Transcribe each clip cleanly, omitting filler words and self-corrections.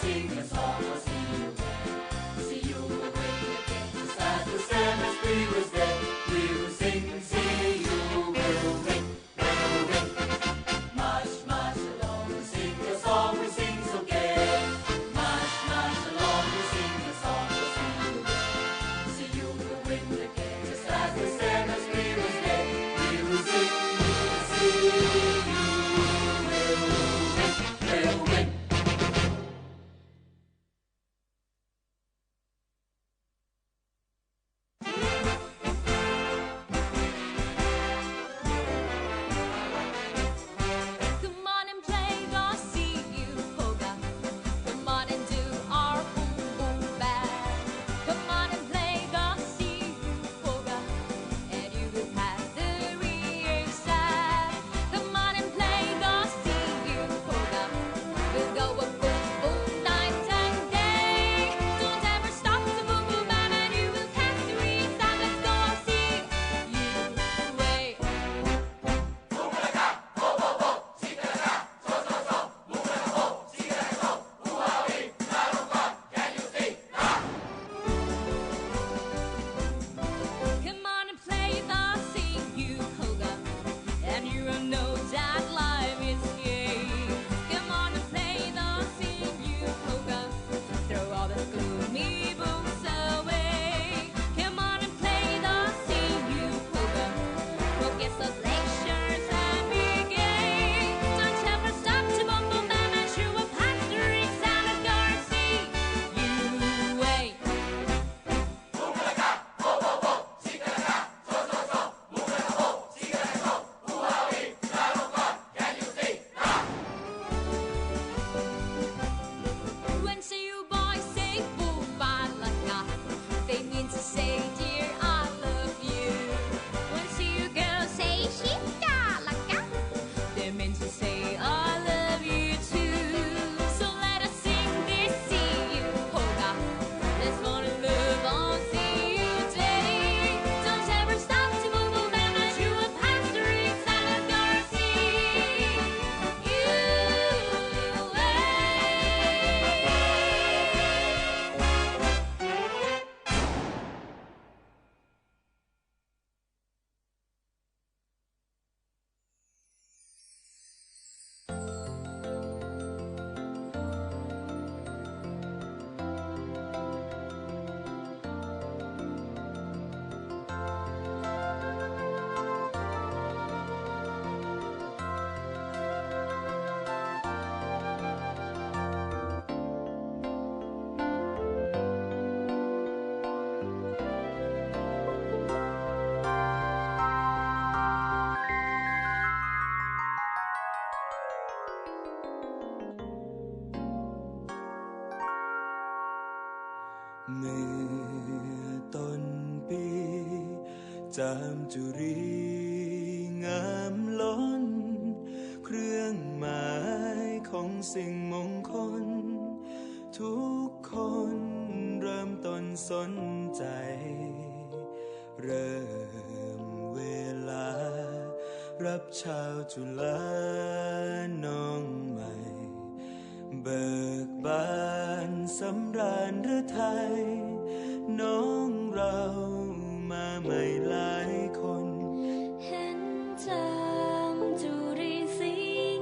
sing a song, we'll see you again. See you will win again. Just as the cemetery was dead, we will sing, see you will win, will win. March, march along, we'll sing a song, we sing so gay. March, march along, we'll sing a song, we'll see you again. See you will win again. Just as the cemetery was dead, we will sing, see you will win, will win. Come on and play the see you polka. Come on and do our boom boom band. Come on and play the see you polka, and you will pass the rear side. Come on and play the see you polka. We'll go a boom boom night and day. Don't ever stop to boom boom band, and you will pass the rear side. Let's go see you way. Come on and play the sing you polka, and you will know that life is gay. Come on and play the sing you polka, throw all the gloomy books away. Come on and play the sing you polka, forget those lectures and be gay. Don't ever stop to boom boom bam, and you will pass the ring sound and go see you way. When see you boys say boo ba la ka, they mean to say dear I love you. When see you girls say shita la ka, they mean to say I love you too. So let us sing this see you polka. Let's fall in love on see you day. Don't ever stop to boom boom bam, and you will pass the ring sound and go see you way.เมื่อต้นปีจามจุรีงามล้นเครื่องหมายของสิ่งมงคลทุกคนเริ่มต้นสนใจเริ่มเวลารับชาวจุฬาน้องใหม่เบิกบานสำราญฤทัยน้องเรามาใหม่หลายคน เห็นจามจุรีสี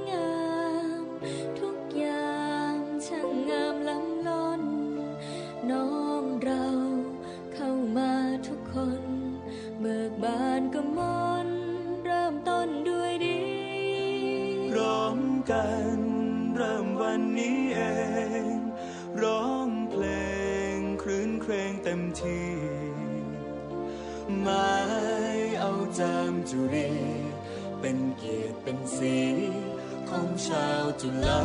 งามทุกอย่างช่างงามล้ำล้นน้องเราเข้ามาทุกคนเบิกบานกมลเริ่มต้นด้วยดี พร้อมกันเริ่มวันนี้เองร้องเพลงครื้นเครงเต็มที่หมายเอาจามจุรีเป็นเกียรติเป็นสีของชาวจุฬา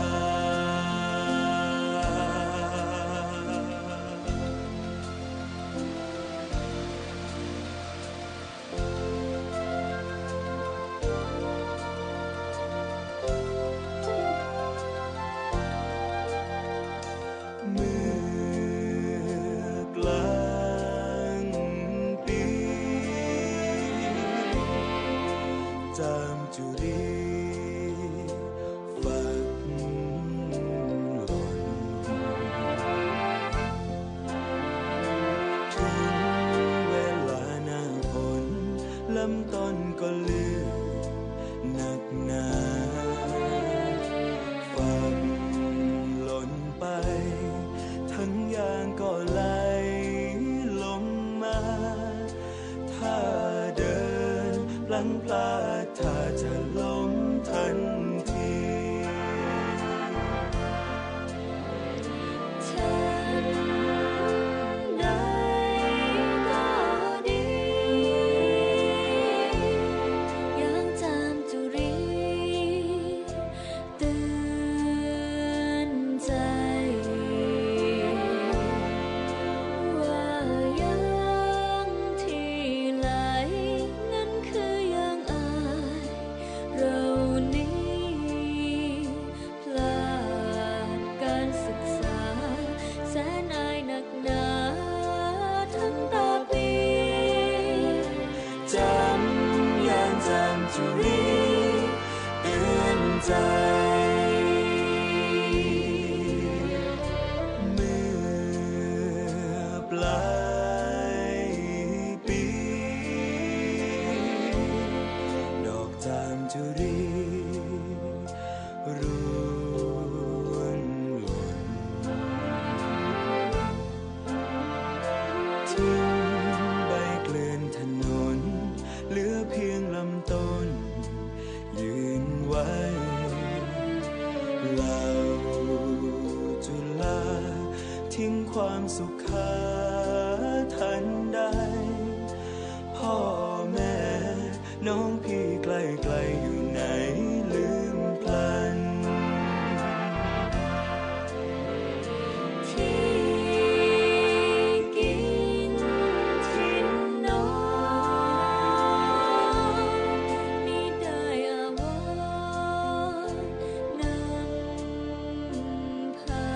ฝ จุรีเตือนใจเมื่อปลายปีดอกจามจุรีร่วงหล่นทิ้งใบเกลื่อนถนนเหลือเพียงลำต้นยืนไว้เหล่าจุฬาทิ้งความสุขาทันใดพ่อแม่น้องพี่ไกลๆอยู่ไหนลืมพลันที่กินที่นอนมิได้อาวรณ์นำพา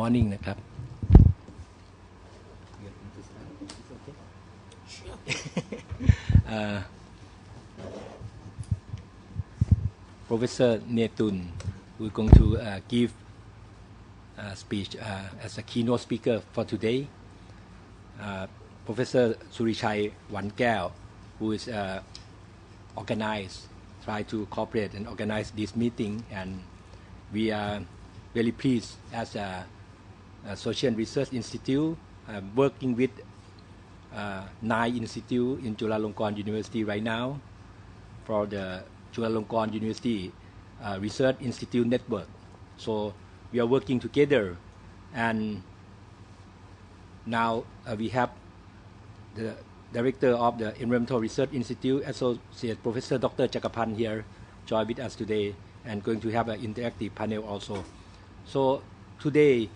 morning นะครับ Professor Netun we're going to give a speech as a keynote speaker for today. Professor Surichai Wankeo, who is organized, try to cooperate and organize this meeting, and we are very pleased as a Social Research Institute working with 9 institutes in Chulalongkorn University right now for the Chulalongkorn University Research Institute Network. So we are working together, and now we have the Director of the Environmental Research Institute, Associate Professor Dr. Chakapan here, join with us today, and going to have an interactive panel also. So today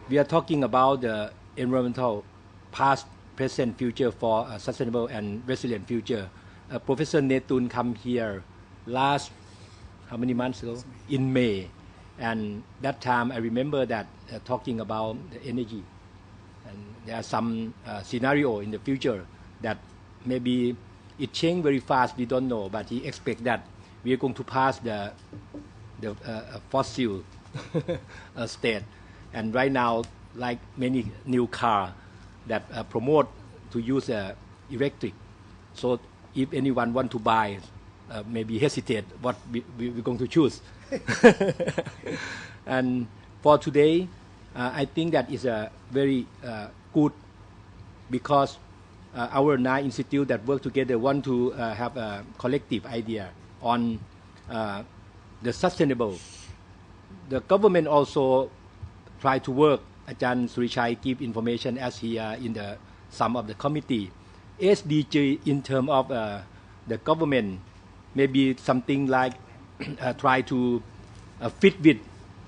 we are talking about the environmental past, present, future for a sustainable and resilient future. Professor Netun come here last how many months ago? In May, and that time I remember that talking about the energy. And there are some scenario in the future that maybe it change very fast. We don't know, but he expect that we are going to pass the fossil state. And right now, like many new car that promote to use electric. So if anyone want to buy, maybe hesitate what we're going to choose. And for today, I think that is a very good because our 9 institutes that work together want to have a collective idea on the sustainable. The government also try to work. Ajahn Surichai give information as he in the some of the committee. SDG in terms of the government maybe something like try to fit with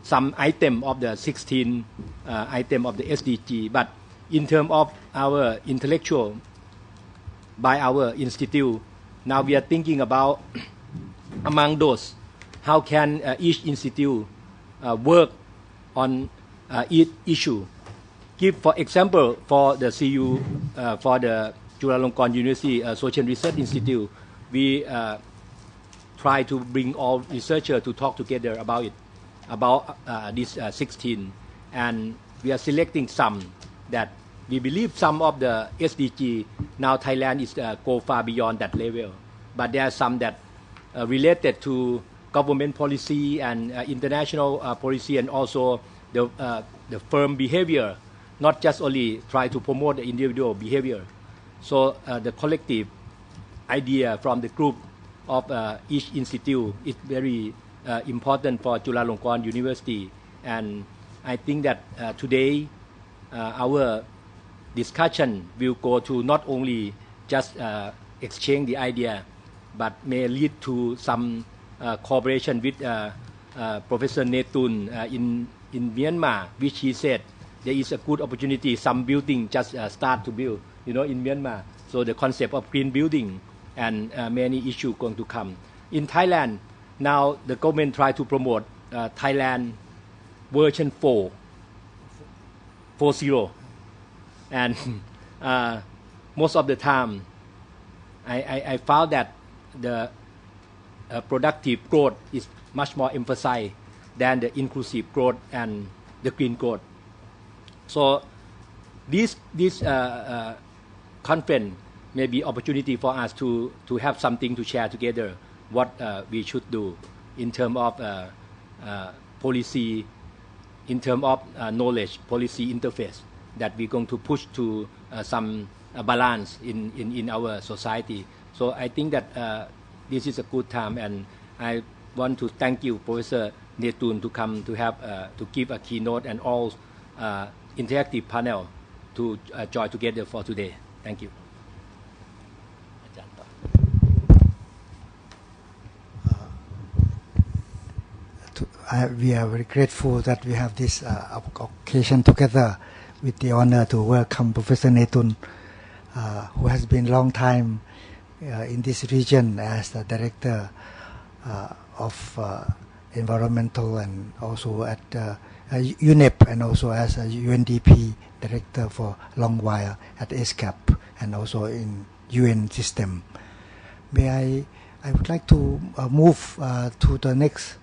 some item of the 16 item of the SDG, but in terms of our intellectual by our institute, now we are thinking about among those how can each institute work on each issue. Give for example for the CU for the Chulalongkorn University Social Research Institute, we try to bring all researchers to talk together about it, about this 16, and we are selecting some that we believe some of the SDG now Thailand is go far beyond that level, but there are some that related to government policy and international policy, and also the firm behavior, not just only try to promote the individual behavior. So the collective idea from the group of each institute is very important for Chulalongkorn University, and I think that today our discussion will go to not only just exchange the idea, but may lead to some cooperation with Professor Netun in Myanmar, which he said there is a good opportunity. Some building just start to build, in Myanmar. So the concept of green building and many issues going to come. In Thailand, now the government try to promote Thailand version 4.0, and most of the time I found that the productive growth is much more emphasized than the inclusive growth and the green growth. So this conference may be opportunity for us to have something to share together what we should do in terms of policy, in terms of knowledge policy interface that we're going to push to some balance in our society. So I think that this is a good time, and I want to thank you, Professor Netun, to come to have to give a keynote and all interactive panel to join together for today. Thank you. We are very grateful that we have this occasion together with the honor to welcome Professor Netun, who has been long time in this region as the director of environmental and also at UNEP and also as a UNDP director for a long while at ASCAP and also in UN system. I would like to move to the next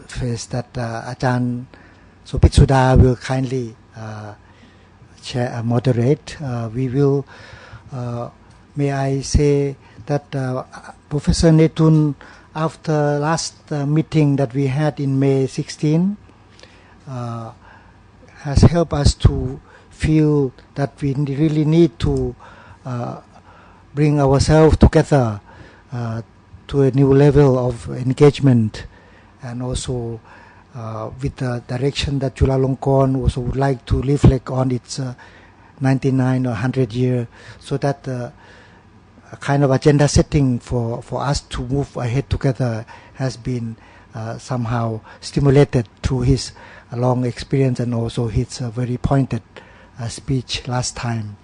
phase that Ajahn Sopit Sudha will kindly moderate. We will, may I say that Professor Netun, after last meeting that we had in May 16, has helped us to feel that we really need to bring ourselves together to a new level of engagement, and also with the direction that Chulalongkorn also would like to reflect on its 99 or 100 year, so that a kind of agenda setting for us to move ahead together has been somehow stimulated through his long experience and also his very pointed speech last time.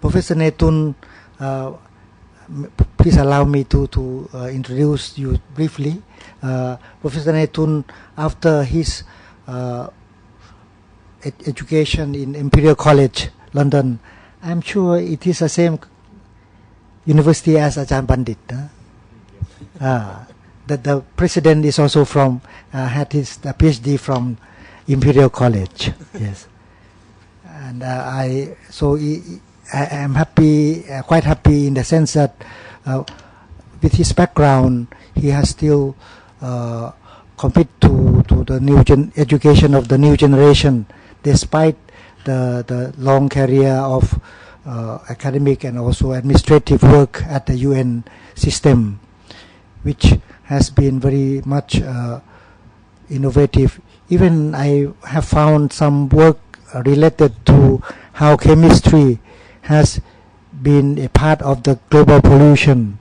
Professor Netun, please allow me to introduce you briefly. Professor Netun, after his education in Imperial College, London, I'm sure it is the same university as Ajahn Pandit. The president is also from, had his PhD from Imperial College. Yes. And I am happy, quite happy in the sense that with his background, he has still commit to the new education of the new generation, despite the long career of academic and also administrative work at the UN system, which has been very much innovative. Even I have found some work related to how chemistry has been a part of the global pollution.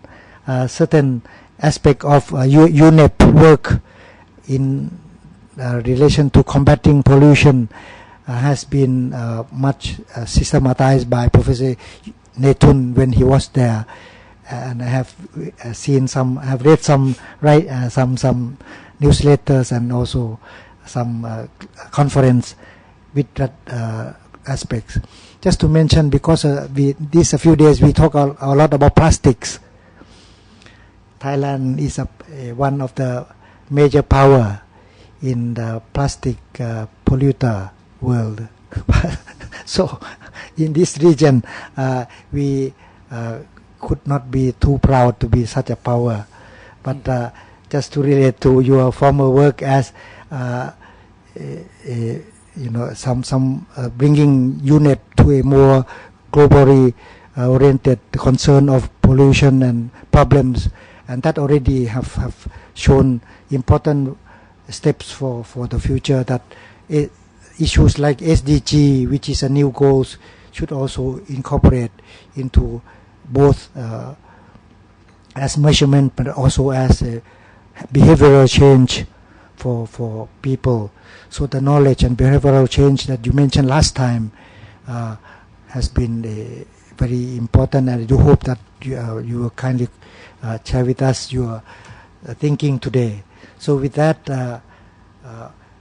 Certain aspect of UNEP work in relation to combating pollution has been much systematized by Professor Netun when he was there, and I have seen some, have read some newsletters and also some conference with that aspects. Just to mention, because these a few days we talk a lot about plastics. Thailand is one of the major power in the plastic polluter world. So in this region, we could not be too proud to be such a power. But just to relate to your former work as some bringing UNEP to a more globally oriented concern of pollution and problems, and that already have shown important steps for the future, that issues like SDG, which is a new goals, should also incorporate into both as measurement but also as a behavioral change for people. So the knowledge and behavioral change that you mentioned last time has been very important, and I do hope that you will kindly share with us your thinking today. So with that,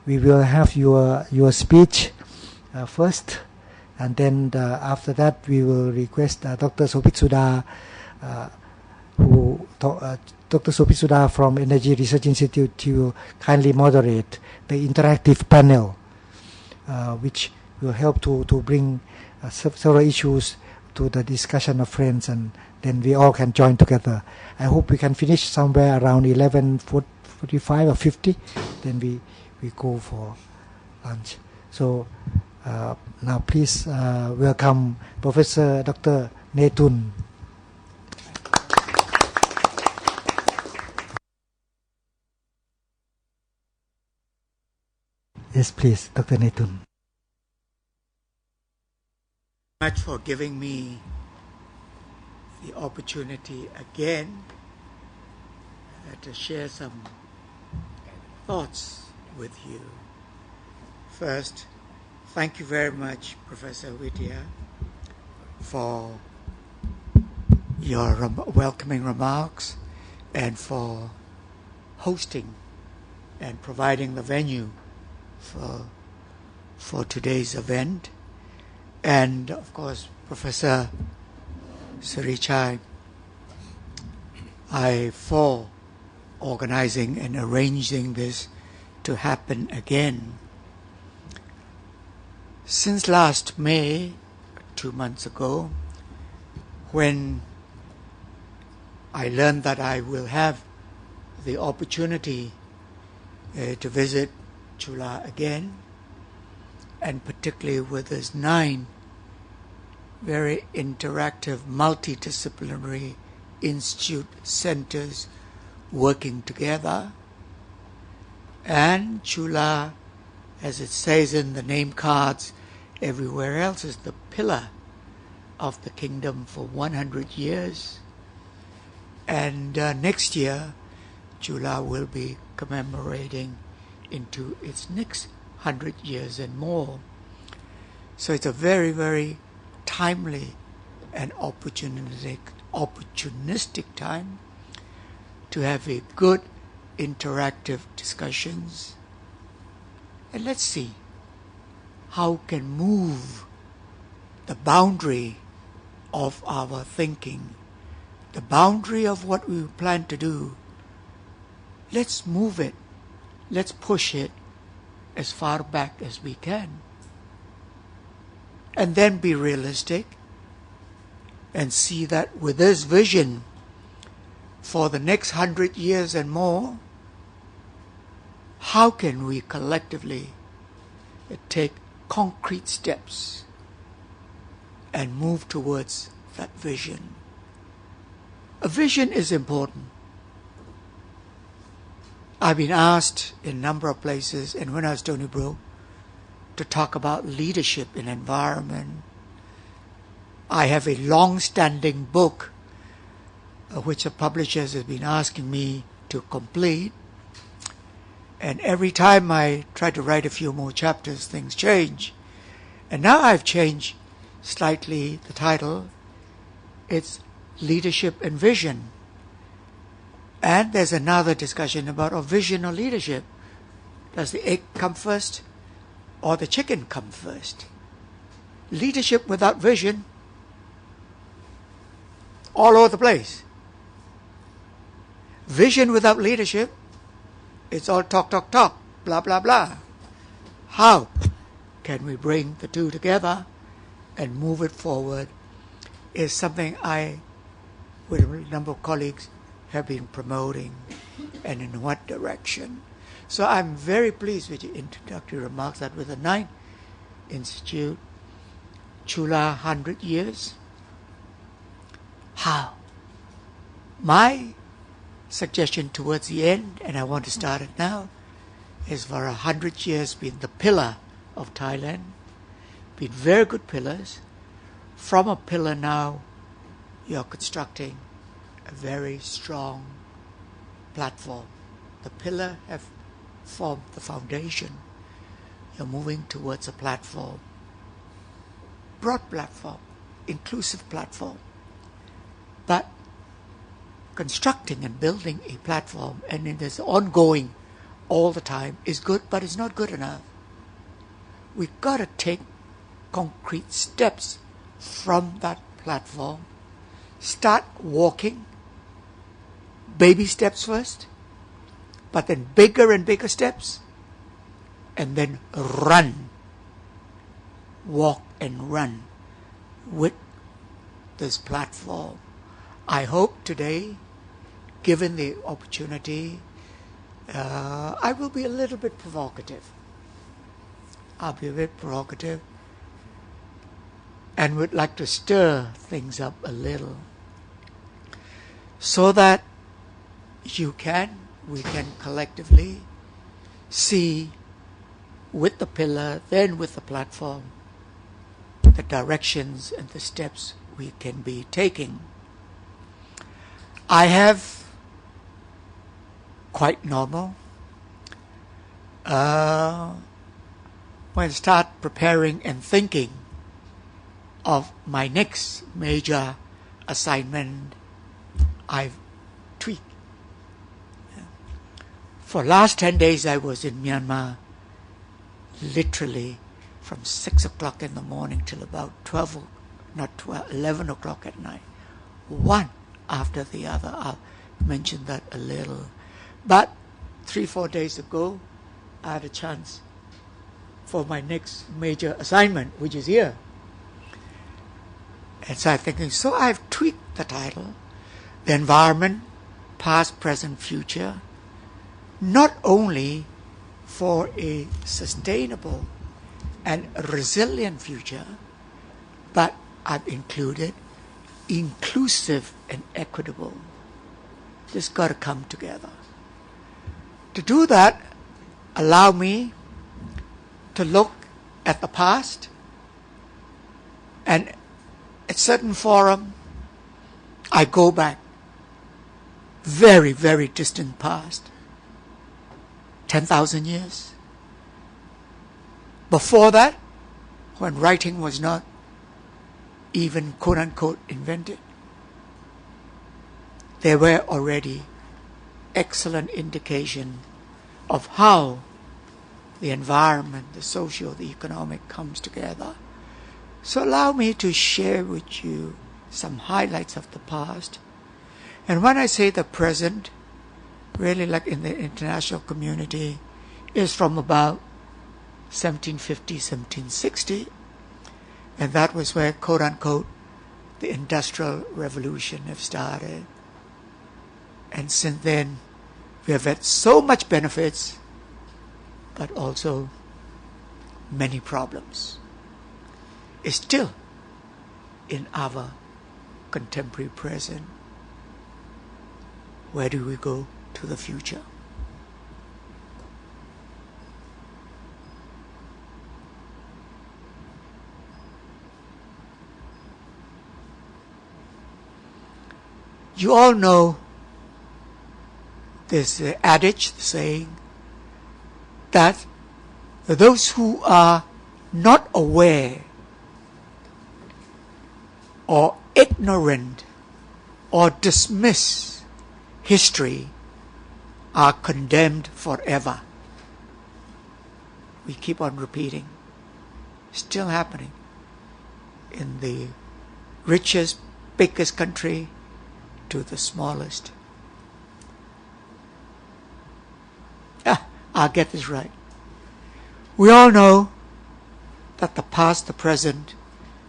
we will have your speech first, and then after that we will request Dr. Sopit Sudha, Dr. Sopit Sudha from Energy Research Institute, to kindly moderate the interactive panel, which will help to bring several issues to the discussion of friends, and then we all can join together. I hope we can finish somewhere around 11:45 or 50. Then we go for lunch. So now please welcome Professor Dr. Netun. Yes, please, Dr. Netun. Much for giving me the opportunity again to share some thoughts with you. First, thank you very much, Professor Widya, for your welcoming remarks and for hosting and providing the venue for today's event. And of course, Professor Surichai, for organizing and arranging this to happen again. Since last May, 2 months ago, when I learned that I will have the opportunity to visit Chula again, and particularly with his 9 very interactive, multidisciplinary institute centers working together. And Chula, as it says in the name cards everywhere else, is the pillar of the kingdom for 100 years. And next year, Chula will be commemorating into its next 100 years and more. So it's a very, very timely and opportunistic time to have a good interactive discussions. And let's see how can move the boundary of our thinking, the boundary of what we plan to do. Let's move it. Let's push it as far back as we can. And then be realistic and see that with this vision for the next 100 years and more, how can we collectively take concrete steps and move towards that vision? A vision is important. I've been asked in a number of places, and when I was Stony Brook, to talk about leadership in environment. I have a long-standing book which the publishers have been asking me to complete. And every time I try to write a few more chapters, things change. And now I've changed slightly the title. It's Leadership and Vision. And there's another discussion about a vision or leadership. Does the egg come first or the chicken come first? Leadership without vision, all over the place. Vision without leadership, it's all talk, blah, blah, blah. How can we bring the two together and move it forward is something I, with a number of colleagues, have been promoting, and in what direction. So I'm very pleased with your introductory remarks that with the 9th Institute, Chula 100 years. How? My suggestion towards the end, and I want to start it now, is for 100 years being the pillar of Thailand, been very good pillars. From a pillar now, you're constructing a very strong platform. The pillar have formed the foundation. You're moving towards a platform, broad platform, inclusive platform. But constructing and building a platform, and it is ongoing all the time, is good, but it's not good enough. We've got to take concrete steps from that platform. Start walking, baby steps first, but then bigger and bigger steps, and then run, walk and run with this platform. I hope today, given the opportunity, I will be a little bit provocative. I'll be a bit provocative and would like to stir things up a little so that we can collectively see with the pillar, then with the platform, the directions and the steps we can be taking. I have quite normal when I start preparing and thinking of my next major assignment, I've tweaked. For last 10 days I was in Myanmar, literally from 6 o'clock in the morning till about 11 o'clock at night. One after the other. I'll mention that a little. But 3-4 days ago, I had a chance for my next major assignment, which is here. And so I'm thinking, so I've tweaked the title, The Environment, Past, Present, Future, not only for a sustainable and resilient future, but I've included inclusive and equitable. This got to come together. To do that, allow me to look at the past, and at certain forum, I go back very, very distant past, 10,000 years. Before that, when writing was not even quote-unquote invented, there were already excellent indication of how the environment, the social, the economic comes together. So allow me to share with you some highlights of the past. And when I say the present, really like in the international community, is from about 1750, 1760. And that was where, quote-unquote, the Industrial Revolution have started. And since then, we have had so much benefits, but also many problems. It's still in our contemporary present. Where do we go to the future? You all know this adage, the saying, that those who are not aware or ignorant or dismiss history are condemned forever. We keep on repeating. Still happening in the richest, biggest country to the smallest. I'll get this right. We all know that the past, the present,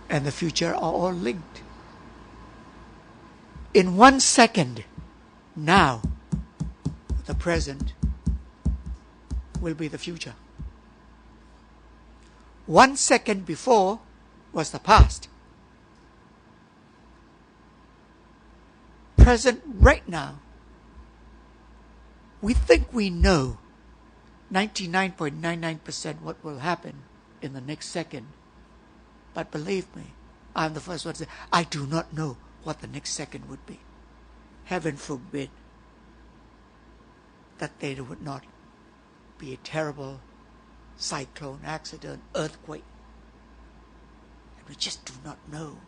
and the future are all linked. In 1 second, now, the present will be the future. 1 second before was the past. Present right now. We think we know 99.99% what will happen in the next second. But believe me, I'm the first one to say, I do not know what the next second would be. Heaven forbid that there would not be a terrible cyclone, accident, earthquake. And we just do not know.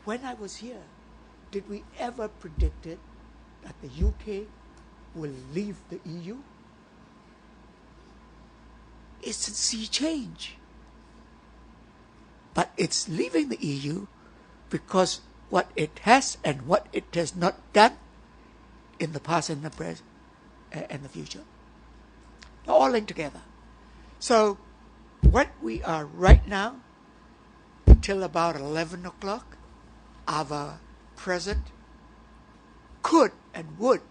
When I was here, did we ever predict it that the UK will leave the EU? It's a sea change. But it's leaving the EU because what it has and what it has not done in the past and the present and the future. They're all linked together. So what we are right now, till about 11 o'clock, our present could and would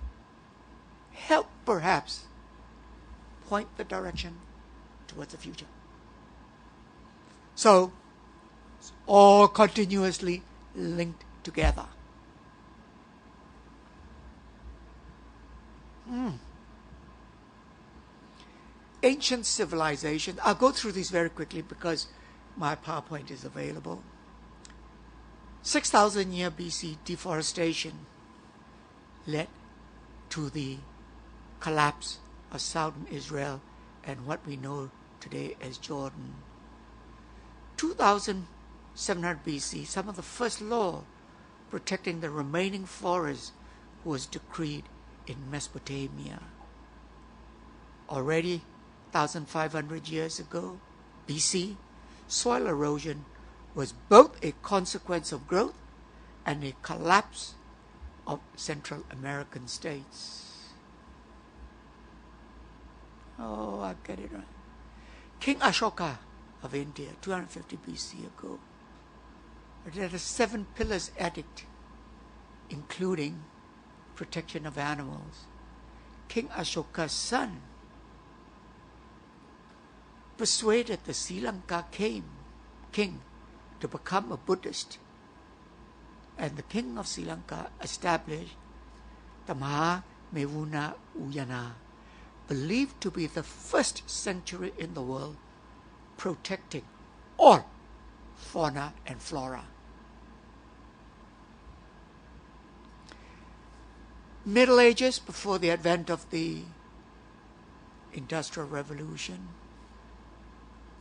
help perhaps point the direction towards the future. So it's all continuously linked together. Ancient civilizations, I'll go through these very quickly because my PowerPoint is available. 6,000 year BC deforestation led to the collapse of southern Israel and what we know today as Jordan. 2,700 BC, some of the first law protecting the remaining forest was decreed in Mesopotamia. already 1,500 years ago, BC, soil erosion was both a consequence of growth and a collapse of Central American states. Oh, I get it right. King Ashoka of India, 250 BC ago, had a 7 pillars edict, including protection of animals. King Ashoka's son persuaded the Sri Lanka king to become a Buddhist, and the king of Sri Lanka established the Mahamevuna Uyana, believed to be the first sanctuary in the world protecting all fauna and flora. Middle Ages, before the advent of the Industrial Revolution,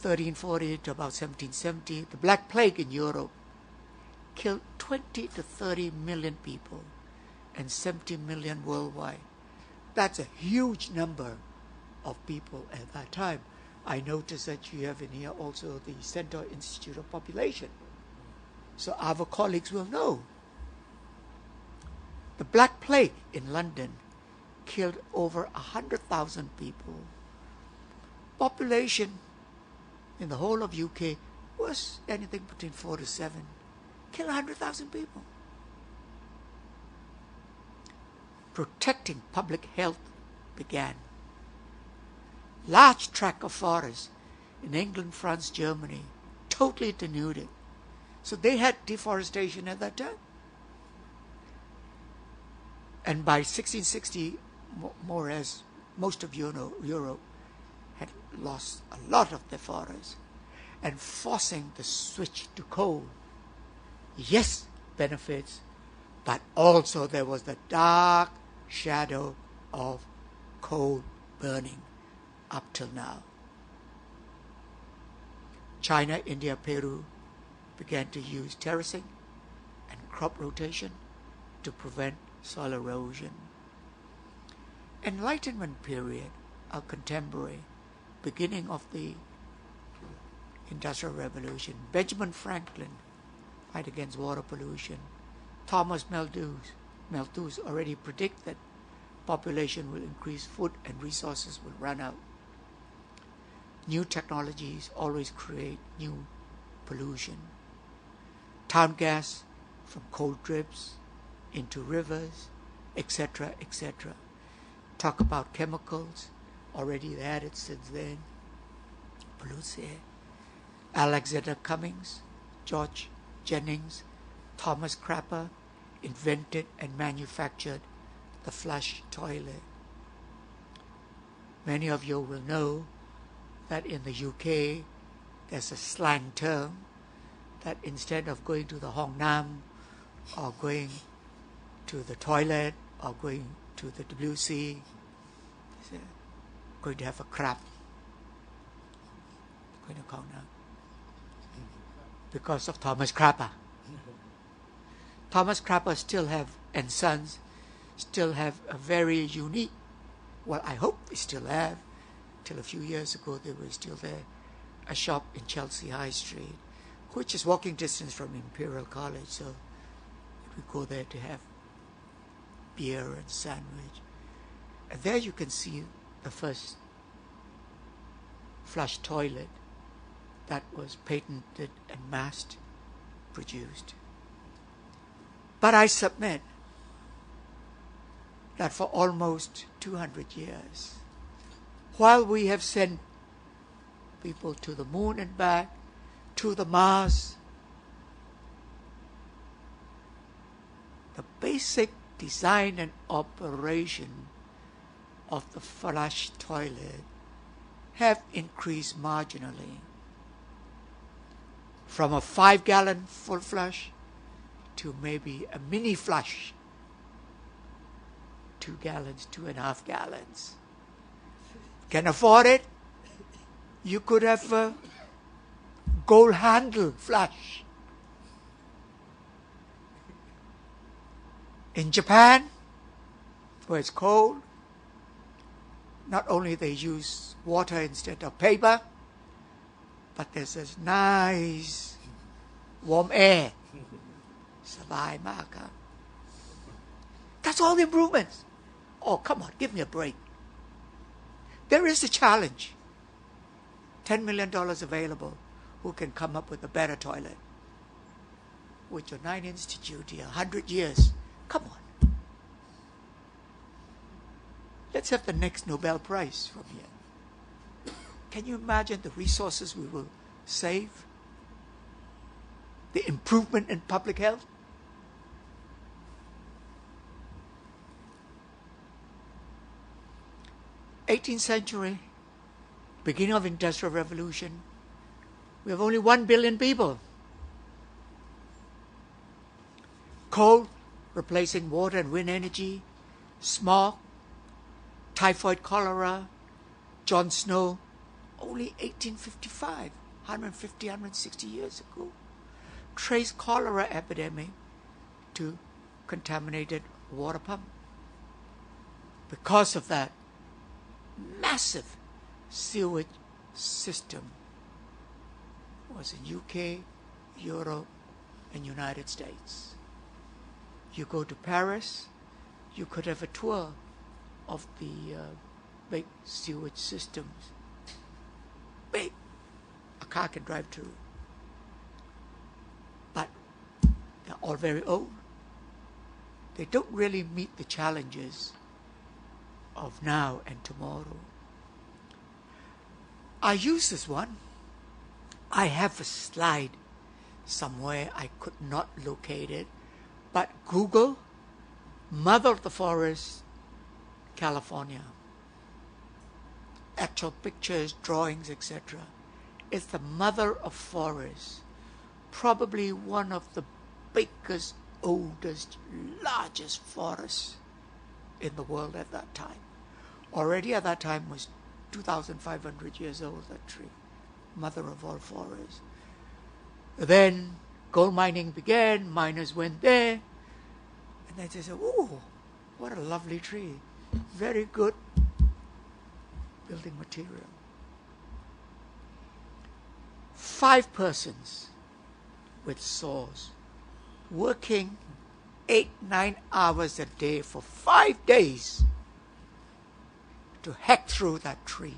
1340 to about 1770, the Black Plague in Europe killed 20 to 30 million people and 70 million worldwide. That's a huge number of people at that time. I notice that you have in here also the Center Institute of Population. So our colleagues will know. The Black Plague in London killed over 100,000 people. Population in the whole of UK was anything between 4 to 7. Killed 100,000 people. Protecting public health began. Large tract of forest in England, France, Germany, totally denuded. So they had deforestation at that time. And by 1660, more as most of Europe had lost a lot of their forests, and forcing the switch to coal. Yes, benefits, but also there was the dark shadow of coal burning up till now. China, India, Peru began to use terracing and crop rotation to prevent soil erosion. Enlightenment period, our contemporary, beginning of the Industrial Revolution. Benjamin Franklin, fight against water pollution. Thomas Malthus already predict that population will increase, food and resources will run out. New technologies always create new pollution. Town gas from coal drips into rivers, etc., etc. Talk about chemicals, already added since then, pollutes air. Alexander Cummings, George Jennings, Thomas Crapper invented and manufactured the flush toilet. Many of you will know that in the UK there's a slang term that instead of going to the Hong Nam or going to the toilet or going to the WC, going to have a crap, going to Hong Nam, because of Thomas Crapper. Thomas Crapper and Sons still have a very unique, well, I hope they still have, till a few years ago they were still there, a shop in Chelsea High Street, which is walking distance from Imperial College, so we go there to have beer and sandwich. And there you can see the first flush toilet that was patented and mass produced. But I submit that for almost 200 years, while we have sent people to the moon and back, to the Mars, the basic design and operation of the flush toilet have increased marginally from a 5-gallon full flush to maybe a mini flush, 2 gallons, 2.5 gallons. Can afford it? You could have a gold handle flush. In Japan, where it's cold, not only they use water instead of paper, but there's this nice warm air. สบายมากครับ That's all the improvements. Oh, come on, give me a break. There is a challenge. $10 million available. Who can come up with a better toilet? With your 9 institute here, 100 years. Come on. Let's have the next Nobel Prize from here. Can you imagine the resources we will save? The improvement in public health? '18th century, beginning of Industrial Revolution, we have only 1 billion people. Coal replacing water and wind energy, smog, typhoid, cholera, John Snow, only 1855, 150, 160 years ago, traced cholera epidemic to contaminated water pump. Because of that, massive sewage system was in UK, Europe, and United States. You go to Paris, you could have a tour of the big sewage systems. Big. A car can drive through. But they're all very old. They don't really meet the challenges of now and tomorrow. I use this one. I have a slide somewhere. I could not locate it. But Google Mother of the Forest, California. Actual pictures, drawings, etc. It's the mother of forests. Probably one of the biggest, oldest, largest forests in the world at that time. Already at that time was 2,500 years old, that tree. Mother of all forests. Then gold mining began, miners went there, and then they said, "Ooh, what a lovely tree. Very good building material." 5 persons with saws working 8-9 hours a day for 5 days to hack through that tree.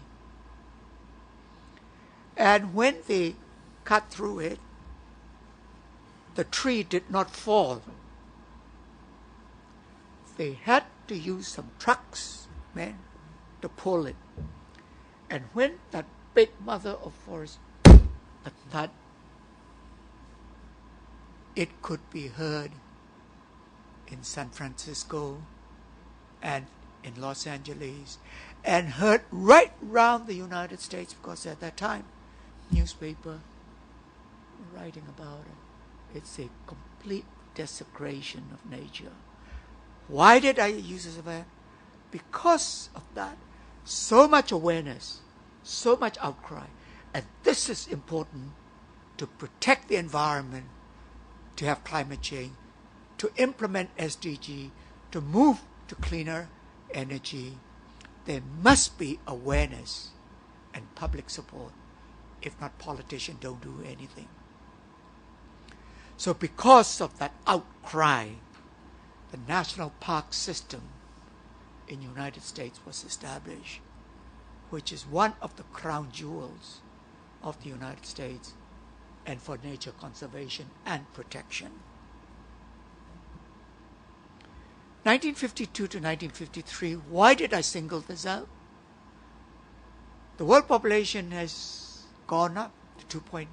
And when they cut through it, the tree did not fall. They had to use some trucks, men, to pull it. And when that big mother of forest, the thud, it could be heard in San Francisco and in Los Angeles, and heard right round the United States, because at that time, newspaper writing about it. It's a complete desecration of nature. Why did I use this event? Because of that, so much awareness, so much outcry, and this is important to protect the environment, to have climate change, to implement SDG, to move to cleaner energy. There must be awareness and public support. If not, politicians don't do anything. So because of that outcry, the national park system in the United States was established, which is one of the crown jewels of the United States and for nature conservation and protection. 1952 to 1953, why did I single this out? The world population has gone up to 2.5.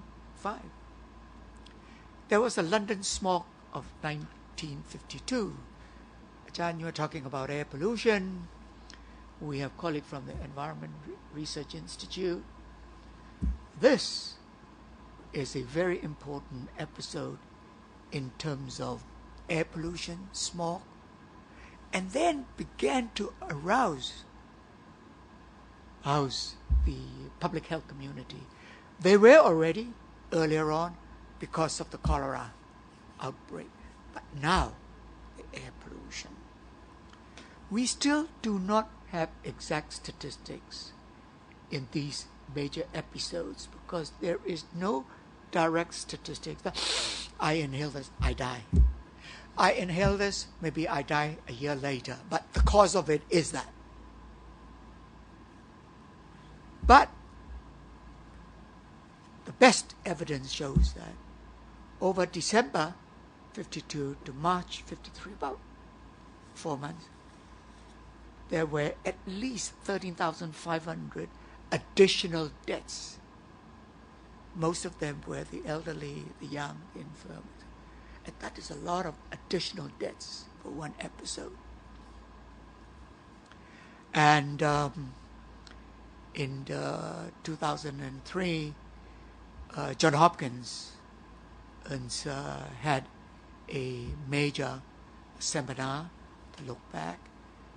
There was a London smog of 1952. Ajahn, you were talking about air pollution. We have a colleague from the Environment Research Institute. This is a very important episode in terms of air pollution, smog, and then began to arouse the public health community. They were already earlier on because of the cholera outbreak, but now the air pollution. We still do not have exact statistics in these major episodes because there is no direct statistics that I inhale this, I die. I inhale this, maybe I die a year later, but the cause of it is that. But the best evidence shows that over December 52 to March 53, about 4 months, there were at least 13,500 additional deaths. Most of them were the elderly, the young, the infirm. And that is a lot of additional deaths for one episode. And in 2003, John Hopkins had a major seminar to look back,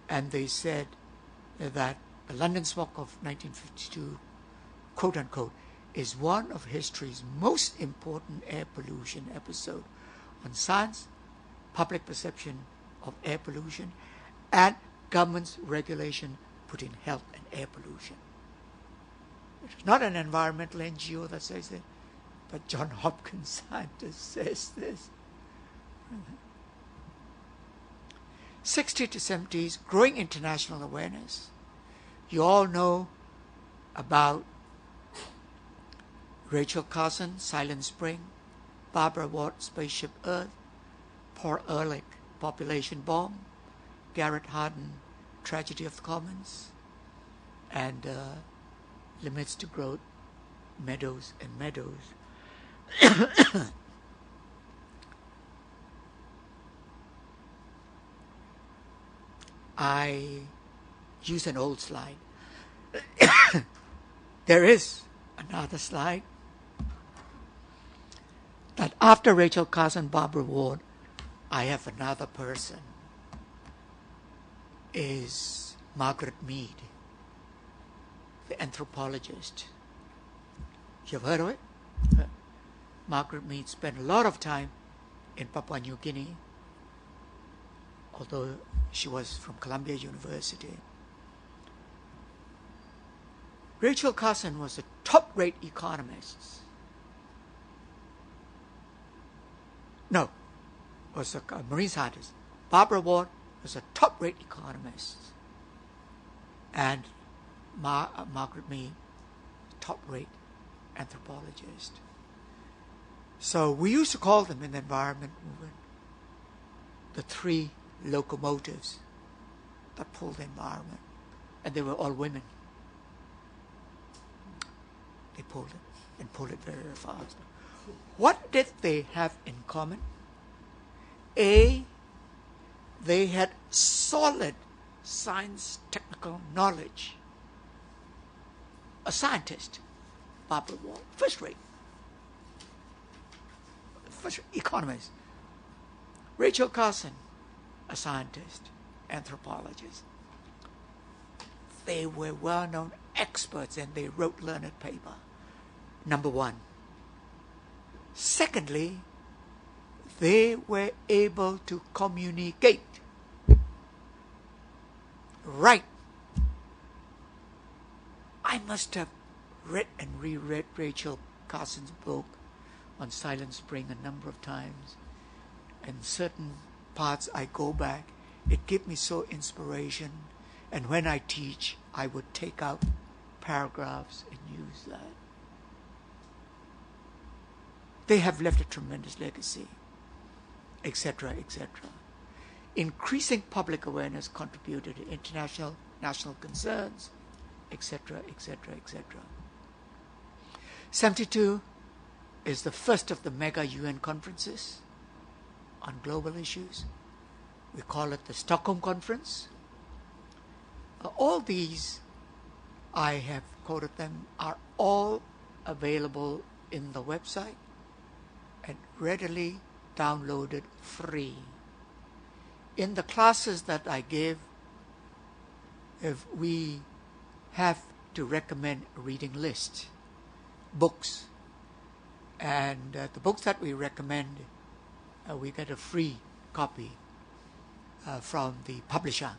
and they said that the London Smog of 1952, quote unquote, is one of history's most important air pollution episode on science, public perception of air pollution, and government's regulation putting health and air pollution. It's not an environmental NGO that says it, but John Hopkins scientist says this. 60 to 70s, growing international awareness. You all know about Rachel Carson, Silent Spring, Barbara Ward, Spaceship Earth, Paul Ehrlich, Population Bomb, Garrett Hardin, Tragedy of the Commons, and Limits to Growth, Meadows and Meadows. I use an old slide. There is another slide that after Rachel Carson, Barbara Ward, I have another person, is Margaret Mead, the anthropologist. You've heard of it? Margaret Mead spent a lot of time in Papua New Guinea, although she was from Columbia University. Rachel Carson was a top-rate economist. No, was a marine scientist. Barbara Ward was a top-rate economist. And Margaret Mead, top-rate anthropologist. So we used to call them in the environment movement the three locomotives that pulled the environment. And they were all women. They pulled it and pulled it very, very fast. What did they have in common? A, they had solid science technical knowledge. A scientist, Barbara Ward, first rate economist. Rachel Carson, a scientist, anthropologist. They were well-known experts and they wrote learned paper. Number one. Secondly, they were able to communicate. Right. I must have read and reread Rachel Carson's book on Silent Spring a number of times. And certain parts I go back. It gave me so inspiration. And when I teach, I would take out paragraphs and use that. They have left a tremendous legacy, etc., etc. Increasing public awareness contributed to international, national concerns, etc., etc., etc. 72 is the first of the mega UN conferences on global issues. We call it the Stockholm Conference. All these, I have quoted them, are all available in the website and readily downloaded free. In the classes that I give, if we have to recommend a reading list, books, and the books that we recommend, we get a free copy from the publisher.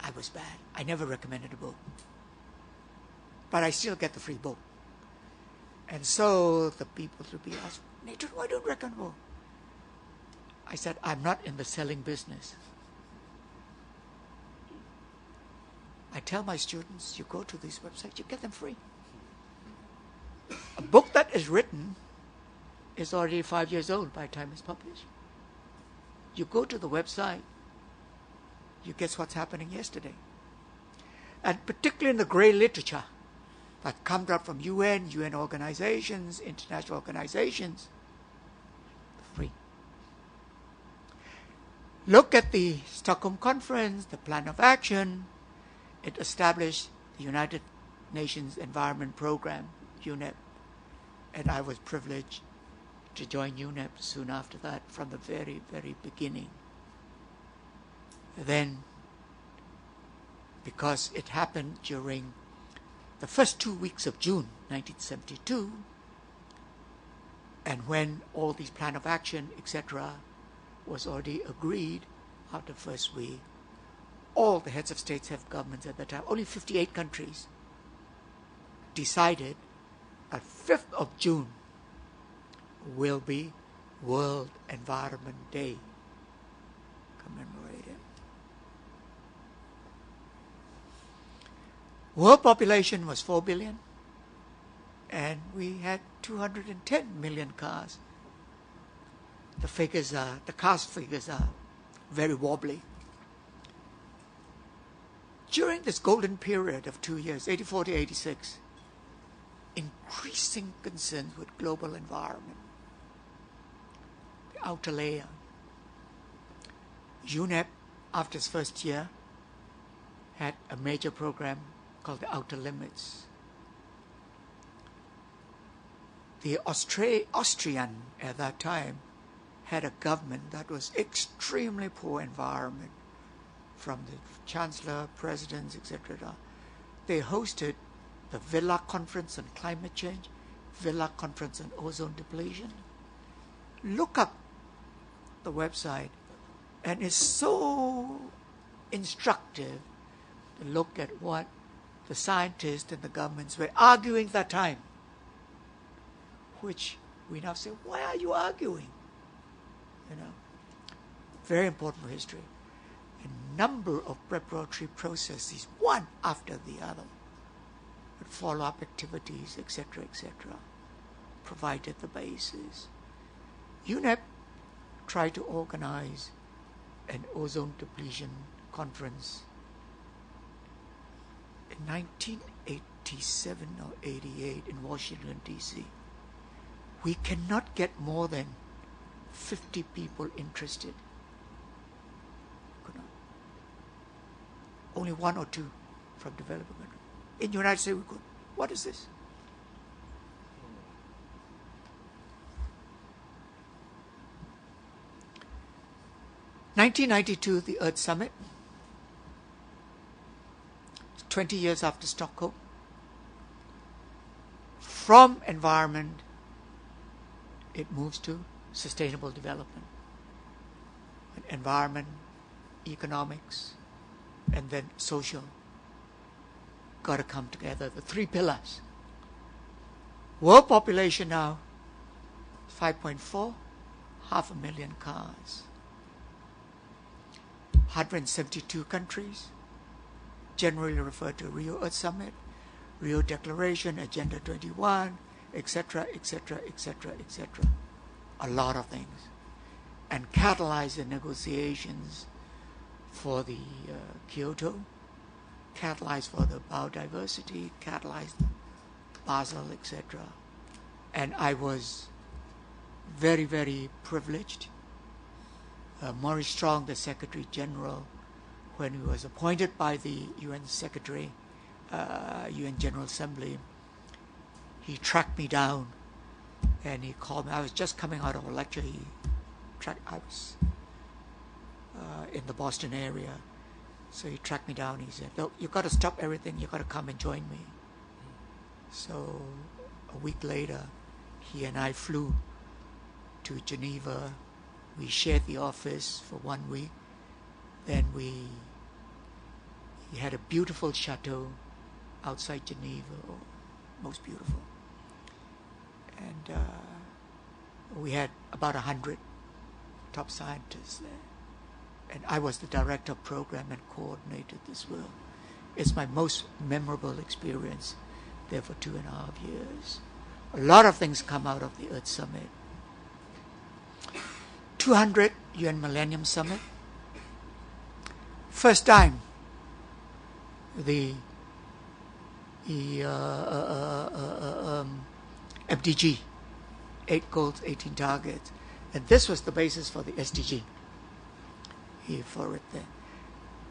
I was bad. I never recommended a book. But I still get the free book. And so the people would be asked, Nathan, why don't you recommend a book? I said, I'm not in the selling business. I tell my students, you go to these websites, you get them free. A book that is written is already 5 years old by the time it's published. You go to the website, you guess what's happening yesterday. And particularly in the gray literature that comes out from UN organizations, international organizations, free. Look at the Stockholm Conference, the Plan of Action. It established the United Nations Environment Program, UNEP, and I was privileged to join UNEP soon after that from the very, very beginning. Then, because it happened during the first 2 weeks of June 1972, and when all these plan of action, etc., was already agreed after the first week, all the heads of states, heads of governments at that time, only 58 countries, decided that 5th of June will be World Environment Day, commemorated. World population was 4 billion, and we had 210 million cars. The cars figures are very wobbly. During this golden period of 2 years, 84 to 86, increasing concerns with global environment, the outer layer. UNEP, after its first year, had a major program called the Outer Limits. The Austrian at that time had a government that was extremely pro-environment, from the chancellor, presidents, etc. They hosted the Villa Conference on Climate Change, Villa Conference on Ozone Depletion. Look up the website, and it's so instructive to look at what the scientists and the governments were arguing at that time, which we now say, why are you arguing? Very important for history. A number of preparatory processes, one after the other, with follow-up activities, etc., provided the basis. UNEP tried to organize an ozone depletion conference in 1987 or 88 in Washington, D.C. We cannot get more than 50 people interested. Only 1 or 2 from developing countries. In the United States, we could. What is this? In 1992, the Earth Summit, 20 years after Stockholm. From environment, it moves to sustainable development. And environment, economics, and then social got to come together, the 3 pillars. World population now 5.4, 500,000 cars, 172 countries, generally referred to Rio Earth Summit, Rio Declaration, Agenda 21, etc., etc., etc., etc. A lot of things. And catalyze the negotiations for the Kyoto, catalyze for the biodiversity, catalyze Basel, etc. And I was very, very privileged. Maurice Strong, the Secretary General, when he was appointed by the UN Secretary, UN General Assembly, he tracked me down and he called me. I was just coming out of a lecture. I was in the Boston area. So he tracked me down. He said, look, you've got to stop everything. You've got to come and join me. So a week later, he and I flew to Geneva. We shared the office for 1 week. Then we He had a beautiful chateau outside Geneva, most beautiful. And we had about 100 top scientists there. And I was the director of program and coordinated this work. It's my most memorable experience there for 2.5 years. A lot of things come out of the Earth Summit. 200 UN Millennium Summit. First time the MDG, 8 goals, 18 targets. And this was the basis for the SDG. For it there.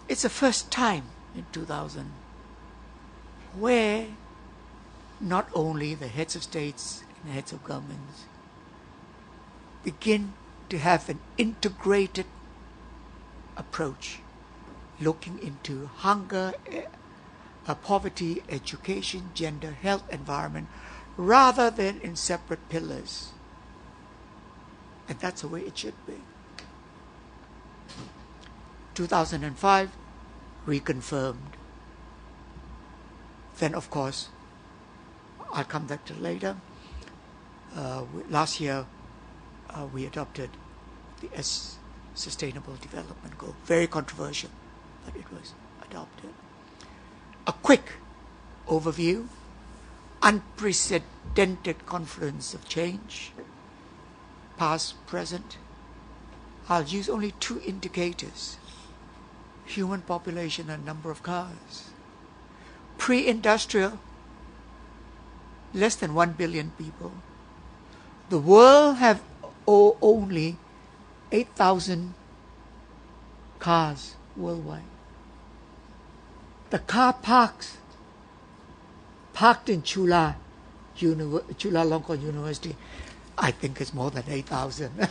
It's the first time in 2000 where not only the heads of states and heads of governments begin to have an integrated approach looking into hunger, poverty, education, gender, health, environment, rather than in separate pillars. And that's the way it should be. 2005, reconfirmed. Then, of course, I'll come back to later. Last year, we adopted the Sustainable Development Goal. Very controversial, but it was adopted. A quick overview. Unprecedented confluence of change, past, present. I'll use only 2 indicators: human population and number of cars. Pre-industrial, less than 1 billion people. The world have only 8,000 cars worldwide. The car parks parked in Chulalongkorn University, I think it's more than 8,000.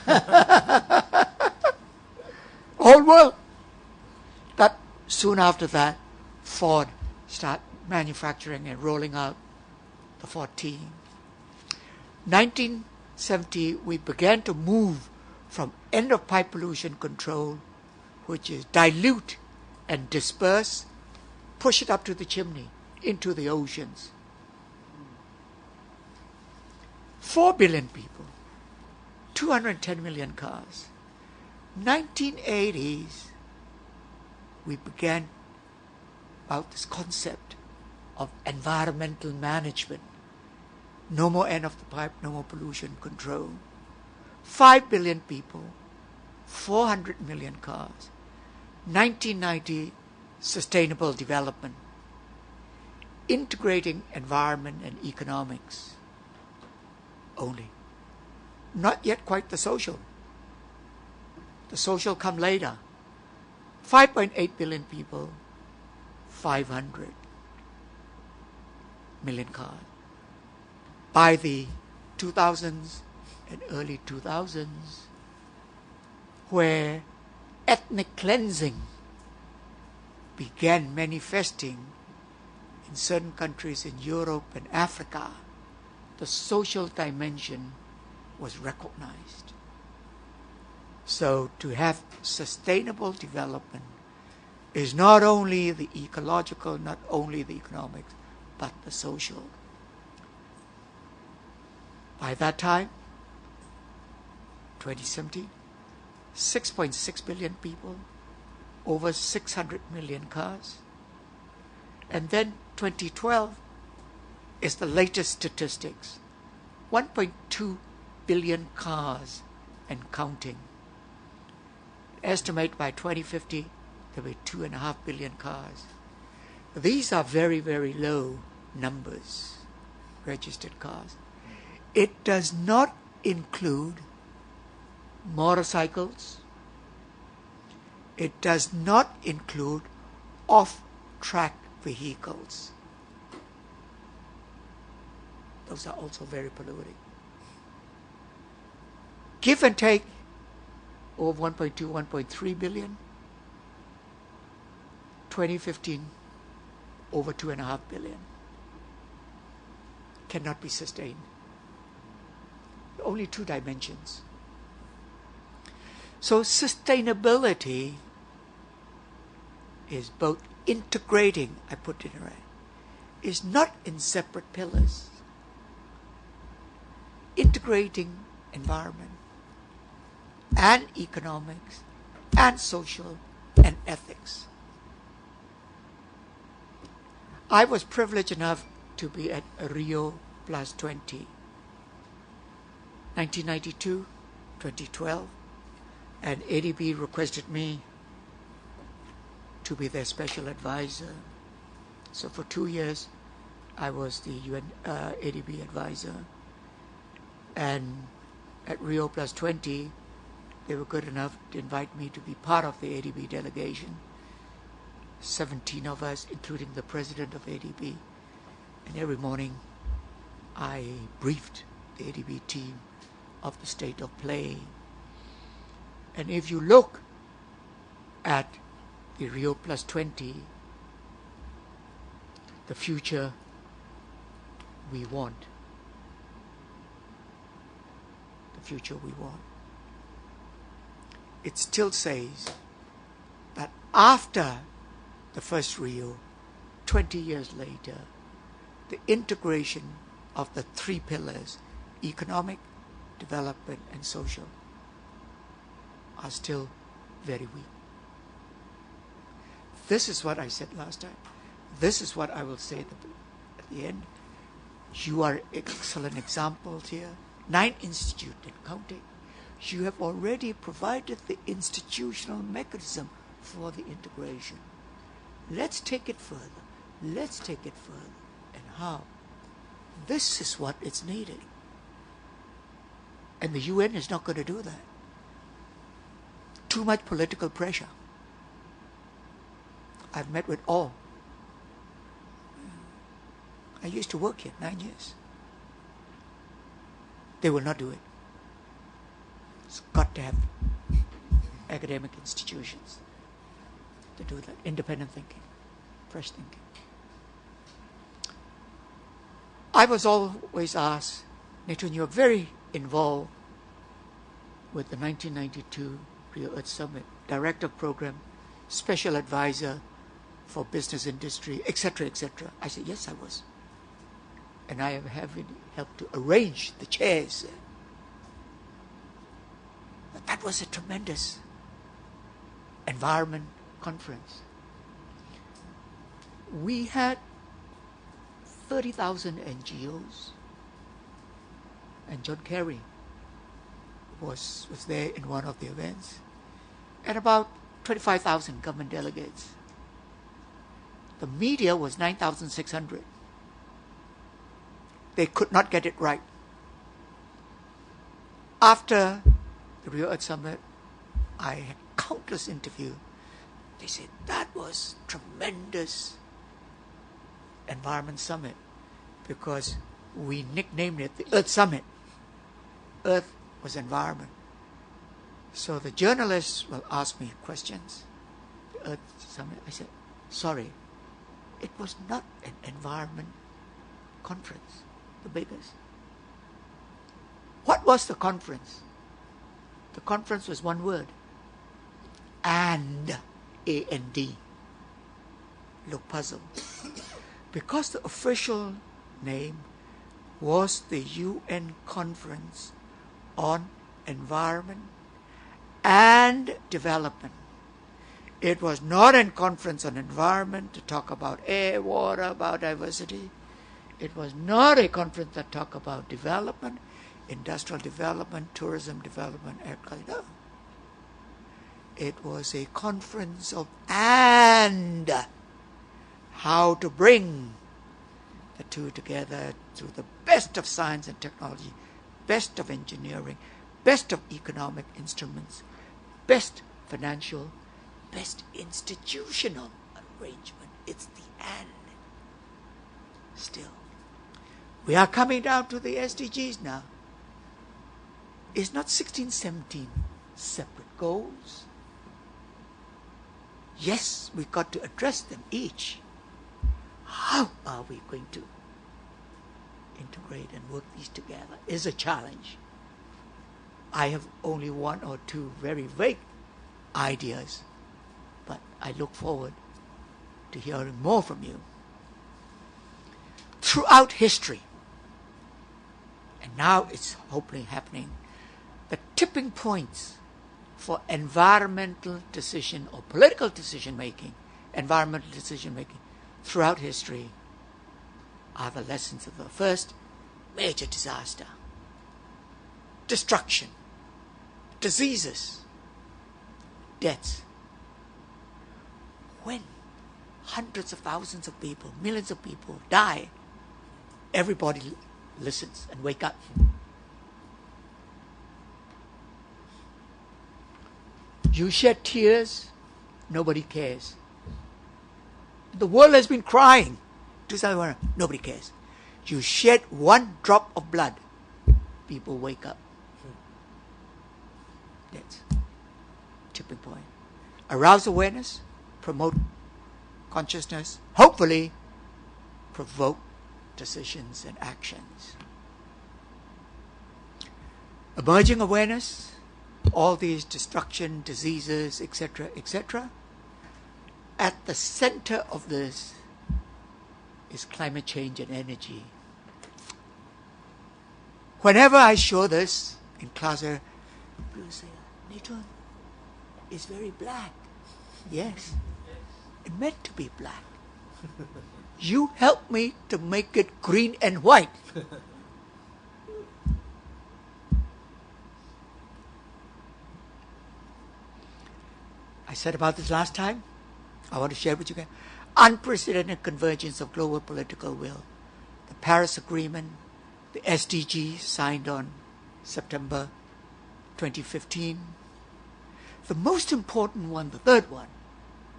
Whole world. But soon after that, Ford started manufacturing and rolling out the Ford T. 1970, we began to move from end-of-pipe pollution control, which is dilute and disperse, push it up to the chimney, into the oceans. 4 billion people, 210 million cars. 1980s, we began about this concept of environmental management. No more end of the pipe, no more pollution control. 5 billion people, 400 million cars. 1990, sustainable development, integrating environment and economics only. Not yet quite the social. The social come later. 5.8 billion people, 500 million cars. By the 2000s and early 2000s, where ethnic cleansing began manifesting in certain countries in Europe and Africa, the social dimension was recognized. So to have sustainable development is not only the ecological, not only the economics, but the social. By that time, 2017, 6.6 billion people, over 600 million cars. And then 2012 is the latest statistics. 1.2 billion cars and counting. Estimate by 2050 there will be 2.5 billion cars. These are very, very low numbers, registered cars. It does not include motorcycles. It does not include off-track vehicles. Those are also very polluting. Give and take over 1.2, 1.3 billion. 2015, over 2.5 billion. Cannot be sustained. Only 2 dimensions. So sustainability is both integrating, I put it right, is not in separate pillars. Integrating environment and economics and social and ethics. I was privileged enough to be at Rio Plus 20, 1992, 2012, and ADB requested me to be their special advisor. So for 2 years, I was the UN ADB advisor. And at Rio Plus 20, they were good enough to invite me to be part of the ADB delegation. 17 of us, including the president of ADB. And every morning, I briefed the ADB team of the state of play. And if you look at the Rio Plus 20, the future we want. The future we want. It still says that after the first Rio, 20 years later, the integration of the three pillars, economic, development, and social, are still very weak. This is what I said last time. This is what I will say at the end. You are excellent examples here. 9 institutes and counting. You have already provided the institutional mechanism for the integration. Let's take it further. Let's take it further. And how? This is what is needed. And the UN is not going to do that. Too much political pressure. I've met with all. I used to work here 9 years. They will not do it. It's got to have academic institutions to do that. Independent thinking, fresh thinking. I was always asked, Netun, you're very involved with the 1992 Rio Earth Summit, Director of Program, Special Advisor for Business Industry, etc., etc. I said, yes, I was. And I have helped to arrange the chairs. But that was a tremendous environment conference. We had 30,000 NGOs, and John Kerry was there in one of the events, and about 25,000 government delegates. The media was 9,600. They could not get it right. After the Rio Earth Summit, I had countless interviews. They said that was tremendous environment summit because we nicknamed it the Earth Summit. Earth was environment. So the journalists will ask me questions. The Earth Summit, I said, sorry, it was not an environment conference, the biggest. What was the conference? The conference was one word. And. A-N-D. Look puzzled. Because the official name was the UN Conference on Environment and Development. It was not a conference on environment to talk about air, water, biodiversity. It was not a conference that talked about development, industrial development, tourism development, agriculture. It was a conference of and how to bring the two together through the best of science and technology, best of engineering, best of economic instruments, best financial, best institutional arrangement. It's the and. Still, we are coming down to the SDGs now. It's not 16, 17 separate goals. Yes, we got to address them each. How are we going to integrate and work these together is a challenge. I have only one or two very vague ideas, but I look forward to hearing more from you. Throughout history, and now it's hopefully happening, the tipping points for environmental decision or political decision making, environmental decision making throughout history are the lessons of the first major disaster. Destruction, diseases, deaths. When hundreds of thousands of people, millions of people die, everybody listens and wake up. You shed tears, nobody cares. The world has been crying. 2001, nobody cares. You shed one drop of blood, people wake up. That's tipping point. Arouse awareness, promote consciousness, hopefully provoke decisions and actions. Emerging awareness, all these destruction, diseases, etc., etc. At the center of this is climate change and energy. Whenever I show this in class, people say, Nathan, it's very black. Yes, it meant to be black. You help me to make it green and white. I said about this last time. I want to share with you again. Unprecedented convergence of global political will. The Paris Agreement, the SDGs signed on September 2015. The most important one, the third one,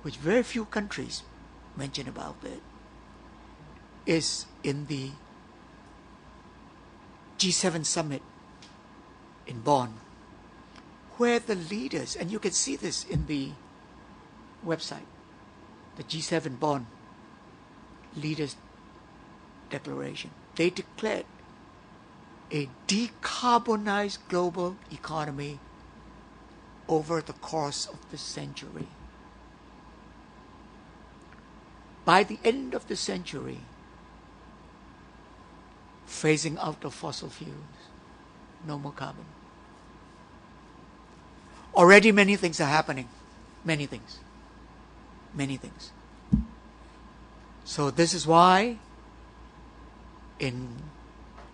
which very few countries mention about it, is in the G7 summit in Bonn, where the leaders, and you can see this in the website, the G7 Bonn Leaders Declaration, they declared a decarbonized global economy over the course of the century. By the end of the century, phasing out of fossil fuels, no more carbon. Already many things are happening. Many things. Many things. So this is why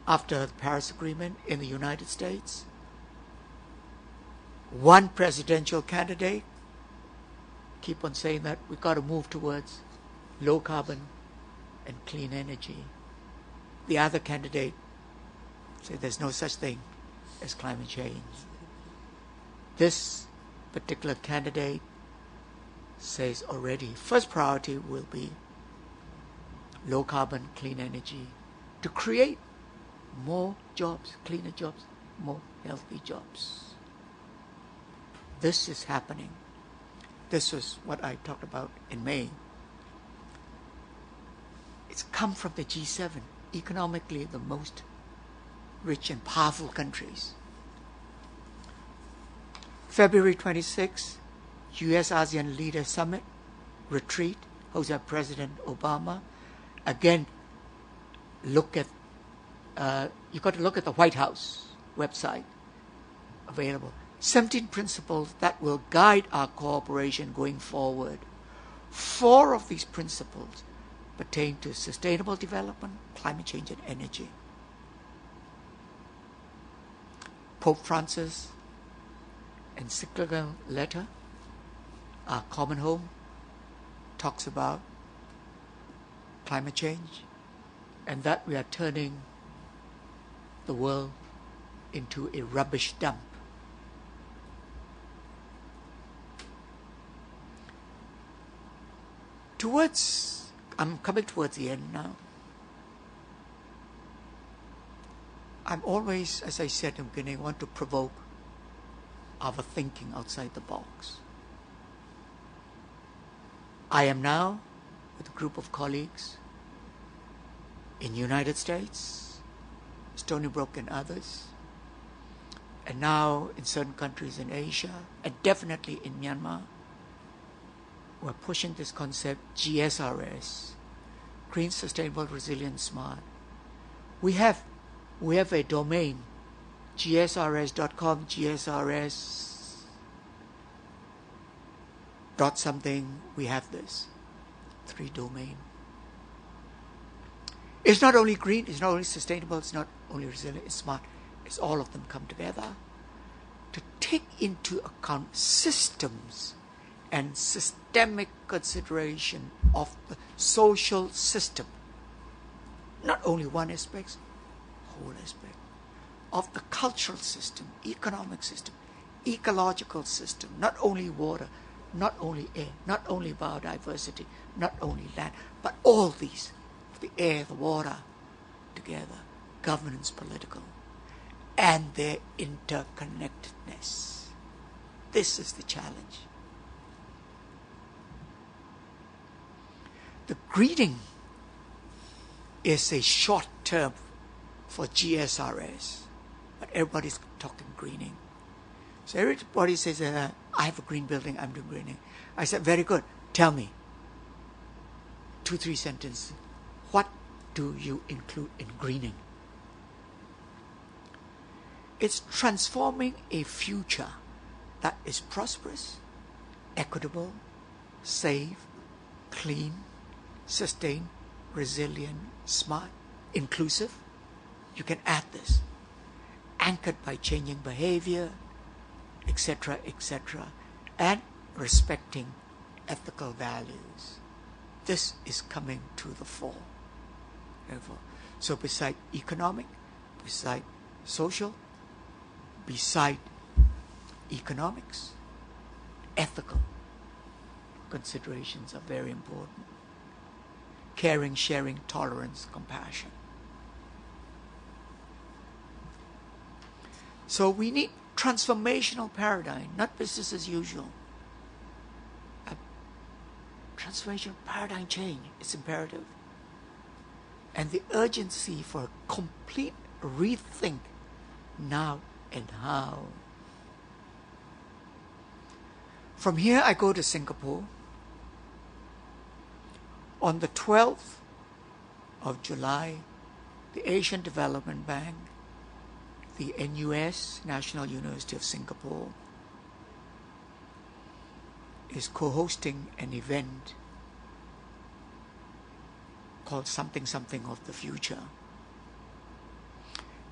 after the Paris Agreement in the United States, one presidential candidate keep on saying that we've got to move towards low carbon and clean energy. The other candidate said there's no such thing as climate change. This particular candidate says already first priority will be low carbon, clean energy to create more jobs, cleaner jobs, more healthy jobs. This is happening. This was what I talked about in May. It's come from the G7, economically the most rich and powerful countries. February 26, US-ASEAN Leader Summit, retreat, hosted by President Obama. Again, you've got to look at the White House website, available. 17 principles that will guide our cooperation going forward. 4 of these principles pertain to sustainable development, climate change, and energy. Pope Francis' encyclical letter, Our Common Home, talks about climate change and that we are turning the world into a rubbish dump. I'm coming towards the end now. I'm always, as I said in the beginning, want to provoke our thinking outside the box. I am now with a group of colleagues in the United States, Stony Brook and others, and now in certain countries in Asia, and definitely in Myanmar, we're pushing this concept GSRS, Green, Sustainable, Resilient, Smart. We have a domain, gsrs.com, gsrs dot something. We have this 3 domain. It's not only green, it's not only sustainable, it's not only resilient, it's smart. It's all of them come together to take into account systems and systemic consideration of the social system. Not only one aspect, whole aspect of the cultural system, economic system, ecological system, not only water, not only air, not only biodiversity, not only land, but all these, the air, the water, together, governance, political, and their interconnectedness. This is the challenge. The greening is a short term for GSRS, but everybody's talking greening. So everybody says, I have a green building, I'm doing greening. I said, very good, tell me, 2-3 sentences, what do you include in greening? It's transforming a future that is prosperous, equitable, safe, clean, sustained, resilient, smart, inclusive. You can add this. Anchored by changing behavior, etc., and respecting ethical values. This is coming to the fore. So beside economic, beside social, beside economics, ethical considerations are very important. Caring, sharing, tolerance, compassion. So we need transformational paradigm, not business as usual. A transformational paradigm change is imperative. And the urgency for a complete rethink now and how. From here I go to Singapore. On the 12th of July, the Asian Development Bank, the NUS, National University of Singapore, is co-hosting an event called Something Something of the Future,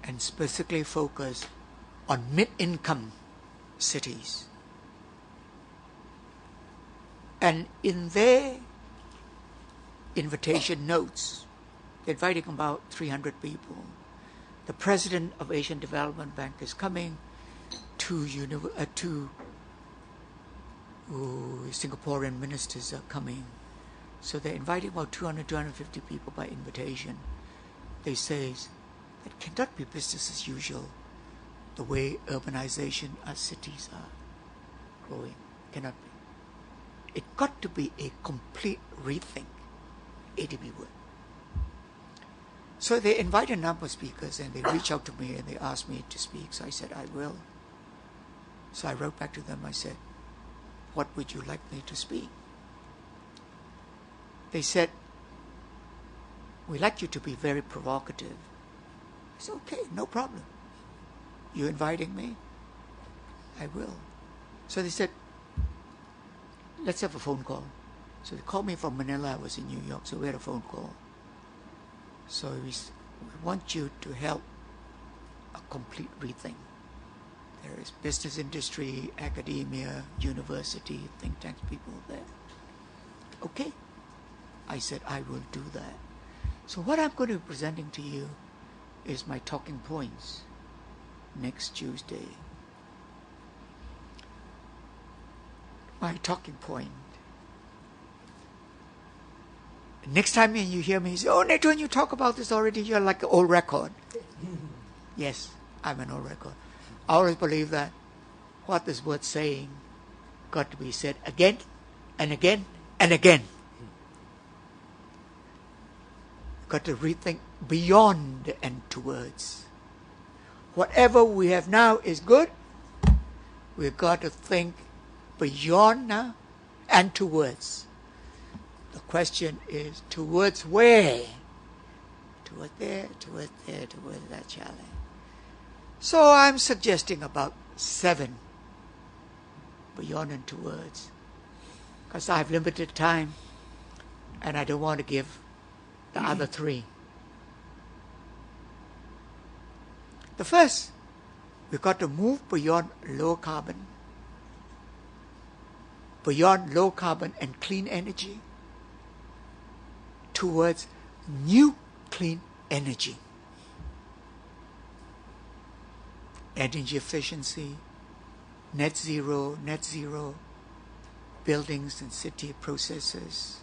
and specifically focus on mid-income cities. And in their invitation notes, they're inviting about 300 people. The president of Asian Development Bank is coming, two Singaporean ministers are coming. So they're inviting about 200, 250 people by invitation. They say that cannot be business as usual. The way urbanization, our cities are growing, cannot be. It got to be a complete rethink. ADB would. So they invite a number of speakers and they reach out to me and they ask me to speak. So I said, I will. So I wrote back to them, I said, what would you like me to speak? They said, we'd like you to be very provocative. I said, okay, no problem. You inviting me? I will. So they said, let's have a phone call. So they called me from Manila. I was in New York, so we had a phone call. So we want you to help a complete rethink. There is business industry, academia, university, think tank people there. Okay. I said, I will do that. So what I'm going to be presenting to you is my talking points next Tuesday. My talking point. Next time you hear me say, oh, Nathan, you talk about this already, you're like an old record. Yes, I'm an old record. I always believe that what is worth saying got to be said again and again and again. Got to rethink beyond and towards. Whatever we have now is good. We've got to think beyond now and towards. The question is towards where? Towards there, towards there, towards that challenge. So I'm suggesting about 7 beyond and towards, because I have limited time and I don't want to give the other 3. The first, we've got to move beyond low carbon and clean energy towards new clean energy. Energy efficiency, net zero, buildings and city processes,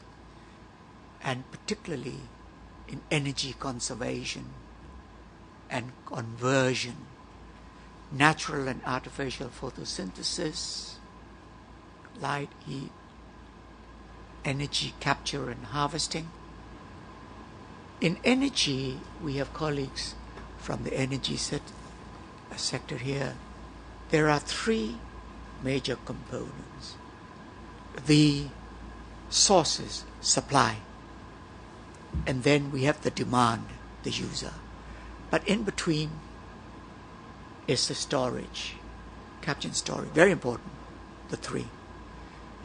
and particularly in energy conservation and conversion, natural and artificial photosynthesis, light, heat, energy capture and harvesting. In energy, we have colleagues from the energy sector here. There are 3 major components. The sources, supply, and then we have the demand, the user. But in between is the storage, capture and storage, very important, the 3.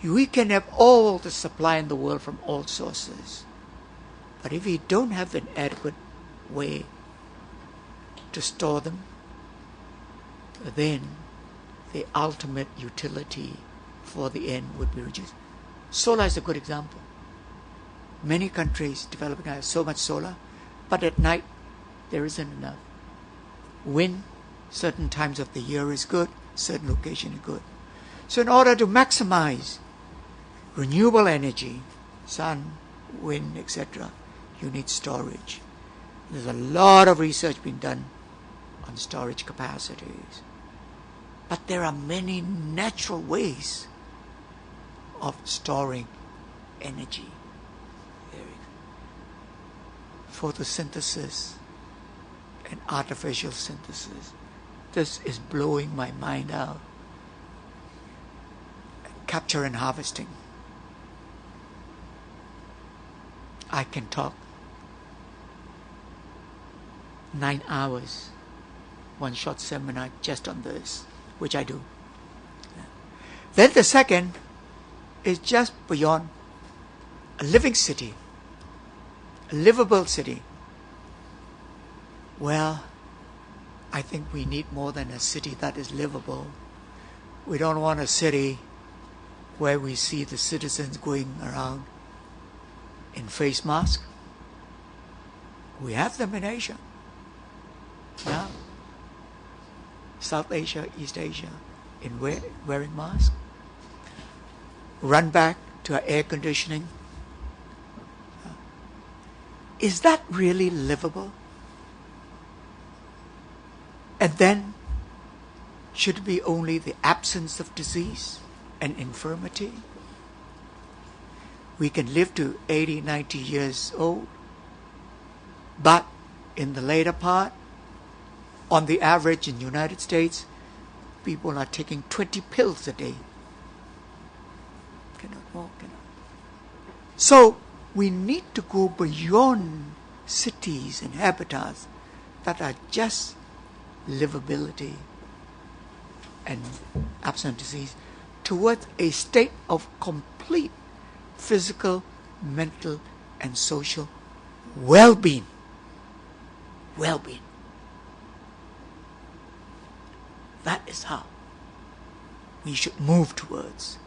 We can have all the supply in the world from all sources, but if we don't have an adequate way to store them, then the ultimate utility for the end would be reduced. Solar is a good example. Many countries developing have so much solar, but at night there isn't enough. Wind, certain times of the year is good, certain location is good. So in order to maximize renewable energy, sun, wind, etc., you need storage. There's a lot of research being done on storage capacities. But there are many natural ways of storing energy. Photosynthesis and artificial synthesis. This is blowing my mind out. Capture and harvesting. I can talk 9 hours, one short seminar just on this, which I do. Then the second is just beyond a living city, a livable city. Well, I think we need more than a city that is livable. We don't want a city where we see the citizens going around in face masks. We have them in Asia. Yeah. South Asia, East Asia, in wearing masks. Run back to our air conditioning. Is that really livable? And then, should it be only the absence of disease and infirmity? We can live to 80, 90 years old, but in the later part, on the average in the United States, people are taking 20 pills a day. Cannot walk, cannot. So, we need to go beyond cities and habitats that are just livability and absence of disease towards a state of complete physical, mental, and social well-being. Well-being. That is how we should move towards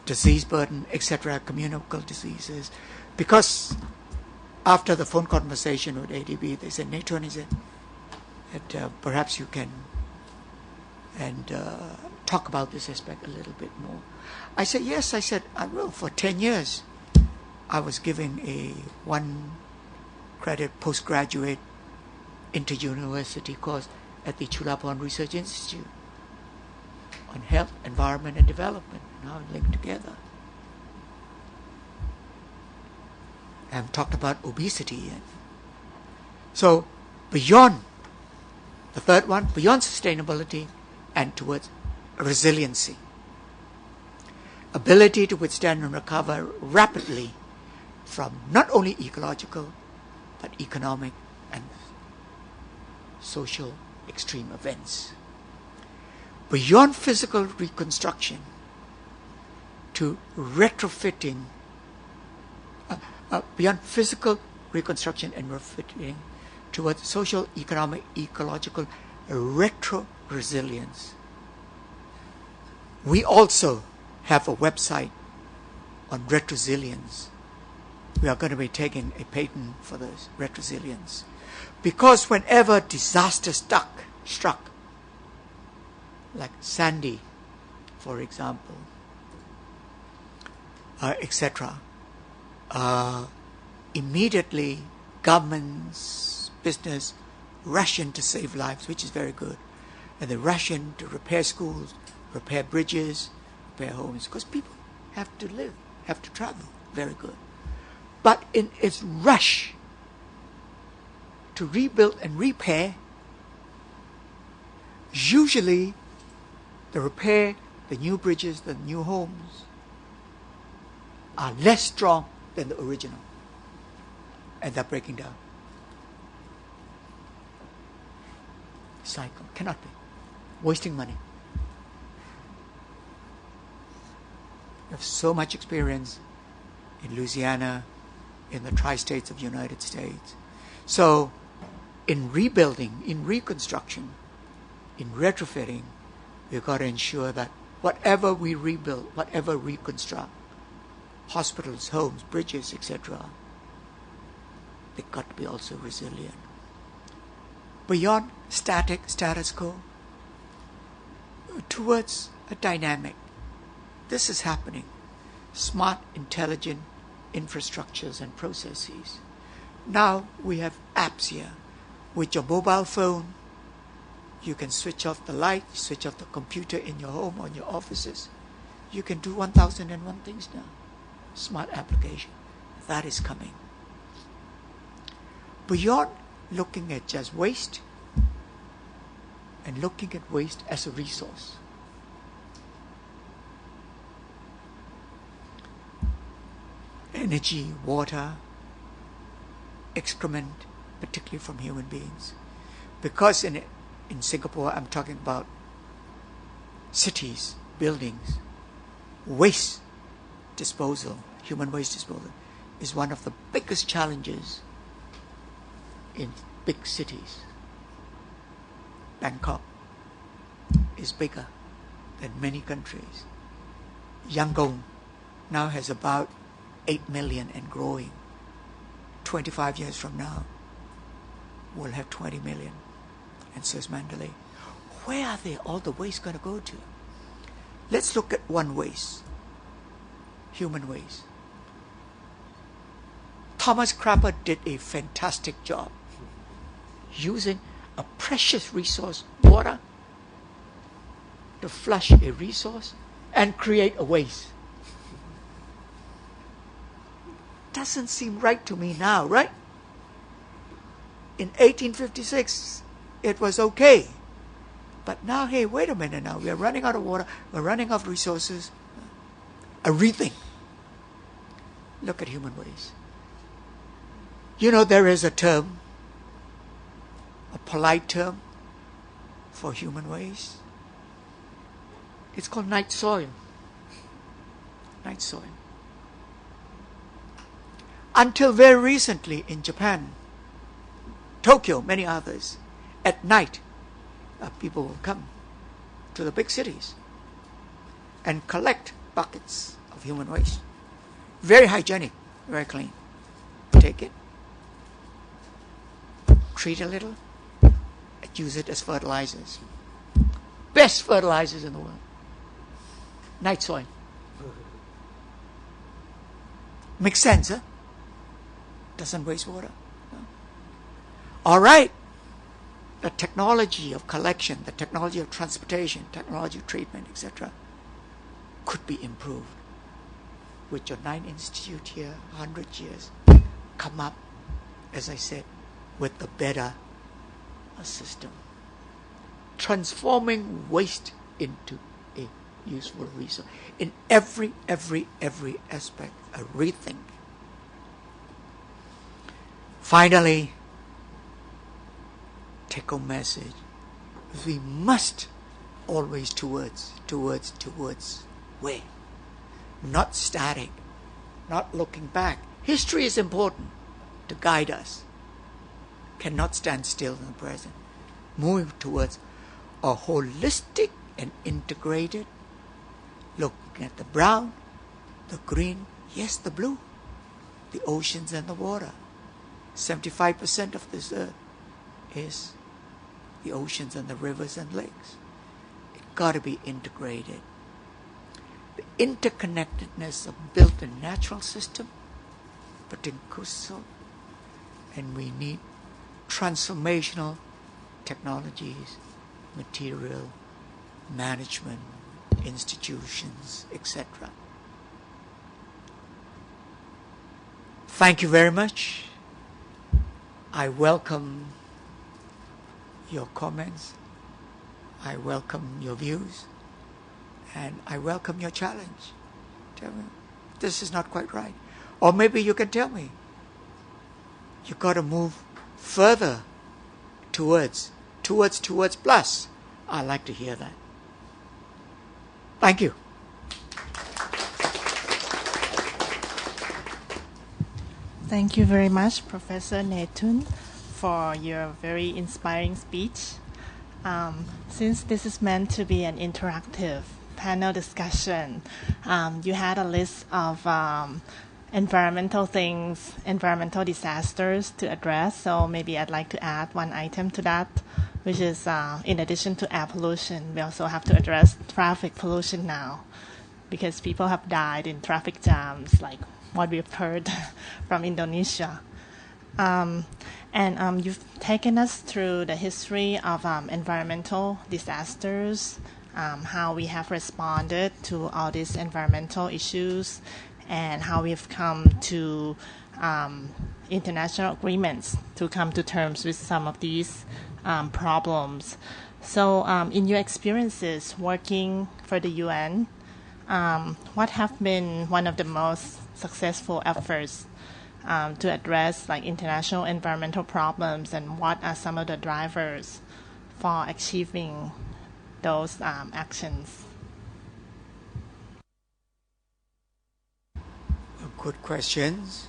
disease burden, etc., communicable diseases. Because after the phone conversation with ADB, they said, Nathan, he said, that perhaps you can talk about this aspect a little bit more. I said, yes, I said, I will. For 10 years, I was giving a 1-credit postgraduate inter-university course at the Chulapon Research Institute on health, environment, and development, now linked together. I've talked about obesity. So, beyond the third one, beyond sustainability and towards resiliency. ability to withstand and recover rapidly from not only ecological but economic and social extreme events. Beyond physical reconstruction to retrofitting, beyond physical reconstruction and retrofitting towards social, economic, ecological retro-resilience. We also have a website on retro-resilience. We are going to be taking a patent for this retro-resilience. Because whenever disaster struck, like Sandy, for example, etc., immediately governments, business rush in to save lives, which is very good. And they rush in to repair schools, repair bridges, repair homes, because people have to live, have to travel. Very good. But in its rush to rebuild and repair, usually the repair, the new bridges, the new homes are less strong than the original. And they're breaking down. Cycle. Cannot be. Wasting money. We have so much experience in Louisiana, in the tri-states of the United States. So, in rebuilding, in reconstruction, in retrofitting, we've got to ensure that whatever we rebuild, whatever reconstruct, hospitals, homes, bridges, etc., they've got to be also resilient. Beyond status quo, towards a dynamic. This is happening. Smart, intelligent infrastructures and processes. Now we have apps here. With your mobile phone, you can switch off the light, switch off the computer in your home or in your offices. You can do 1001 things now. Smart application. That is coming. Beyond looking at just waste and looking at waste as a resource. Energy, water, excrement, particularly from human beings. Because in Singapore, I'm talking about cities, buildings, waste disposal, human waste disposal, is one of the biggest challenges in big cities. Bangkok is bigger than many countries. Yangon now has about 8 million and growing. 25 years from now, we'll have 20 million. And so is Mandalay. Where are all the waste going to go to? Let's look at one waste. Human waste. Thomas Crapper did a fantastic job using a precious resource, water, to flush a resource and create a waste. Doesn't seem right to me now, right? In 1856, it was okay. But now, hey, wait a minute now. We are running out of water. We're running out of resources. A rethink. Look at human waste. You know, there is a term, a polite term for human waste. It's called night soil. Night soil. Until very recently in Japan, Tokyo, many others, at night, people will come to the big cities and collect buckets of human waste. Very hygienic, very clean. Take it, treat a little, and use it as fertilizers. Best fertilizers in the world. Night soil. Makes sense, huh? Doesn't waste water. No. All right. The technology of collection, the technology of transportation, technology of treatment, etc., could be improved. With your 9 institute here, 100 years, come up, as I said, with a better system. Transforming waste into a useful resource. In every aspect, a rethink. Finally, take-home message. We must always towards where? Not static, not looking back. History is important to guide us. Cannot stand still in the present. Moving towards a holistic and integrated, looking at the brown, the green, yes, the blue, the oceans and the water. 75% of this earth is the oceans and the rivers and lakes. It got to be integrated. The interconnectedness of built and natural system, but inclusive, and we need transformational technologies, material, management, institutions, etc. Thank you very much. I welcome your comments. I welcome your views. And I welcome your challenge. Tell me, this is not quite right. Or maybe you can tell me, you got to move further towards plus. I like to hear that. Thank you. Thank you very much, Professor Netun, for your very inspiring speech. Since this is meant to be an interactive panel discussion, you had a list of environmental things, environmental disasters to address. So maybe I'd like to add one item to that, which is in addition to air pollution, we also have to address traffic pollution now, because people have died in traffic jams, like what we've heard from Indonesia. And you've taken us through the history of environmental disasters, how we have responded to all these environmental issues, and how we've come to international agreements to come to terms with some of these problems. So in your experiences working for the UN, what have been one of the most successful efforts to address like international environmental problems, and what are some of the drivers for achieving those actions? Good questions.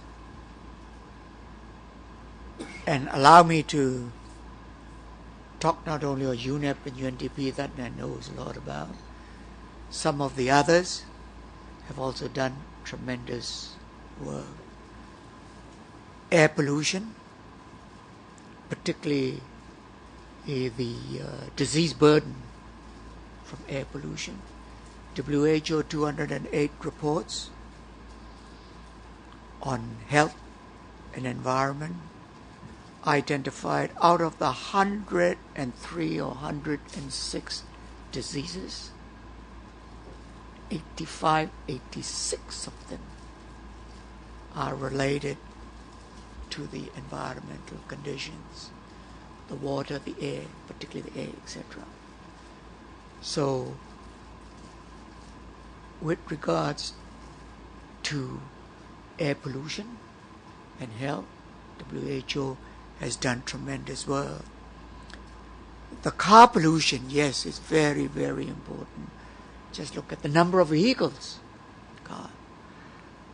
And allow me to talk not only on UNEP and UNDP that I know a lot about. Some of the others have also done tremendous work. Air pollution, particularly the disease burden from air pollution. WHO 208 reports on health and environment identified out of the 103 or 106 diseases, 86 of them are related to the environmental conditions, the water, the air, particularly the air, etc. So, with regards to air pollution and health, WHO has done tremendous work. The car pollution, yes, is very, very important. Just look at the number of vehicles, car.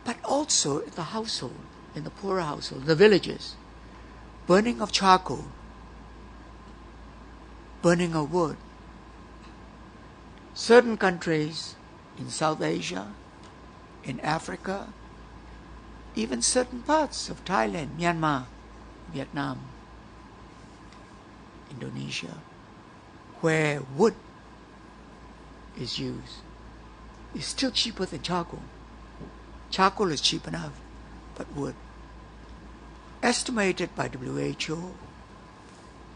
But also in the household, in the poorer household, the villages, burning of charcoal, burning of wood. Certain countries in South Asia, in Africa, even certain parts of Thailand, Myanmar, Vietnam, Indonesia, where wood is used, is still cheaper than charcoal. Charcoal is cheap enough, but wood. Estimated by WHO,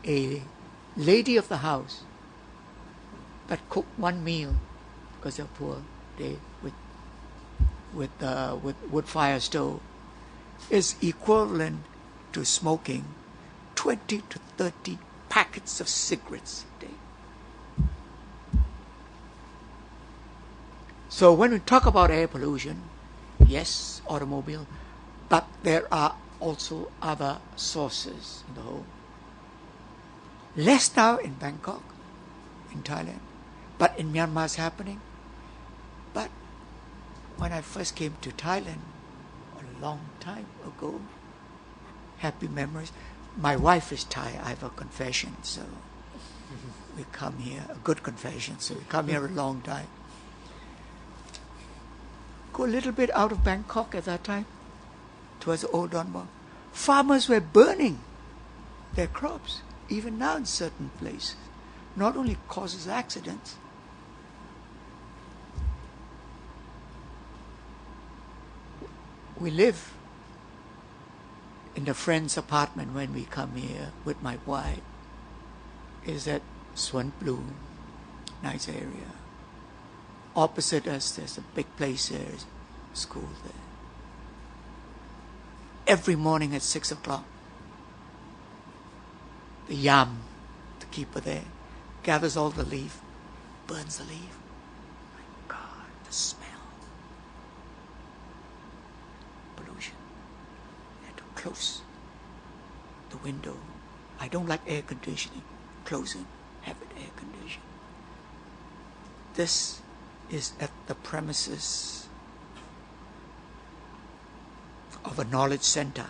a lady of the house that cooked one meal because they're poor, they with wood fire stove, is equivalent to smoking 20 to 30 packets of cigarettes a day. So when we talk about air pollution, yes, automobile, but there are also other sources in the whole. Less now in Bangkok, in Thailand, but in Myanmar it's happening. But when I first came to Thailand, a long time ago, happy memories. My wife is Thai. I have a confession, so we come here, a good confession, so we come here a long time. Go a little bit out of Bangkok at that time, towards the old Don Mueang. Farmers were burning their crops, even now in certain places. Not only causes accidents, we live in a friend's apartment when we come here with my wife. Is at Swan Blue, nice area. Opposite us, there's a big place there, school there. Every morning at 6 o'clock, the yam, the keeper there, gathers all the leaf, burns the leaf. My God, the smell. Pollution. You have to close the window. I don't like air conditioning. Close it, have it air conditioned. This is at the premises of a knowledge center,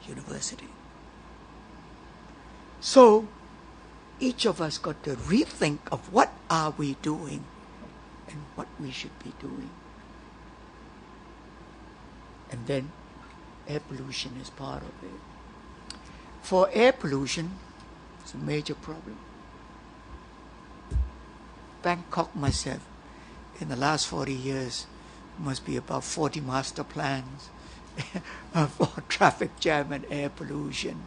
university. So, each of us got to rethink of what are we doing and what we should be doing. And then air pollution is part of it. For air pollution, it's a major problem. Bangkok must have, in the last 40 years, must be about 40 master plans for traffic jam and air pollution.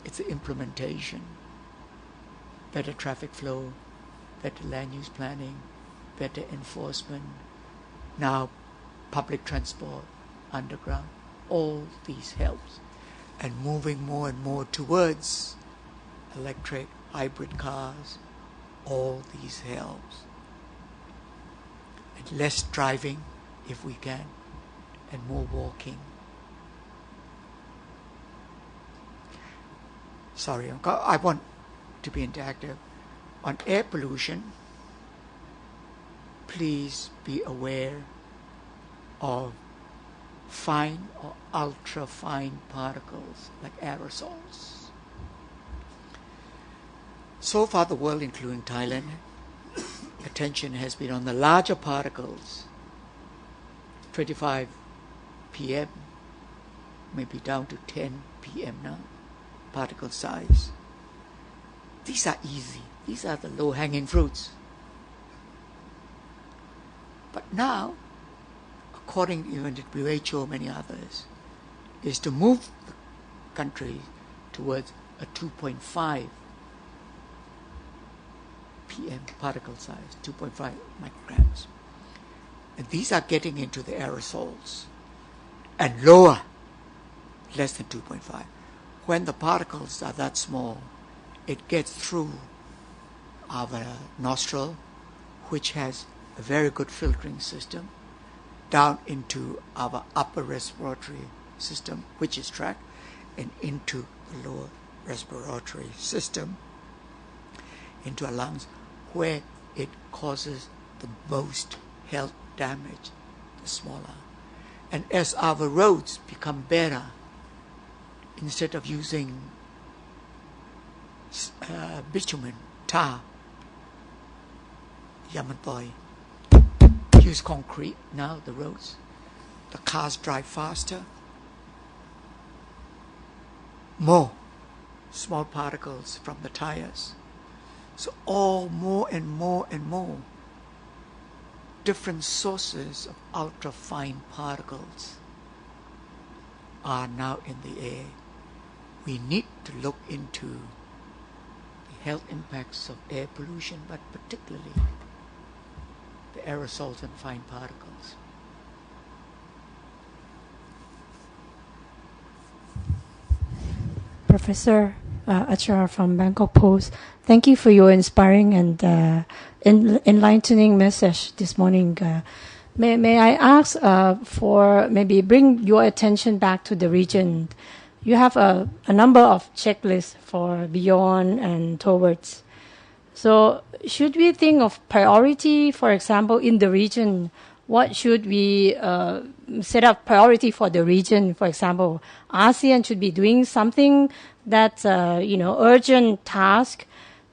It's the implementation. Better traffic flow, better land use planning, better enforcement. Now, public transport, underground, all these helps. And moving more and more towards electric, hybrid cars, all these helps. And less driving, if we can, and more walking. Sorry, I want to be interactive. On air pollution, please be aware of fine or ultra fine particles like aerosols. So far the world, including Thailand, attention has been on the larger particles, 25 ppm, maybe down to 10 ppm now, particle size. These are easy. These are the low-hanging fruits. But now, according even to WHO, many others, is to move the country towards a 2.5 ppm particle size, 2.5 micrograms. And these are getting into the aerosols and lower, less than 2.5. When the particles are that small, it gets through our nostril, which has a very good filtering system, down into our upper respiratory system, which is tracked, and into the lower respiratory system, into our lungs, where it causes the most health damage, the smaller. And as our roads become better, instead of using bitumen, tar, Yamantoi, use concrete now, the roads. The cars drive faster. More small particles from the tires. So all more and more and more different sources of ultra-fine particles are now in the air. We need to look into the health impacts of air pollution, but particularly the aerosols and fine particles. Professor, Achar from Bangkok Post. Thank you for your inspiring and enlightening message this morning. May I ask for maybe bring your attention back to the region? You have a number of checklists for beyond and towards. So should we think of priority, for example, in the region? What should we set up priority for the region? For example, ASEAN should be doing something that's urgent task,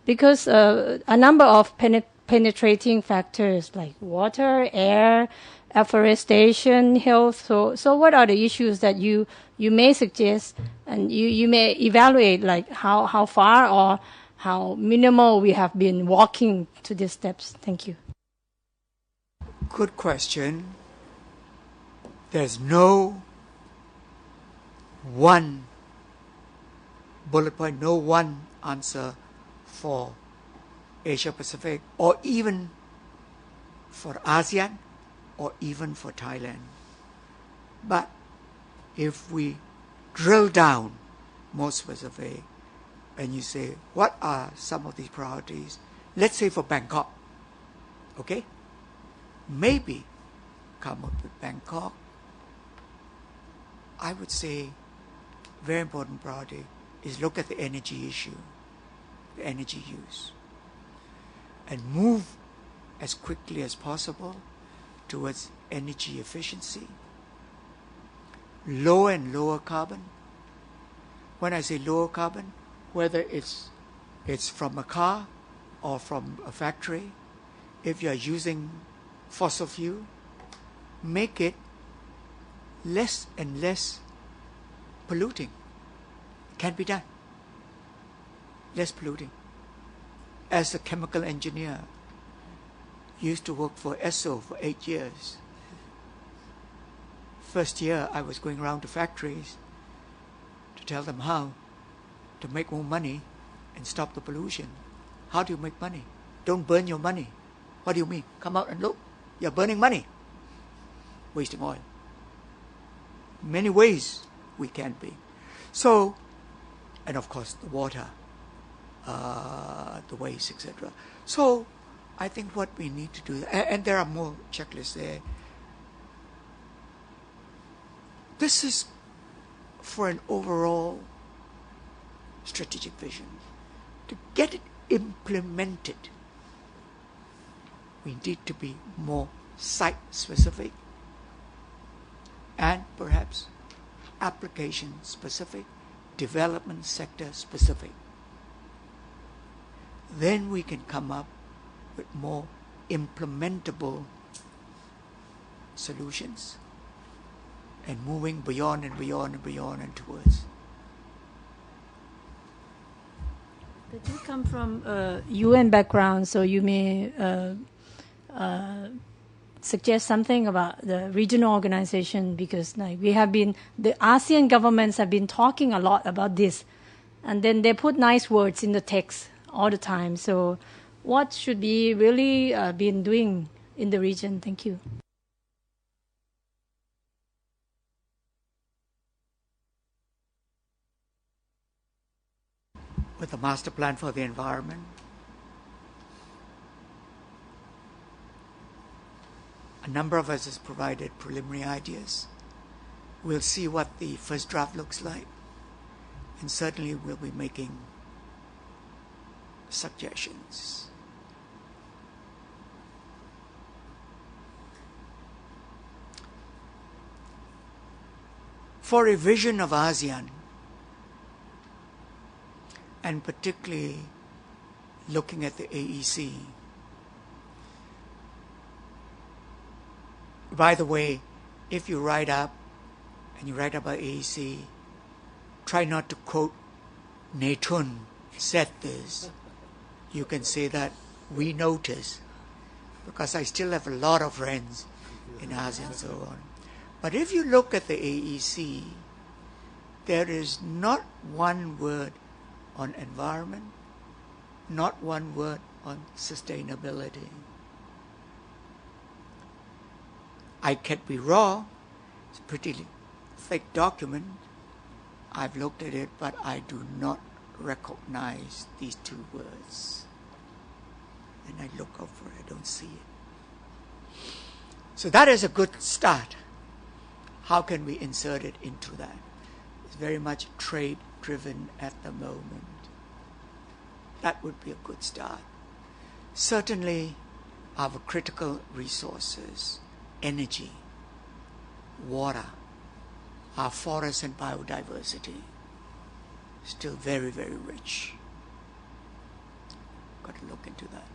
because a number of penetrating factors like water, air, afforestation, health. So what are the issues that you may suggest, and you may evaluate, like how far or how minimal we have been walking to these steps? Thank you. Good question. There's no one bullet point, no one answer for Asia Pacific, or even for ASEAN, or even for Thailand. But if we drill down more specific and you say, what are some of these priorities? Let's say for Bangkok, okay? Maybe come up with Bangkok. I would say very important priority is look at the energy issue, the energy use, and move as quickly as possible towards energy efficiency, lower and lower carbon. When I say lower carbon, whether it's from a car or from a factory, if you are using fossil fuel, make it less and less polluting. It can be done. Less polluting. As a chemical engineer, used to work for ESSO for 8 years. First year, I was going around to factories to tell them how to make more money and stop the pollution. How do you make money? Don't burn your money. What do you mean? Come out and look. You're burning money. Wasting oil. Many ways we can be. So, and of course the water, the waste, etc. So, I think what we need to do, and there are more checklists there. This is for an overall strategic vision. To get it implemented, we need to be more site-specific and perhaps application-specific, development sector-specific. Then we can come up with more implementable solutions and moving beyond and beyond and beyond and towards. But you come from a UN background, so you may suggest something about the regional organization, because the ASEAN governments have been talking a lot about this, and then they put nice words in the text all the time. So what should be really been doing in the region? Thank you. With a master plan for the environment, a number of us has provided preliminary ideas. We'll see what the first draft looks like, and certainly we'll be making suggestions. For a vision of ASEAN, and particularly looking at the AEC. By the way, if you write up and you write about AEC, try not to quote Netun said this. You can say that we notice, because I still have a lot of friends in ASEAN and so on. But if you look at the AEC, there is not one word on environment, not one word on sustainability. I can't be wrong. It's a pretty thick document. I've looked at it, but I do not recognize these two words. And I look over, I don't see it. So that is a good start. How can we insert it into that? It's very much trade-driven at the moment. That would be a good start. Certainly, our critical resources, energy, water, our forests and biodiversity, still very, very rich. Got to look into that.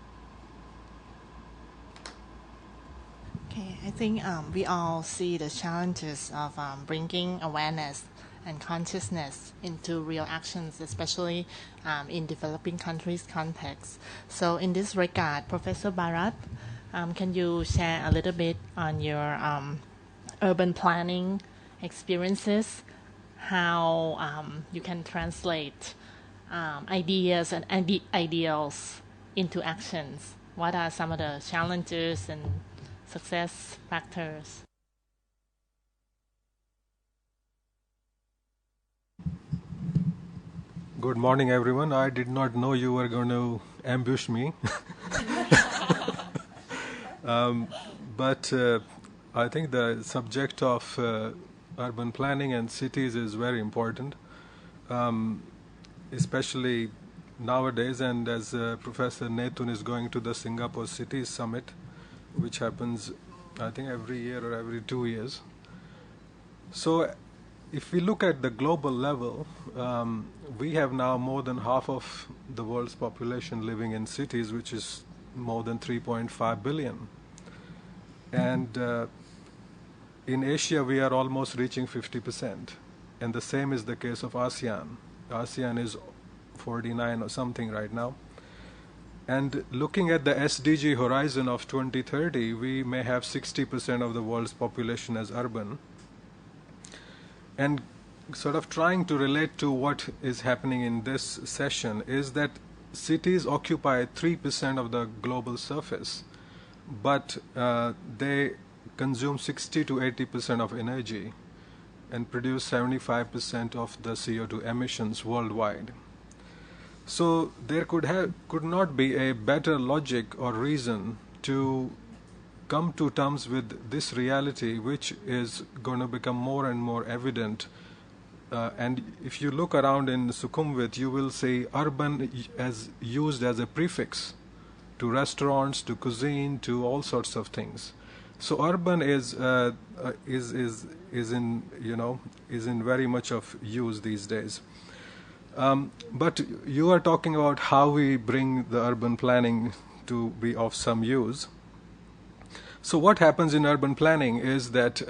Okay, I think we all see the challenges of bringing awareness and consciousness into real actions, especially in developing countries' context. So in this regard, Professor Bharat, can you share a little bit on your urban planning experiences, how you can translate ideas and ideals into actions? What are some of the challenges and success factors? Good morning, everyone. I did not know you were going to ambush me. But I think the subject of urban planning and cities is very important, especially nowadays. And as Professor Nathun is going to the Singapore Cities Summit, which happens, I think, every year or every 2 years. So if we look at the global level, we have now more than half of the world's population living in cities, which is more than 3.5 billion. And in Asia, we are almost reaching 50%. And the same is the case of ASEAN. ASEAN is 49 or something right now. And looking at the SDG horizon of 2030, we may have 60% of the world's population as urban. And sort of trying to relate to what is happening in this session is that cities occupy 3% of the global surface, but they consume 60 to 80% of energy and produce 75% of the CO2 emissions worldwide. So there could not be a better logic or reason to come to terms with this reality, which is going to become more and more evident. And if you look around in Sukhumvit, you will see urban as used as a prefix to restaurants, to cuisine, to all sorts of things. So urban is in very much of use these days. But you are talking about how we bring the urban planning to be of some use. So what happens in urban planning is that,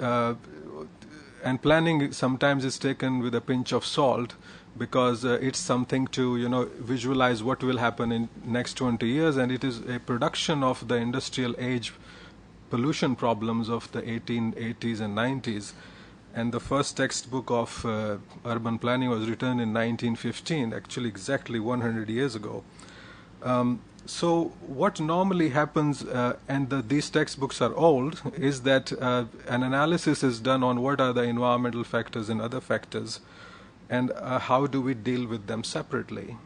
and planning sometimes is taken with a pinch of salt, because it's something to visualize what will happen in next 20 years, and it is a production of the industrial age pollution problems of the 1880s and 90s. And the first textbook of urban planning was written in 1915, actually exactly 100 years ago. So what normally happens, and these textbooks are old, is that an analysis is done on what are the environmental factors and other factors, and how do we deal with them separately.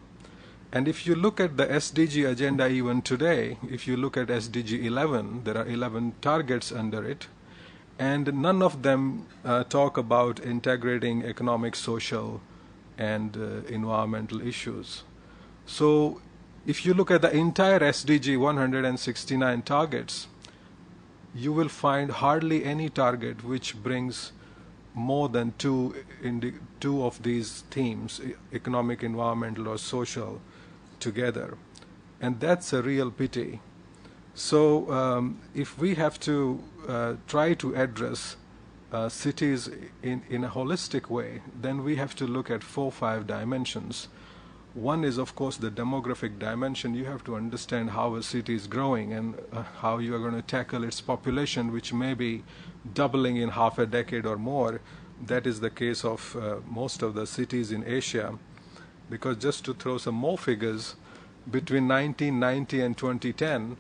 And if you look at the SDG agenda even today, if you look at SDG 11, there are 11 targets under it, and none of them talk about integrating economic, social, and environmental issues. So if you look at the entire SDG 169 targets, you will find hardly any target which brings more than two of these themes, economic, environmental, or social, together. And that's a real pity. So if we have to try to address cities in a holistic way, then we have to look at 4 or 5 dimensions. One is, of course, the demographic dimension. You have to understand how a city is growing and how you are going to tackle its population, which may be doubling in half a decade or more. That is the case of most of the cities in Asia. Because just to throw some more figures, between 1990 and 2010,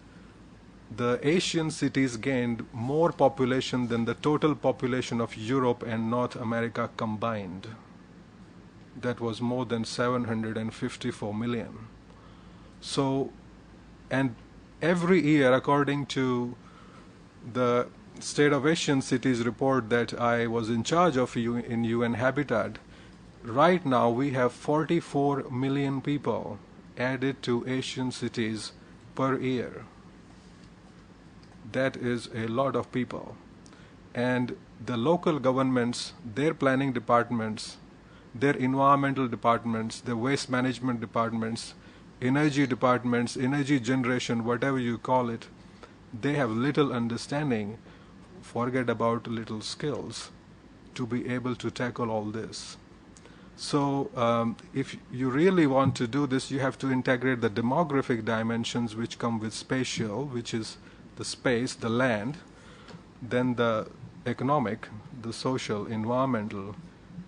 the Asian cities gained more population than the total population of Europe and North America combined. that was more than 754 million. So, and every year, according to the State of Asian Cities report that I was in charge of in UN Habitat, right now we have 44 million people added to Asian cities per year. That is a lot of people. And the local governments, their planning departments, their environmental departments, their waste management departments, energy departments, energy generation, whatever you call it, they have little understanding, forget about little skills to be able to tackle all this. So if you really want to do this, you have to integrate the demographic dimensions which come with spatial, which is the space, the land, then the economic, the social, environmental,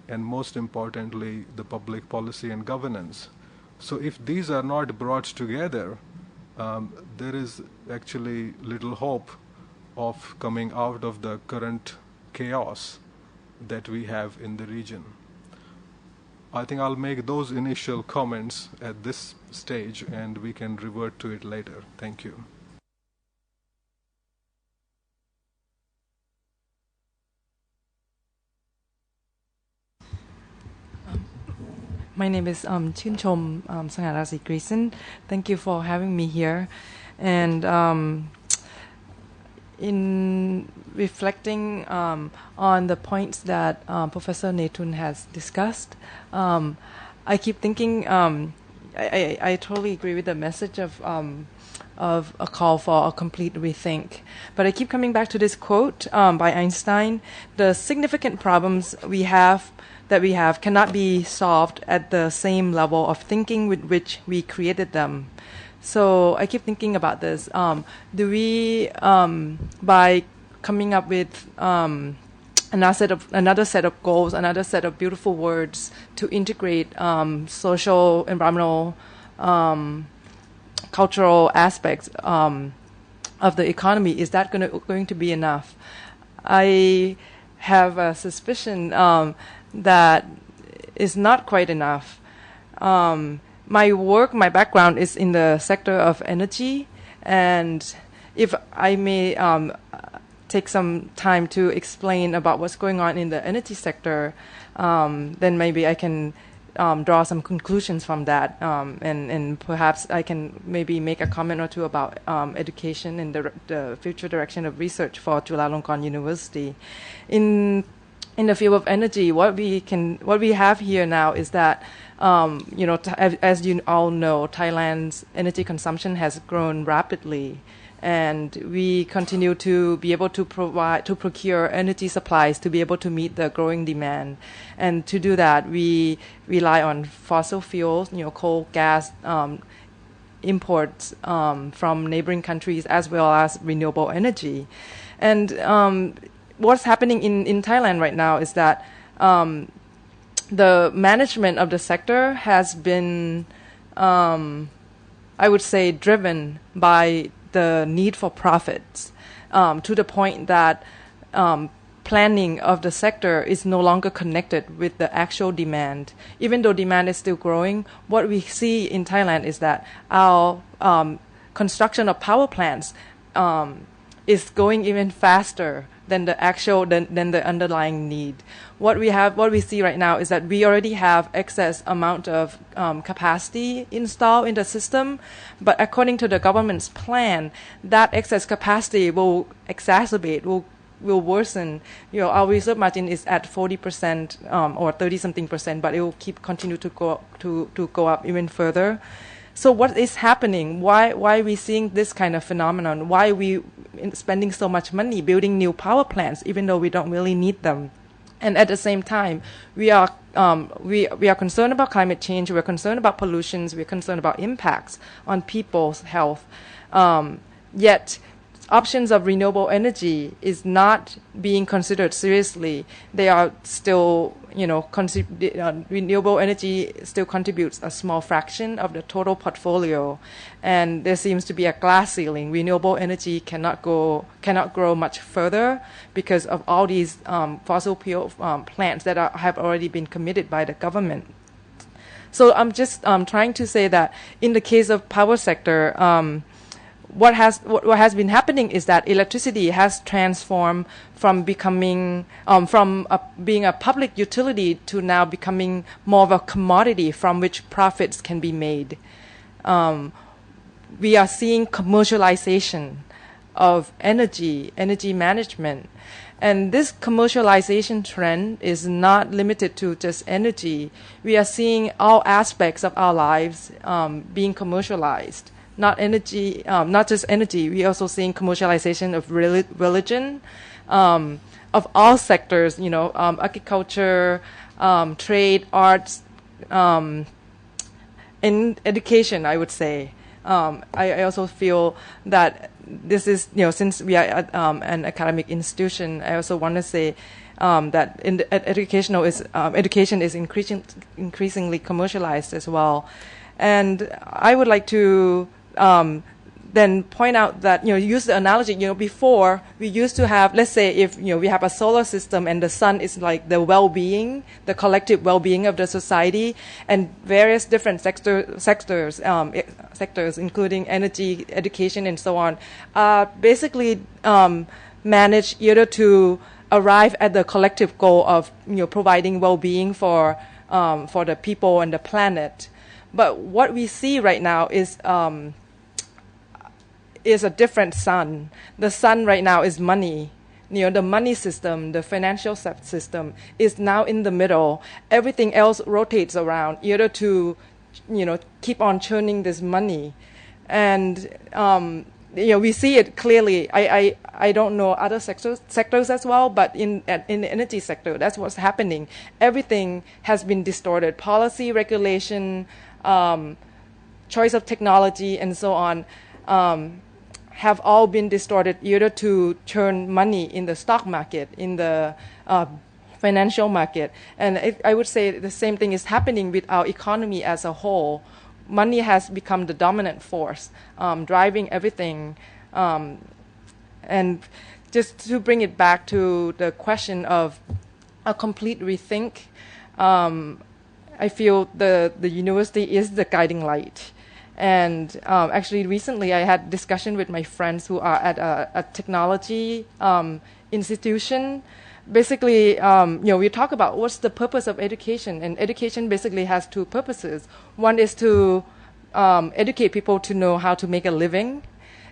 and most importantly, the public policy and governance. So if these are not brought together, there is actually little hope of coming out of the current chaos that we have in the region. I think I'll make those initial comments at this stage and we can revert to it later. Thank you. My name is Chinchom Sangarasi Grayson. Thank you for having me here. And in reflecting on the points that Professor Netun has discussed, I keep thinking, I totally agree with the message of a call for a complete rethink. But I keep coming back to this quote by Einstein: the significant problems we have cannot be solved at the same level of thinking with which we created them. So I keep thinking about this. Do we, by coming up with another set of goals, another set of beautiful words to integrate social, environmental, cultural aspects of the economy, is that going to be enough? I have a suspicion that is not quite enough. My background is in the sector of energy, and if I may take some time to explain about what's going on in the energy sector, then maybe I can draw some conclusions from that, and perhaps I can maybe make a comment or two about education and the future direction of research for Chulalongkorn University. In the field of energy, what we have here now is that, as you all know, Thailand's energy consumption has grown rapidly, and we continue to be able to procure energy supplies to be able to meet the growing demand. And to do that, we rely on fossil fuels, coal, gas, imports from neighboring countries, as well as renewable energy. And what's happening in Thailand right now is that the management of the sector has been, I would say, driven by the need for profits, to the point that planning of the sector is no longer connected with the actual demand. Even though demand is still growing, what we see in Thailand is that our construction of power plants is going even faster than the underlying need. What we see right now is that we already have excess amount of capacity installed in the system, but according to the government's plan, that excess capacity will exacerbate, will worsen. Our reserve margin is at 40% or 30-something%, but it will continue to go up even further. So what is happening? Why are we seeing this kind of phenomenon? Why are we spending so much money building new power plants, even though we don't really need them? And at the same time, we are concerned about climate change. We're concerned about pollutions. We're concerned about impacts on people's health. Yet, options of renewable energy is not being considered seriously. They are still, renewable energy still contributes a small fraction of the total portfolio, and there seems to be a glass ceiling. Renewable energy cannot grow much further because of all these fossil fuel plants that have already been committed by the government. So I'm just trying to say that in the case of power sector, what has been happening is that electricity has transformed from becoming being a public utility to now becoming more of a commodity from which profits can be made. We are seeing commercialization of energy management. And this commercialization trend is not limited to just energy. We are seeing all aspects of our lives being commercialized. Not energy, not just energy. We are also seeing commercialization of religion, of all sectors. Agriculture, trade, arts, and education. I would say. I also feel that this is, since we are at an academic institution, I also want to say that education is increasingly commercialized as well. And I would like to then point out that, use the analogy, before we used to have, let's say if, we have a solar system and the sun is like the well-being, the collective well-being of the society, and various different sectors, including energy, education, and so on, basically managed either to arrive at the collective goal of, providing well-being for the people and the planet. But what we see right now is a different sun. The sun right now is money. The money system, the financial system is now in the middle. Everything else rotates around either to, keep on churning this money. And, we see it clearly. I don't know other sectors as well, but in the energy sector, that's what's happening. Everything has been distorted. Policy, regulation, choice of technology, and so on, have all been distorted either to churn money in the stock market, in the financial market. And I would say the same thing is happening with our economy as a whole. Money has become the dominant force, driving everything. And just to bring it back to the question of a complete rethink, I feel the university is the guiding light. And actually, recently I had discussion with my friends who are at a technology institution. Basically, we talk about what's the purpose of education, and education basically has two purposes. One is to educate people to know how to make a living,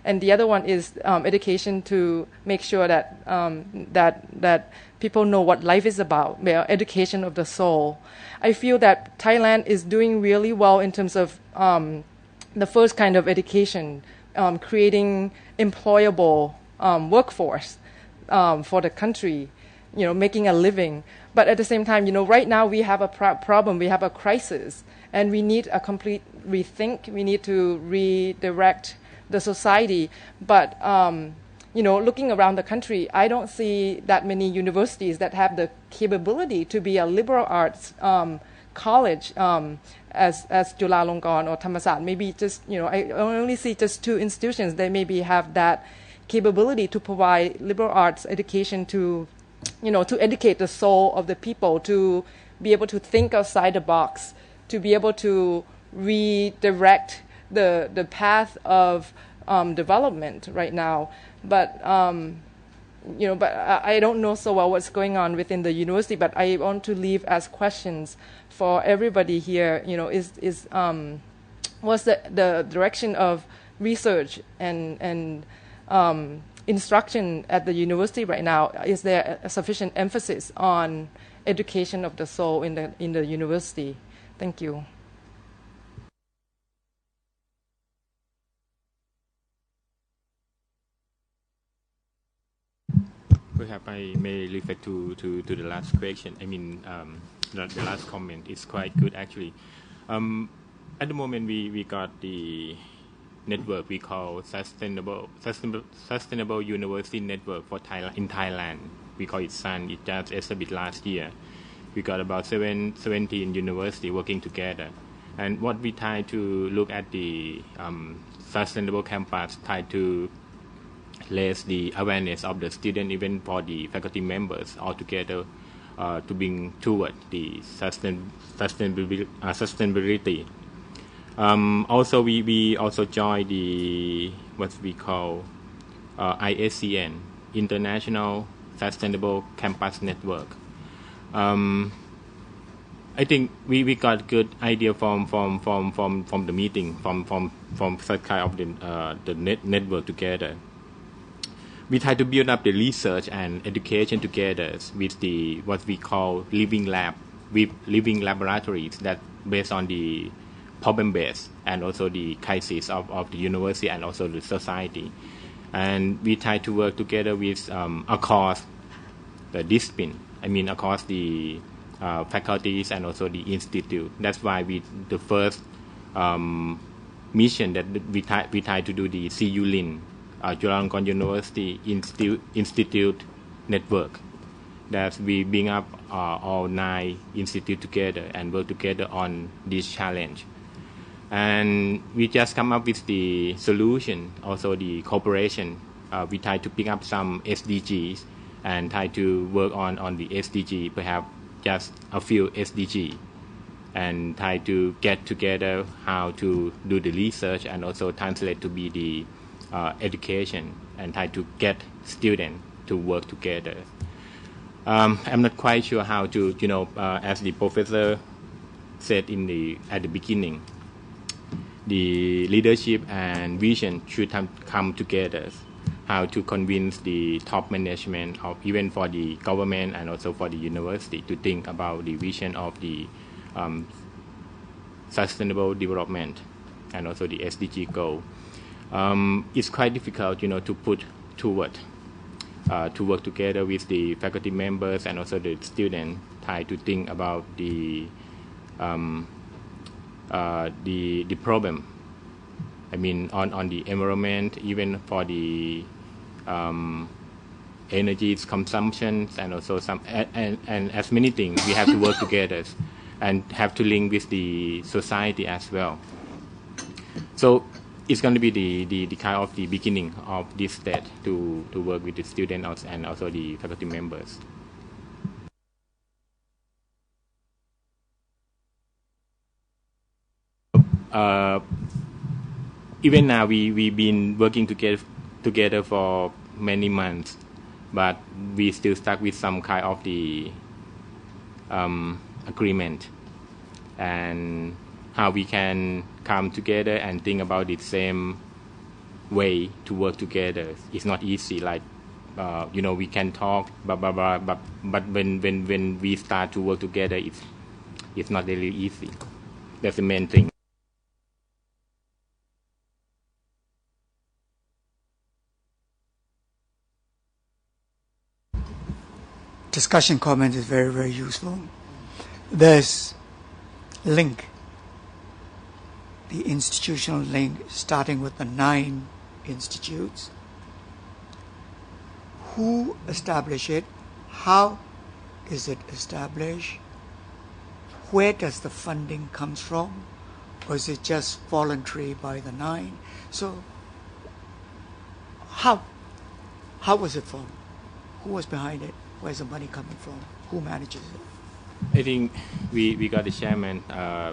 and the other one is education to make sure that that people know what life is about, education of the soul. I feel that Thailand is doing really well in terms of the first kind of education, creating employable workforce for the country, making a living. But at the same time, right now we have a problem, we have a crisis, and we need a complete rethink. We need to redirect the society. But looking around the country, I don't see that many universities that have the capability to be a liberal arts college as Chulalongkorn or Thammasat. Maybe just, I only see just two institutions that maybe have that capability to provide liberal arts education to, to educate the soul of the people, to be able to think outside the box, to be able to redirect the path of development right now. But but I don't know so well what's going on within the university. But I want to leave as questions for everybody here. Is what's the direction of research and instruction at the university right now? Is there a sufficient emphasis on education of the soul in the university? Thank you. Perhaps I may refer to the last question. I mean, the last comment is quite good actually. At the moment, we got the network we call Sustainable University Network for Thailand in Thailand. We call it SUN. It just established last year. We got about 17 universities working together. And what we try to look at the sustainable campus, try to raise the awareness of the student, even for the faculty members all together, to bring toward the sustainability. Also, we also joined the what we call ISCN, International Sustainable Campus Network. I think we got good idea from the meeting from such kind of the network together. We try to build up the research and education together with the what we call living laboratories that based on the problem base and also the crisis of the university and also the society. And we try to work together with across the discipline. I mean across the faculties and also the institute. That's why the first mission that we try to do the CU Lin, Chulalongkorn University Institute Network. That we bring up all 9 institutes together and work together on this challenge. And we just come up with the solution, also the cooperation. We try to pick up some SDGs and try to work on the SDG, perhaps just a few SDG, and try to get together how to do the research and also translate to be the education and try to get students to work together. I'm not quite sure how to, as the professor said at the beginning, the leadership and vision should come together. How to convince the top management of even for the government and also for the university to think about the vision of the sustainable development and also the SDG goal. It's quite difficult, to put toward to work together with the faculty members and also the students, try to think about the problem. I mean, on the environment, even for the energy consumption and also and as many things, we have to work together and have to link with the society as well. So it's going to be the kind of the beginning of this stage to work with the students and also the faculty members. Even now we've been working together for many months, but we still stuck with some kind of the agreement, and how we can come together and think about the same way to work together. It's not easy. Like we can talk, but when we start to work together, it's not really easy. That's the main thing. Discussion comment is very, very useful. There's link, the institutional link, starting with the 9 institutes. Who established it? How is it established? Where does the funding comes from? Or is it just voluntary by the 9? So how was it formed? Who was behind it? Where's the money coming from? Who manages it? I think we got the chairman,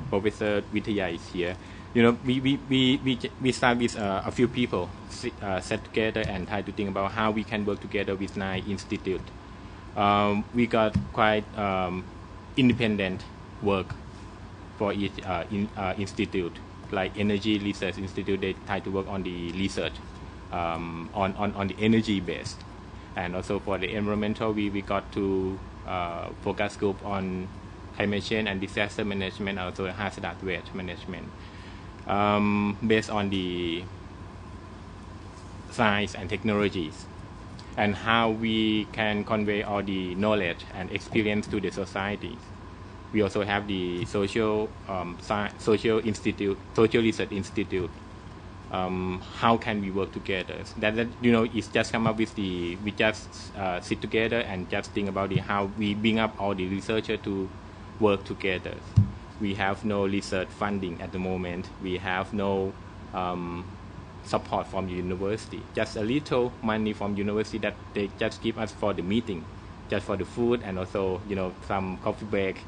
Professor Vitaya is here. We start with a few people set together and try to think about how we can work together with 9 institutes. We got quite independent work for each institute. Like Energy Research Institute, they try to work on the research on the energy base. And also for the environmental, we got to focus group on climate change and disaster management, also hazardous waste management, based on the science and technologies, and how we can convey all the knowledge and experience to the societies. We also have the social research institute. How can we work together? That it's just come up with we just sit together and just think about how we bring up all the researchers to work together. We have no research funding at the moment. We have no support from the university. Just a little money from university that they just give us for the meeting, just for the food and also some coffee break,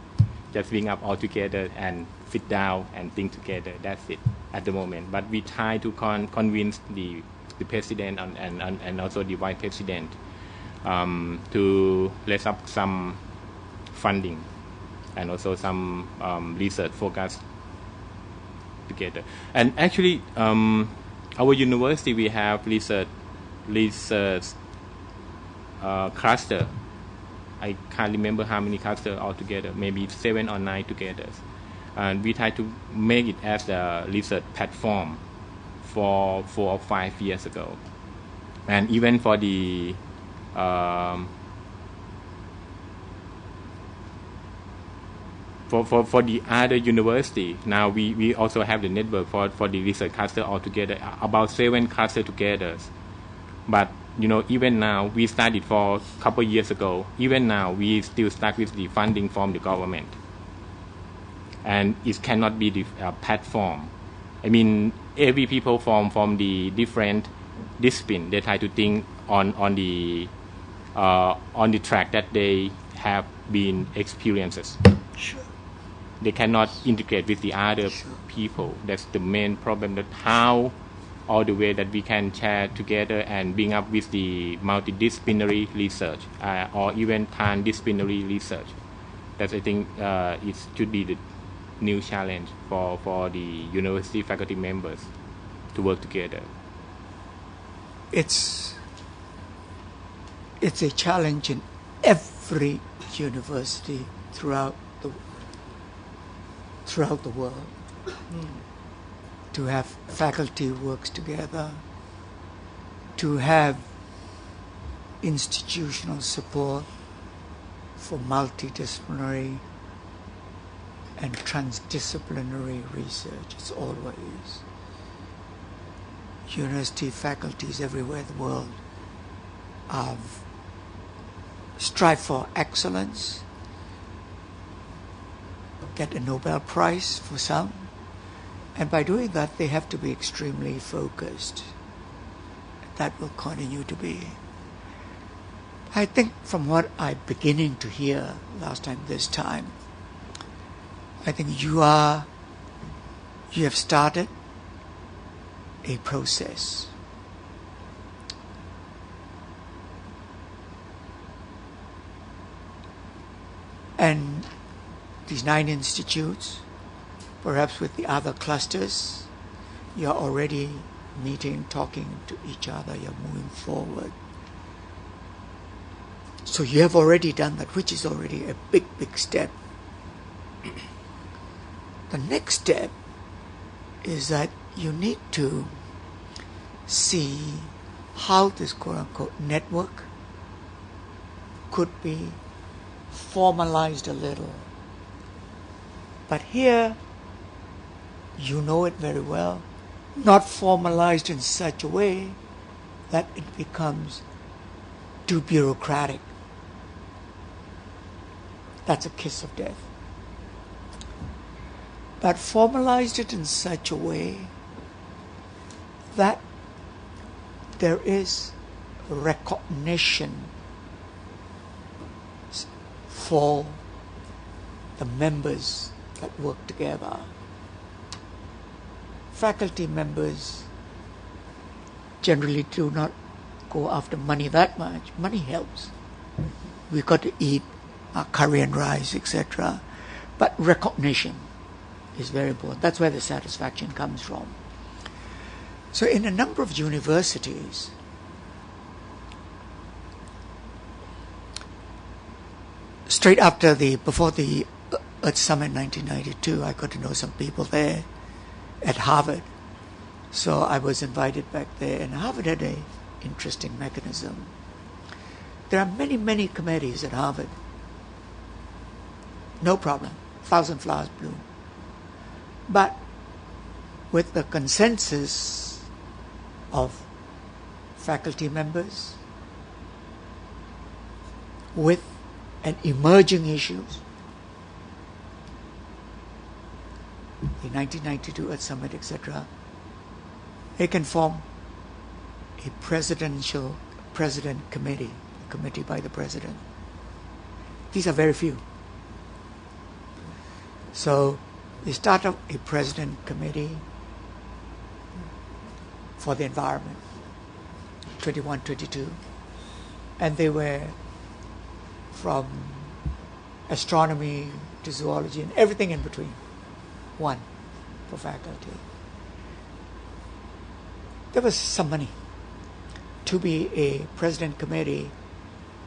just bring up all together and sit down and think together. That's it at the moment. But we try to convince the president and also the vice president to let up some funding and also some research focus together. And actually, our university we have research cluster. I can't remember how many clusters altogether, maybe 7 or 9 together. And we try to make it as a research platform for 4 or 5 years ago. And even for the for the other university, now we also have the network for the research cluster altogether, about 7 clusters together. But even now, we started for a couple years ago. Even now, we still stuck with the funding from the government, and it cannot be the platform. I mean, every people from the different discipline, they try to think on the track that they have been experiences. Sure. They cannot integrate with the other people. That's the main problem. That how all the way that we can share together and bring up with the multidisciplinary research or even transdisciplinary research. That I think it should be the new challenge for the university faculty members to work together. It's a challenge in every university throughout the world. To have faculty works together, to have institutional support for multidisciplinary and transdisciplinary research. It's always university faculties everywhere in the world strive for excellence, get a Nobel Prize for some. And by doing that, they have to be extremely focused. That will continue to be. I think from what I'm beginning to hear last time, this time, I think you have started a process. And these 9 institutes, perhaps with the other clusters, you're already meeting, talking to each other, you're moving forward. So you have already done that, which is already a big, big step. The next step is that you need to see how this quote-unquote network could be formalized a little. But here, you know it very well, not formalized in such a way that it becomes too bureaucratic. That's a kiss of death. But formalized it in such a way that there is recognition for the members that work together. Faculty members generally do not go after money that much. Money helps. We got to eat our curry and rice, etc. But recognition is very important. That's where the satisfaction comes from. So in a number of universities, straight after before the Earth Summit in 1992, I got to know some people there at Harvard. So I was invited back there, and Harvard had an interesting mechanism. There are many, many committees at Harvard. No problem. 1,000 flowers bloom. But with the consensus of faculty members, with an emerging issues, the 1992 Earth Summit, etc., they can form a president committee by the president, These are very few. So they start up a president committee for the environment, 21, 22, and they were from astronomy to zoology and everything in between, one for faculty. There was some money. To be a president committee,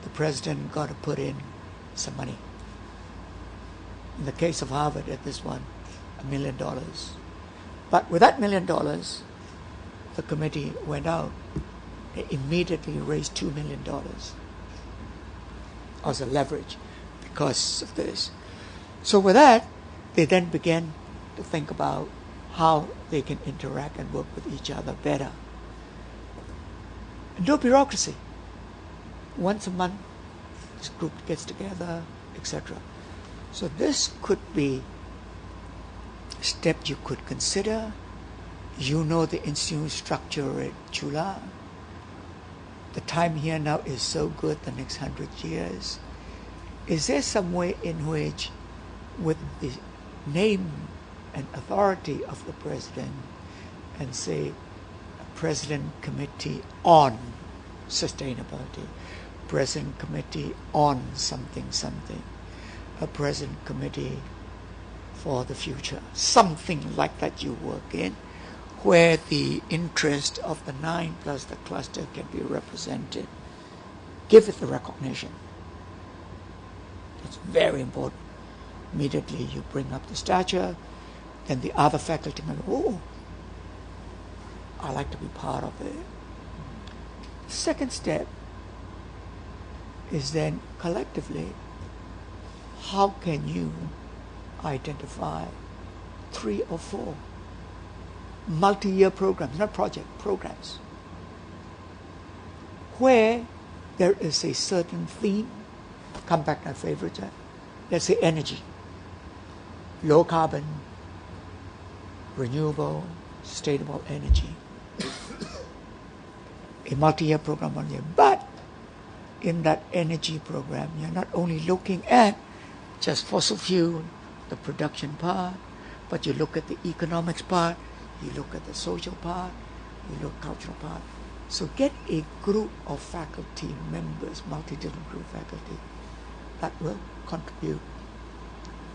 the president got to put in some money. In the case of Harvard, at this one, $1 million. But with that $1 million, the committee went out. They immediately raised $2 million as a leverage because of this. So with that, they then began to think about how they can interact and work with each other better. And no bureaucracy. Once a month, this group gets together, etc. So this could be a step you could consider. You know the institute structure at Chula. The time here now is so good, the next 100 years. Is there some way in which, with the name and authority of the president, and say a president committee on sustainability, president committee on something, a president committee for the future, something like that you work in, where the interest of the 9 plus the cluster can be represented. Give it the recognition. It's very important. Immediately you bring up the stature, then the other faculty member, oh, I like to be part of it. Second step is then collectively, how can you identify 3 or 4 multi-year programs, not project, programs, where there is a certain theme, come back to my favorite, let's say energy, low carbon, renewable, sustainable energy. A multi-year program 1 year. But in that energy program, you're not only looking at just fossil fuel, the production part, but you look at the economics part, you look at the social part, you look at the cultural part. So get a group of faculty members, multidisciplinary group faculty, that will contribute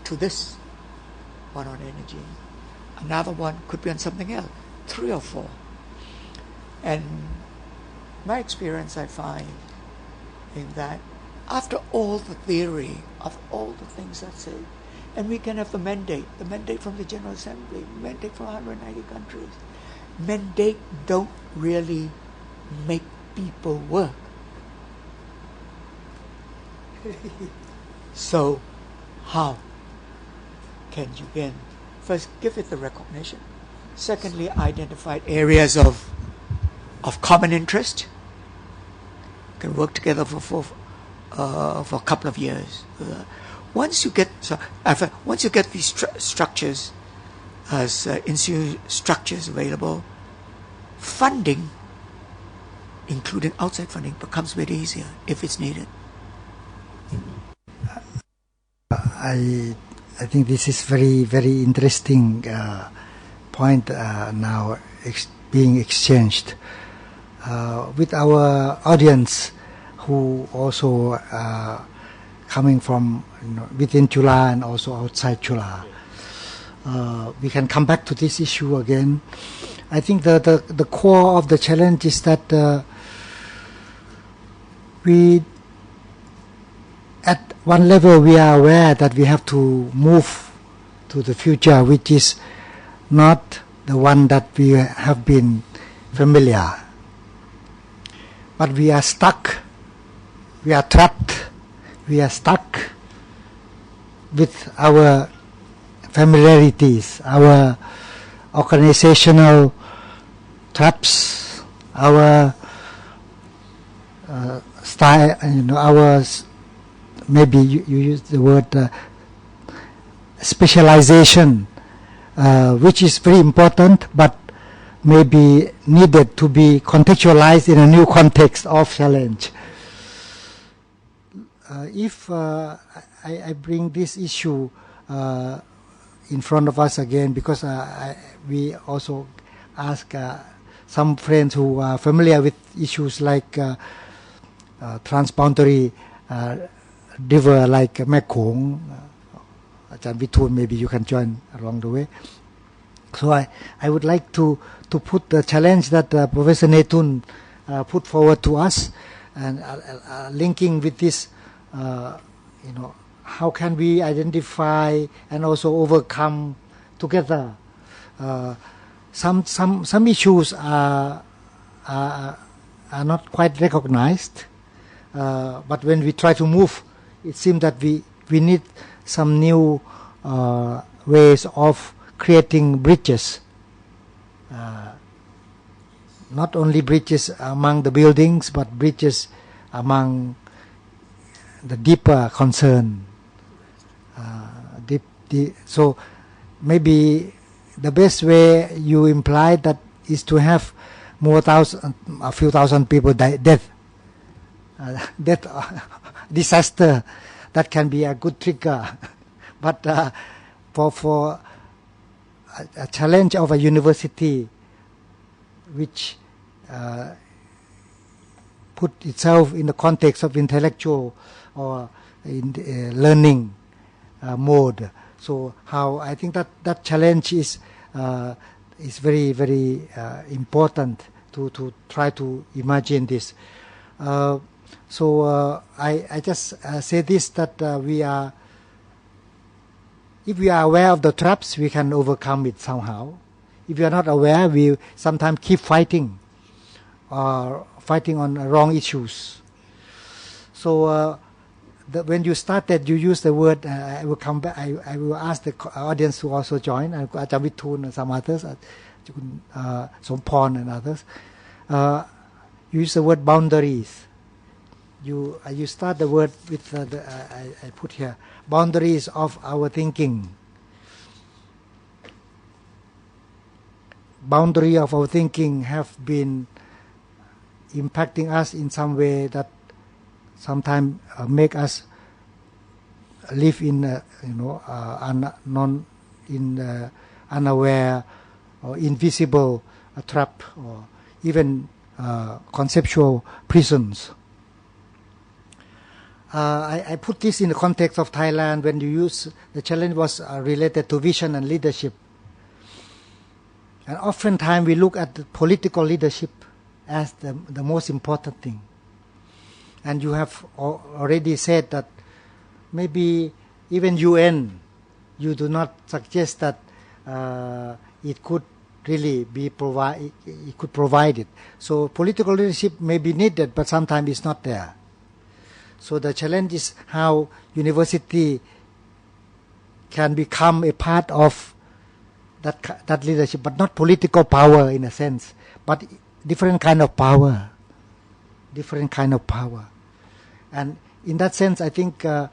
to this one on energy. Another one could be on something else, 3 or 4. And my experience, I find in that after all the theory of all the things that's it, and we can have the mandate from the General Assembly, mandate from 190 countries. Mandate don't really make people work. So how can you again, first give it the recognition, secondly identify areas of common interest, can work together for a couple of years. Once you get these structures as institute structures available, funding, including outside funding, becomes a bit easier if it's needed. I think this is very, very interesting point now being exchanged with our audience who also coming from within Chula and also outside Chula. We can come back to this issue again. I think the core of the challenge is that we, at one level, we are aware that we have to move to the future, which is not the one that we have been familiar. But we are stuck, we are trapped, we are stuck with our familiarities, our organizational traps, our style, our, maybe you use the word specialization, which is very important, but maybe needed to be contextualized in a new context of challenge. if I bring this issue in front of us again, because we also ask some friends who are familiar with issues like transboundary river like Mekong, Ajahn Vithoon, maybe you can join along the way. So I would like to put the challenge that Professor Netun put forward to us, and linking with this, how can we identify and also overcome together some issues are not quite recognized, but when we try to move, it seems that we need some new ways of creating bridges, not only bridges among the buildings, but bridges among the deeper concern. So maybe the best way you implied that is to have a few thousand people death disaster. That can be a good trigger, but for a challenge of a university which put itself in the context of intellectual or in learning mode. So how I think that challenge is very, very important to try to imagine this. So I just say this, that if we are aware of the traps, we can overcome it somehow. If we are not aware, we sometimes keep fighting on wrong issues. So when you started, you used the word, I will come back, I will ask the audience to also join, Ajahn Vithoon and some others, Somporn and others. You use the word boundaries. You start the word with I put here, boundaries of our thinking. Boundary of our thinking have been impacting us in some way that sometimes make us live in unaware or invisible trap, or even conceptual prisons. I put this in the context of Thailand when you use the challenge was related to vision and leadership. And oftentimes we look at the political leadership as the most important thing. And you have already said that maybe even UN, you do not suggest that it could really be it could provide it. So political leadership may be needed, but sometimes it's not there. So the challenge is how university can become a part of that leadership, but not political power in a sense, but different kind of power. And in that sense, I think the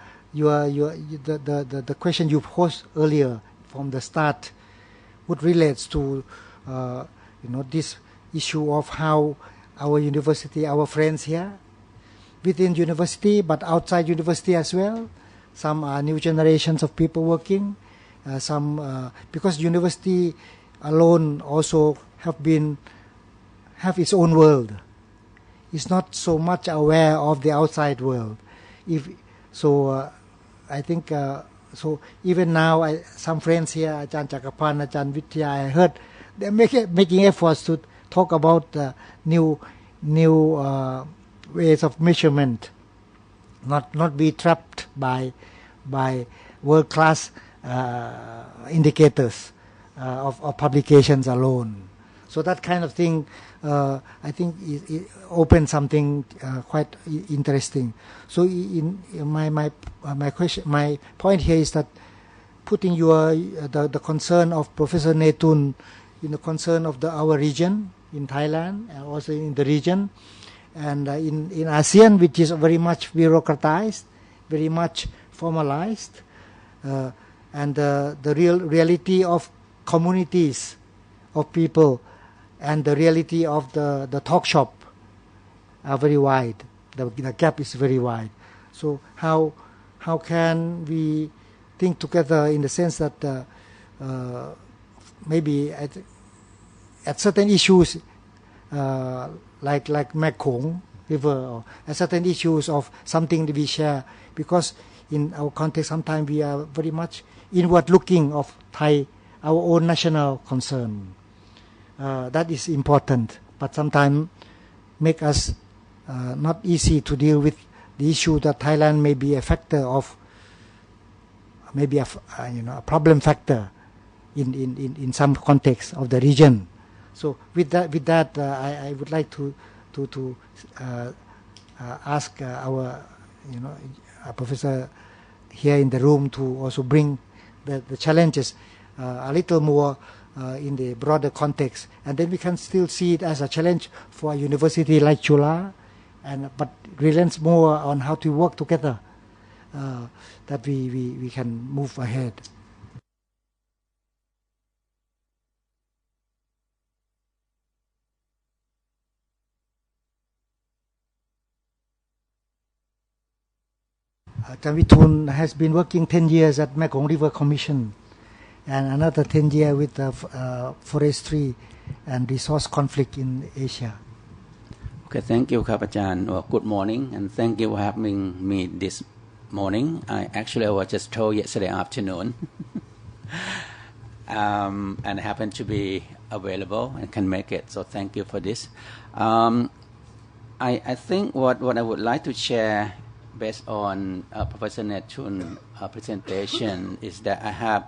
question you posed earlier from the start would relate to this issue of how our university, our friends here, within university, but outside university as well. Some are new generations of people working. Because university alone also have its own world. It's not so much aware of the outside world. I think so. Even now, some friends here, Ajahn Chakapan, Ajahn Vitya, I heard they're making efforts to talk about new ways of measurement, not be trapped by world-class indicators of publications alone. So that kind of thing, I think, it opens something quite interesting. So my question, my point here is that putting the concern of Professor Netun in the concern of our region in Thailand and also in the region, and in ASEAN, which is very much bureaucratized, very much formalized, and the reality of communities of people and the reality of the talk shop are very wide. The gap is very wide. So how can we think together in the sense that maybe at certain issues like Mekong River, or at certain issues of something that we share, because in our context sometimes we are very much inward looking of Thai, our own national concern. That is important, but sometimes make us not easy to deal with the issue that Thailand may be a factor of, maybe a problem factor in some context of the region. So with that, I would like to ask our professor here in the room to also bring the challenges a little more in the broader context, and then we can still see it as a challenge for a university like Chula, but relents more on how to work together, that we can move ahead. Tawitun has been working 10 years at Mekong River Commission, and another 10 years with forestry and resource conflict in Asia. Okay, thank you, Kapajan. Well, good morning, and thank you for having me this morning. I was just told yesterday afternoon, and I happen to be available and can make it. So thank you for this. I think what I would like to share, based on Professor Netun's presentation, is that I have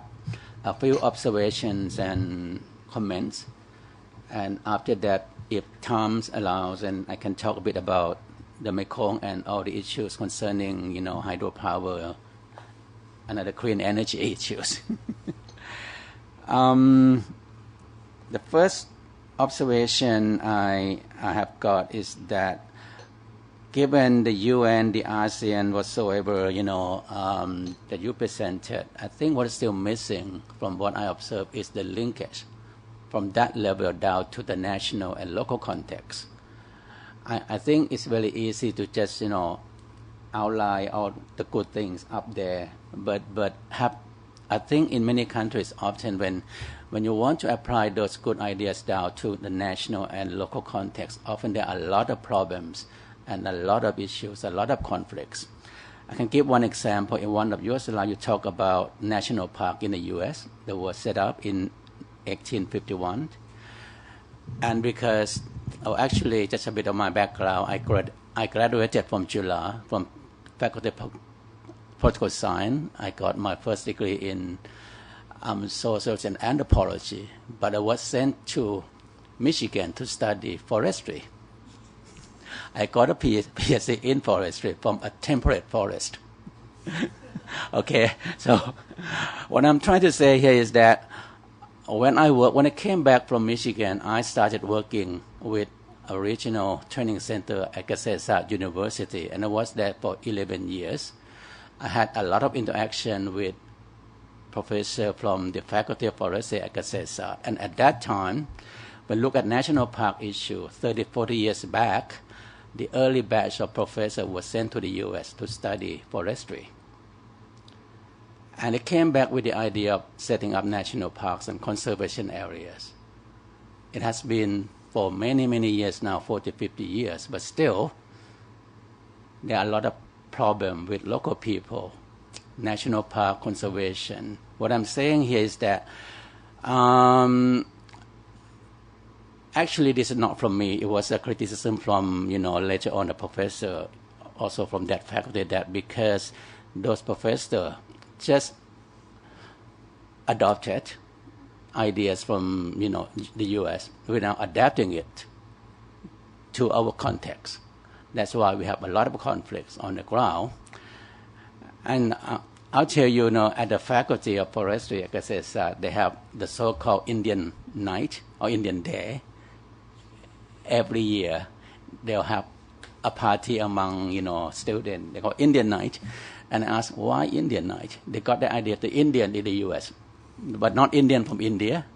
a few observations and comments, and after that, if time allows, and I can talk a bit about the Mekong and all the issues concerning, hydropower and other clean energy issues. The first observation I have got is that given the UN, the ASEAN, whatsoever, that you presented, I think what is still missing from what I observe is the linkage from that level down to the national and local context. I think it's very easy to just, outline all the good things up there, but I think in many countries often when you want to apply those good ideas down to the national and local context, often there are a lot of problems and a lot of issues, a lot of conflicts. I can give one example. In one of your slides, you talk about national park in the U.S. that was set up in 1851. And because, actually, just a bit of my background, I graduated from Chula, from Faculty of Political Science. I got my first degree in social and anthropology, but I was sent to Michigan to study forestry. I got a PhD in forestry from a temperate forest. Okay, so what I'm trying to say here is that when I came back from Michigan, I started working with a regional training center at Kasetsat University, and I was there for 11 years. I had a lot of interaction with professors from the Faculty of Forestry at Kasetsat, and at that time, when we look at national park issue 30, 40 years back, the early batch of professors was sent to the U.S. to study forestry. And it came back with the idea of setting up national parks and conservation areas. It has been for many, many years now, 40, 50 years, but still, there are a lot of problems with local people, national park conservation. What I'm saying here is that actually, this is not from me. It was a criticism from, later on a professor, also from that faculty, that because those professors just adopted ideas from, the U.S. without adapting it to our context. That's why we have a lot of conflicts on the ground. And I'll tell you, at the Faculty of Forestry, like I said, they have the so-called Indian Night or Indian Day. Every year, they'll have a party among, students. They call Indian Night. And I asked, why Indian Night? They got the idea to Indian in the U.S., but not Indian from India.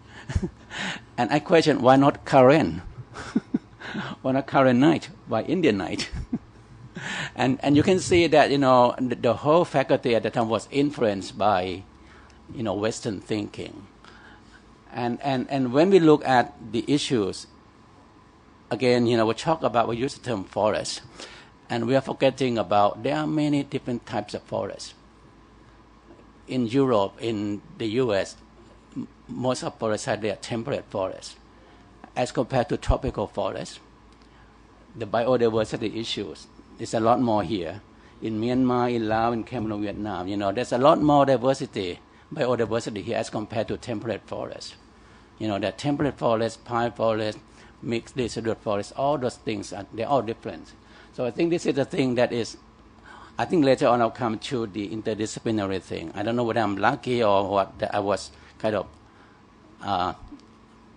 And I questioned, why not Karen? Why not Karen Night? Why Indian Night? and you can see that, the whole faculty at the time was influenced by, Western thinking. And when we look at the issues, again, we use the term forest, and we are forgetting about there are many different types of forests. In Europe, in the US, most of forests are their temperate forests. As compared to tropical forests, the biodiversity issues is a lot more here. In Myanmar, in Laos, in Cameroon, Vietnam, there's a lot more biodiversity here as compared to temperate forests. The temperate forests, pine forests, mixed deciduous forests, all those things, they're all different. So I think this is the thing that is, I think later on I'll come to the interdisciplinary thing. I don't know whether I'm lucky or what, that I was kind of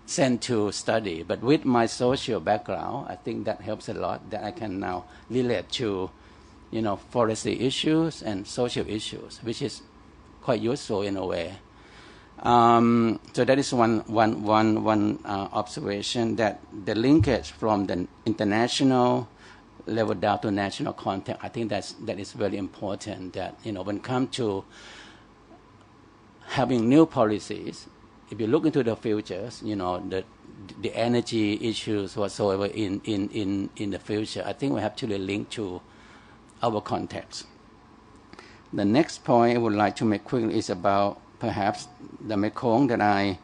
sent to study. But with my social background, I think that helps a lot, that I can now relate to, forestry issues and social issues, which is quite useful in a way. So that is one observation, that the linkage from the international level down to national context, I think that is very important, that, when it comes to having new policies, if you look into the futures, the energy issues whatsoever in the future, I think we have to link to our context. The next point I would like to make quickly is about perhaps the Mekong that I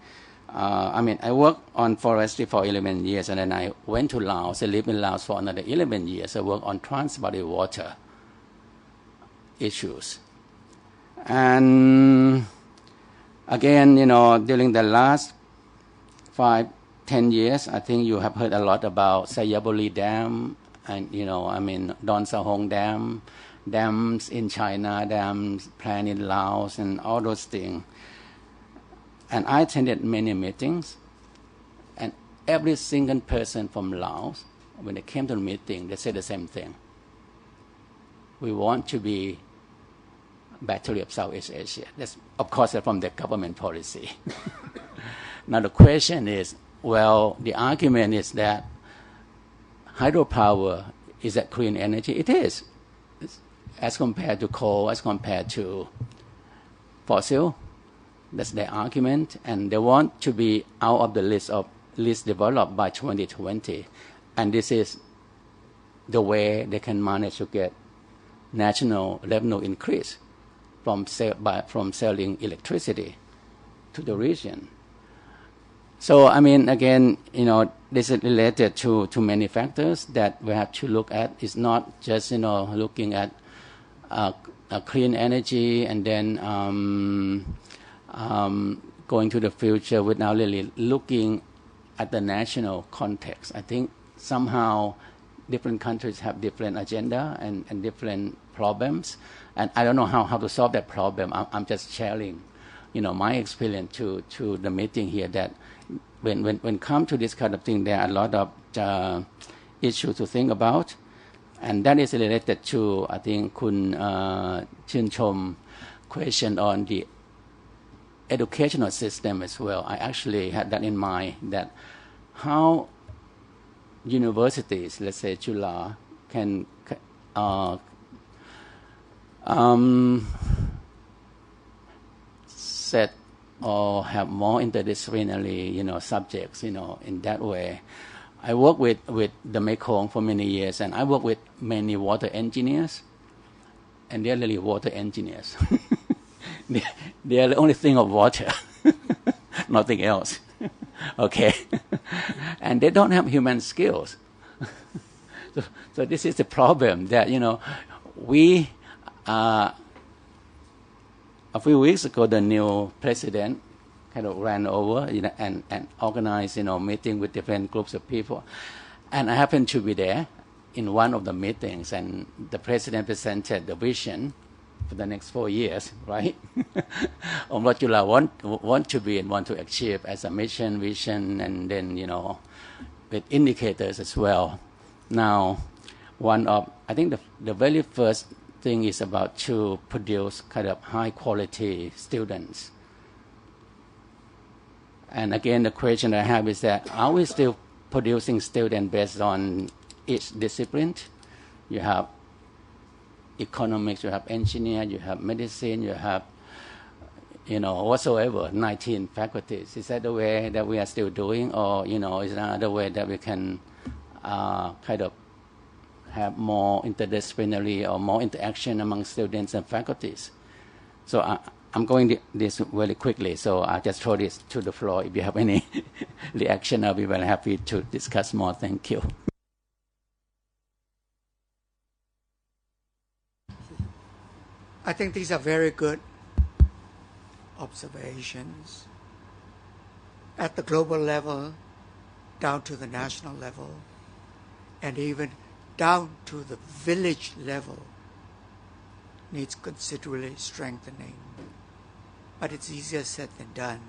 worked on forestry for 11 years, and then I went to Laos. I lived in Laos for another 11 years. I worked on trans-body water issues. And again, during the last 5-10 years, I think you have heard a lot about Sayaburi Dam and, Don Sahong Dam, dams in China, dams planned in Laos, and all those things. And I attended many meetings, and every single person from Laos, when they came to the meeting, they said the same thing. We want to be battery of Southeast Asia. That's, of course, from the government policy. Now the question is, well, the argument is that hydropower is that clean energy? It is. As compared to coal, as compared to fossil. That's their argument. And they want to be out of the list of least developed by 2020. And this is the way they can manage to get national revenue increase from selling electricity to the region. So, again, this is related to many factors that we have to look at. It's not just, looking at clean energy and then going to the future without really looking at the national context. I think somehow different countries have different agenda and different problems, and I don't know how to solve that problem. I'm just sharing, my experience to the meeting here, that when come to this kind of thing, there are a lot of issues to think about, and that is related to, I think, Kun Chun Chom question on the educational system as well. I actually had that in mind, that how universities, let's say Chula, can set or have more interdisciplinary, subjects, in that way. I worked with the Mekong for many years, and I work with many water engineers, and they're really water engineers. They are the only thing of water, nothing else. Okay, and they don't have human skills. So this is the problem, that we a few weeks ago, the new president kind of ran over and organized meeting with different groups of people, and I happened to be there in one of the meetings, and the president presented the vision for the next 4 years, right? On what you want to be and want to achieve as a mission, vision, and then with indicators as well. Now, I think the very first thing is about to produce kind of high quality students. And again, the question I have is that, are we still producing students based on each discipline? You have economics, you have engineer, you have medicine, you have, whatsoever, 19 faculties. Is that the way that we are still doing, or, is there another way that we can kind of have more interdisciplinary or more interaction among students and faculties? So I'm going this very quickly, so I'll just throw this to the floor. If you have any reaction, I'll be very happy to discuss more. Thank you. I think these are very good observations at the global level, down to the national level, and even down to the village level needs considerably strengthening. But it's easier said than done.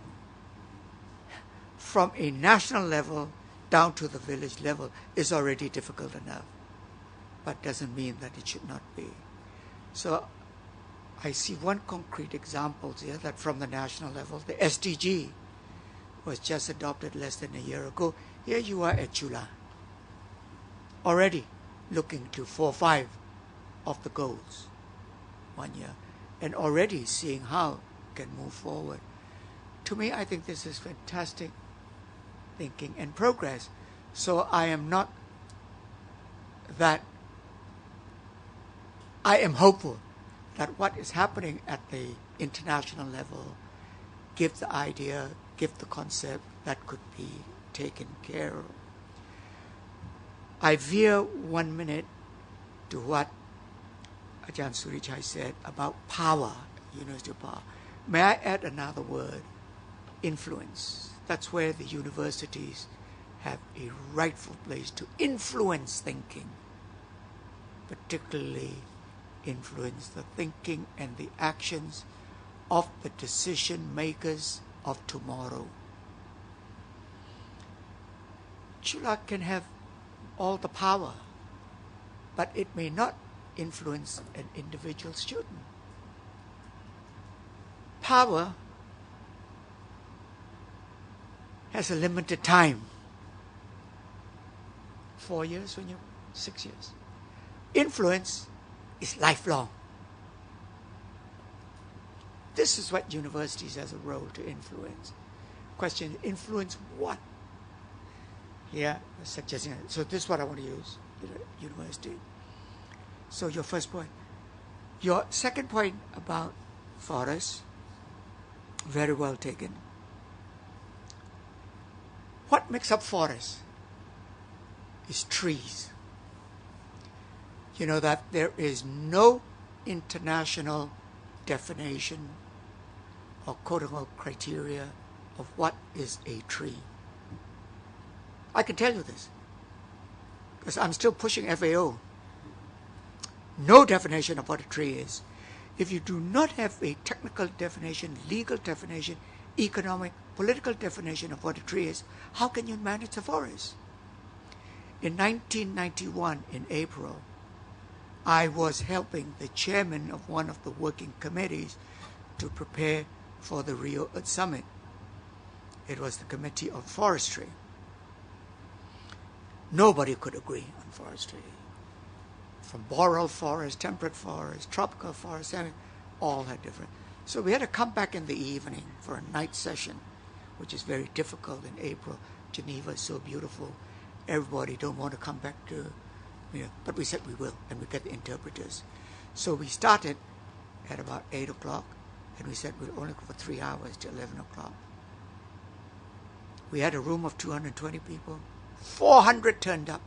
From a national level down to the village level is already difficult enough, but doesn't mean that it should not be. So I see one concrete example here that from the national level, the SDG was just adopted less than a year ago. Here you are at Chula, already looking to 4 or 5 of the goals 1 year, and already seeing how can move forward. To me, I think this is fantastic thinking and progress. So I am not that, I am hopeful that what is happening at the international level give the idea, give the concept that could be taken care of. I veer 1 minute to what Ajahn Surichai said about power, University of Power. May I add another word? Influence. That's where the universities have a rightful place to influence thinking, particularly influence the thinking and the actions of the decision makers of tomorrow. Chula can have all the power, but it may not influence an individual student. Power has a limited time. 4 years, 6 years. Influence is lifelong. This is what universities has a role to influence. Question, influence what? Here, suggesting, so this is what I want to use, university. So your first point. Your second point about forests, very well taken. What makes up forests is trees. You know that there is no international definition or quote-unquote criteria of what is a tree. I can tell you this because I'm still pushing FAO. No definition of what a tree is. If you do not have a technical definition, legal definition, economic, political definition of what a tree is, how can you manage the forest? In 1991, in April, I was helping the chairman of one of the working committees to prepare for the Rio Earth Summit. It was the Committee on Forestry. Nobody could agree on forestry. From boreal forest, temperate forest, tropical forest, all had different. So we had to come back in the evening for a night session, which is very difficult in April. Geneva is so beautiful. Everybody don't want to come back to, but we said we will, and we get the interpreters. So we started at about 8 o'clock, and we said we'll only go for 3 hours till 11 o'clock. We had a room of 220 people. 400 turned up.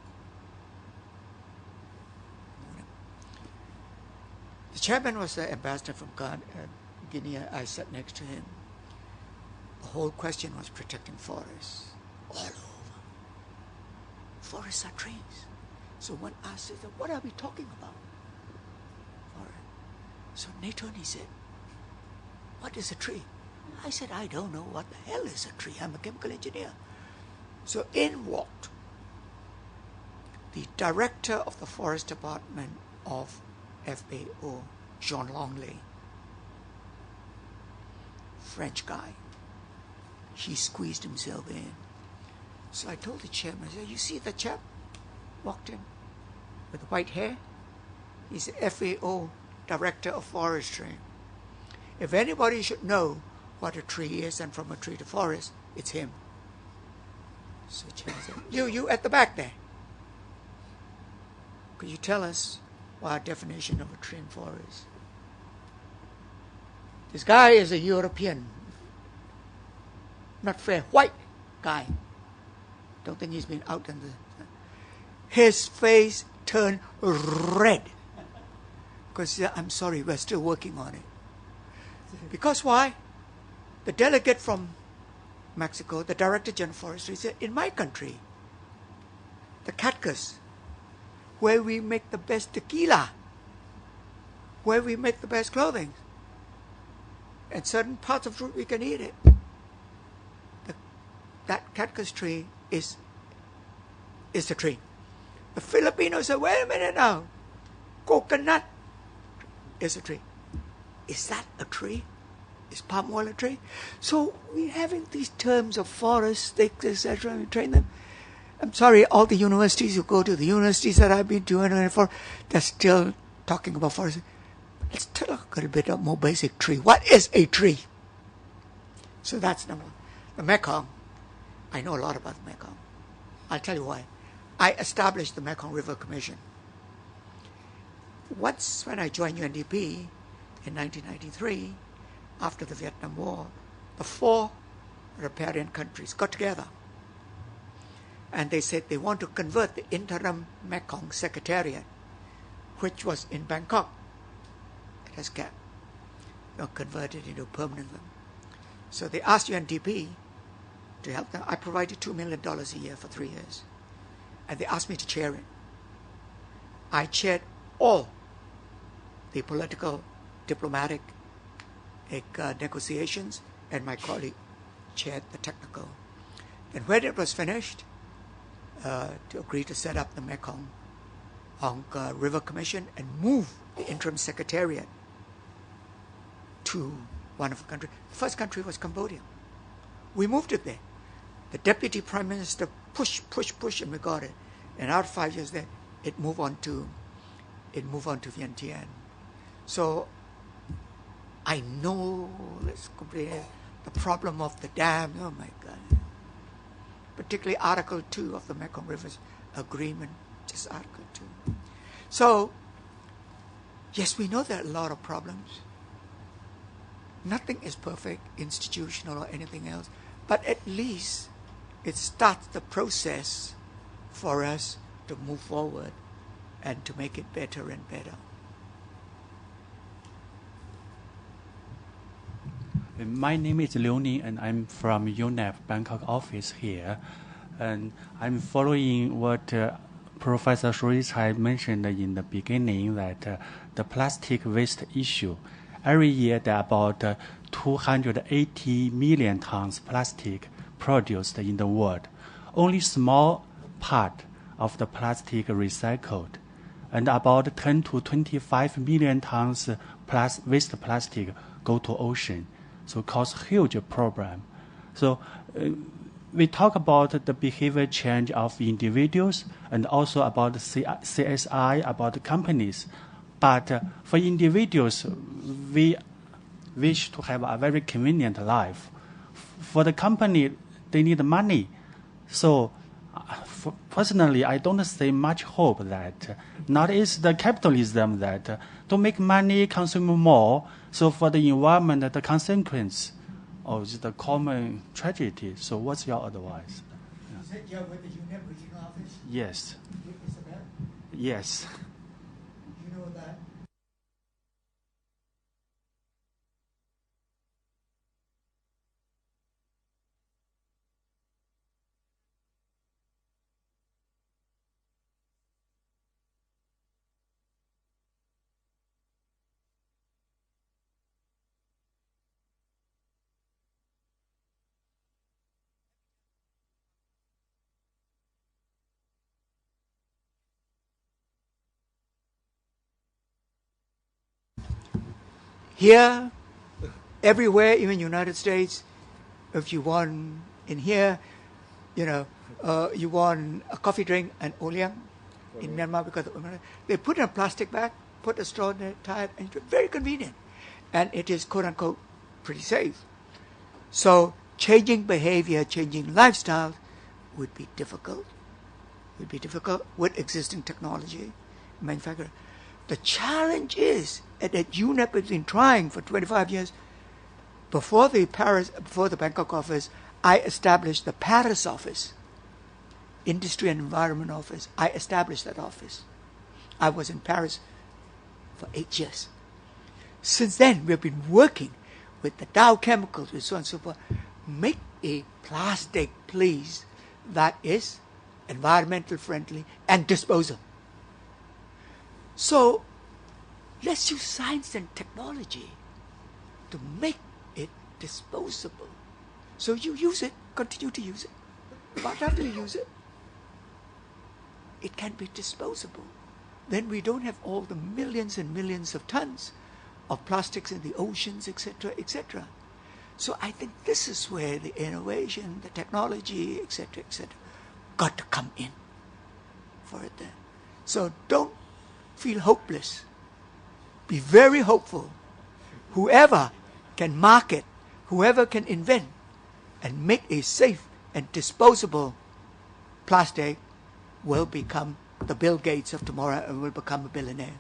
The chairman was the ambassador from Guinea. I sat next to him. The whole question was protecting forests all over. Forests are trees. So one asked, what are we talking about? Forest. So Nathan, he said, what is a tree? I said, I don't know what the hell is a tree. I'm a chemical engineer. So in walked the director of the forest department of FAO, Jean Longley, French guy. He squeezed himself in. So I told the chairman, I said, you see the chap walked in with white hair? He's the FAO Director of Forestry. If anybody should know what a tree is and from a tree to forest, it's him. So Chen said, you at the back there. Could you tell us what our definition of a tree and forest? This guy is a European, not fair, white guy. Don't think he's been out in the... His face turned red. Because he said, I'm sorry, we're still working on it. Because why? The delegate from Mexico, the Director General of Forestry, said, in my country, the Catcus, where we make the best tequila, where we make the best clothing, and certain parts of fruit we can eat it. That Catcus tree is a tree. The Filipinos say, wait a minute now, coconut is a tree. Is that a tree? Is palm oil a tree? So we're having these terms of forest, sticks, etc. We train them. I'm sorry, all the universities, you go to the universities that I've been to, they're still talking about forest. Let's talk a little bit of more basic tree. What is a tree? So that's number one. The Mekong. I know a lot about the Mekong. I'll tell you why. I established the Mekong River Commission. Once when I joined UNDP in 1993, after the Vietnam War, the 4 riparian countries got together and they said they want to convert the interim Mekong Secretariat, which was in Bangkok. It has kept, converted into a permanent one. So they asked UNDP to help them. I provided $2 million a year for 3 years. And they asked me to chair it. I chaired all the political, diplomatic negotiations, and my colleague chaired the technical. And when it was finished, to agree to set up the Mekong River Commission and move the interim secretariat to one of the countries. The first country was Cambodia. We moved it there. The deputy prime minister pushed, and we got it. And after 5 years there, it moved on to Vientiane. So I know, let's compare the problem of the dam. Oh my God! Particularly Article 2 of the Mekong Rivers Agreement, just Article 2. So yes, we know there are a lot of problems. Nothing is perfect, institutional or anything else, but at least it starts the process for us to move forward and to make it better and better. My name is Liu Ning, and I'm from UNEP Bangkok office here. And I'm following what Professor Shuichai mentioned in the beginning, that the plastic waste issue. Every year, there are about 280 million tons plastic produced in the world. Only small part of the plastic recycled, and about 10 to 25 million tons waste plastic go to ocean. So cause huge problem. So we talk about the behavior change of individuals and also about the CSI, about the companies. But for individuals, we wish to have a very convenient life. For the company, they need money. So personally, I don't see much hope that not is the capitalism that to make money, consume more. So for the environment, the consequence of the common tragedy. So what's your advice? Is that you're with the UNEP regional office? Yes. Isabel? Yes. You know that here, everywhere, even United States, if you want in here, you want a coffee drink and oliang in Myanmar because they put it in a plastic bag put a straw in the tire, and it's very convenient. And it is, quote unquote, pretty safe. So changing behavior, changing lifestyles would be difficult. Would be difficult with existing technology, manufacturing. The challenge is that UNEP has been trying for 25 years. Before the Bangkok office, I established the Paris office, Industry and Environment office. I established that office. I was in Paris for 8 years. Since then, we've been working with the Dow Chemicals, with so on and so forth. Make a plastic, please, that is environmental friendly and disposable. So let's use science and technology to make it disposable. So you use it, continue to use it. But after you use it, it can be disposable. Then we don't have all the millions and millions of tons of plastics in the oceans, etc., etc. So I think this is where the innovation, the technology, etc., got to come in for it then. So don't feel hopeless. Be very hopeful. Whoever can market, whoever can invent and make a safe and disposable plastic will become the Bill Gates of tomorrow and will become a billionaire.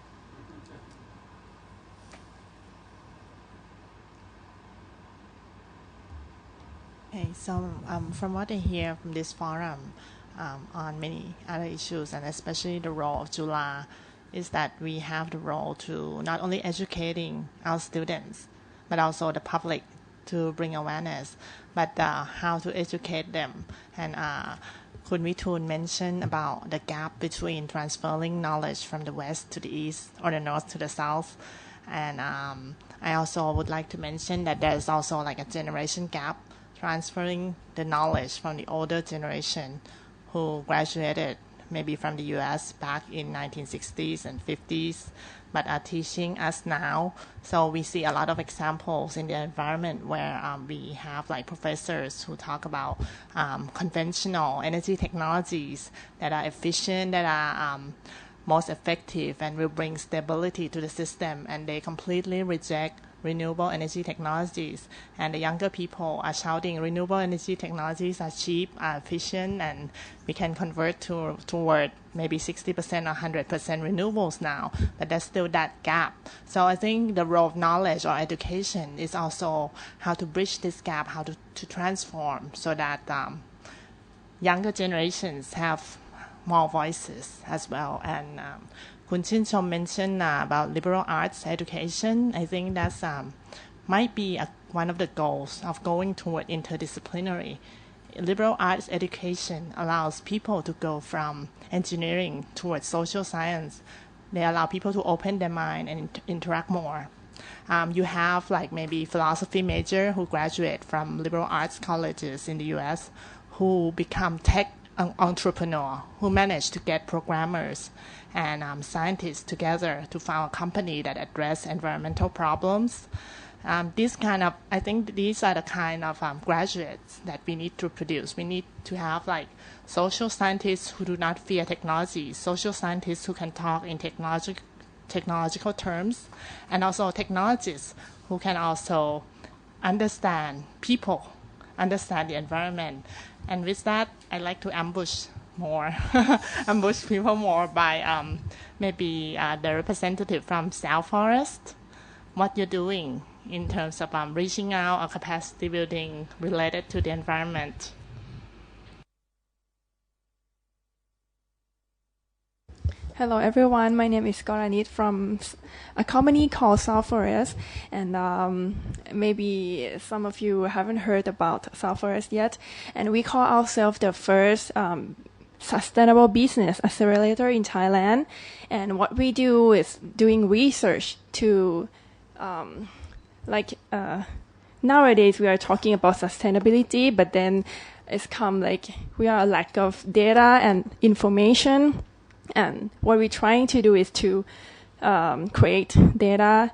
Okay, so from what I hear from this forum on many other issues, and especially the role of Jula, is that we have the role to not only educating our students, but also the public to bring awareness, but how to educate them. And Khun Vithoon mentioned about the gap between transferring knowledge from the west to the east or the north to the south. And I also would like to mention that there's also like a generation gap, transferring the knowledge from the older generation who graduated maybe from the US back in 1960s and 50s, but are teaching us now. So we see a lot of examples in the environment where we have like professors who talk about conventional energy technologies that are efficient, that are most effective and will bring stability to the system, and they completely reject renewable energy technologies. And the younger people are shouting renewable energy technologies are cheap, are efficient, and we can convert toward maybe 60% or 100% renewables now, but there's still that gap. So I think the role of knowledge or education is also how to bridge this gap, how to transform so that younger generations have more voices as well. And Khun Chinchom mentioned about liberal arts education. I think that's might be one of the goals of going toward interdisciplinary. Liberal arts education allows people to go from engineering towards social science. They allow people to open their mind and interact more. You have like maybe philosophy major who graduate from liberal arts colleges in the US who become tech entrepreneur, who manage to get programmers and scientists together to found a company that address environmental problems. I think these are the kind of graduates that we need to produce. We need to have like social scientists who do not fear technology, social scientists who can talk in technological terms, and also technologists who can also understand people, understand the environment. And with that, I'd like to ambush people more by maybe the representative from South Forest, what you're doing in terms of reaching out or capacity building related to the environment. Hello everyone, my name is Goranit from a company called South Forest, and maybe some of you haven't heard about South Forest yet, and we call ourselves the first sustainable business accelerator in Thailand. And what we do is doing research to nowadays we are talking about sustainability, but then it's come like we are a lack of data and information. And what we're trying to do is to create data,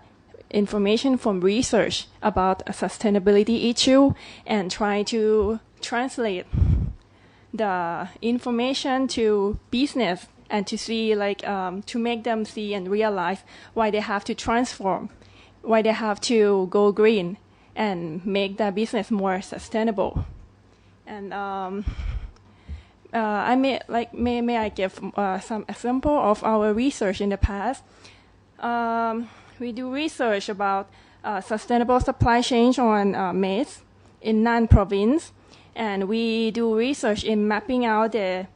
information from research about a sustainability issue and try to translate the information to business and to see to make them see and realize why they have to transform, why they have to go green and make their business more sustainable. And may I give some example of our research in the past? We do research about sustainable supply chain on maize in Nan province, and we do research in mapping out the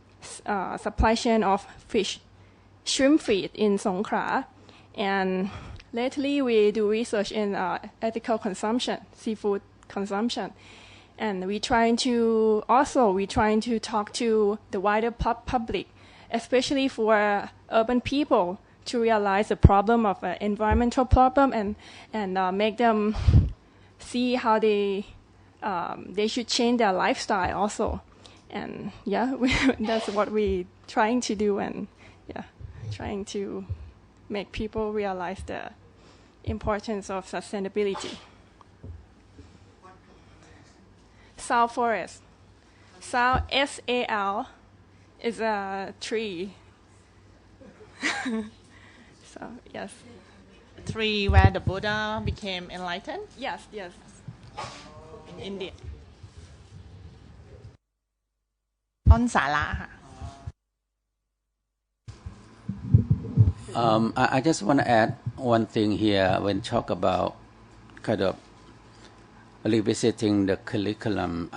supply chain of shrimp feed in Songkhla, and lately we do research in ethical consumption, seafood consumption, and we're trying to talk to the wider public, especially for urban people, to realize the problem of an environmental problem and make them see how they should change their lifestyle also. And that's what we're trying to do, and trying to make people realize the importance of sustainability. Sal forest. Sal, S-A-L, is a tree. So, yes. A tree where the Buddha became enlightened? Yes. In India. ต้นสาระค่ะ I just want to add one thing here when talk about kind of revisiting the curriculum.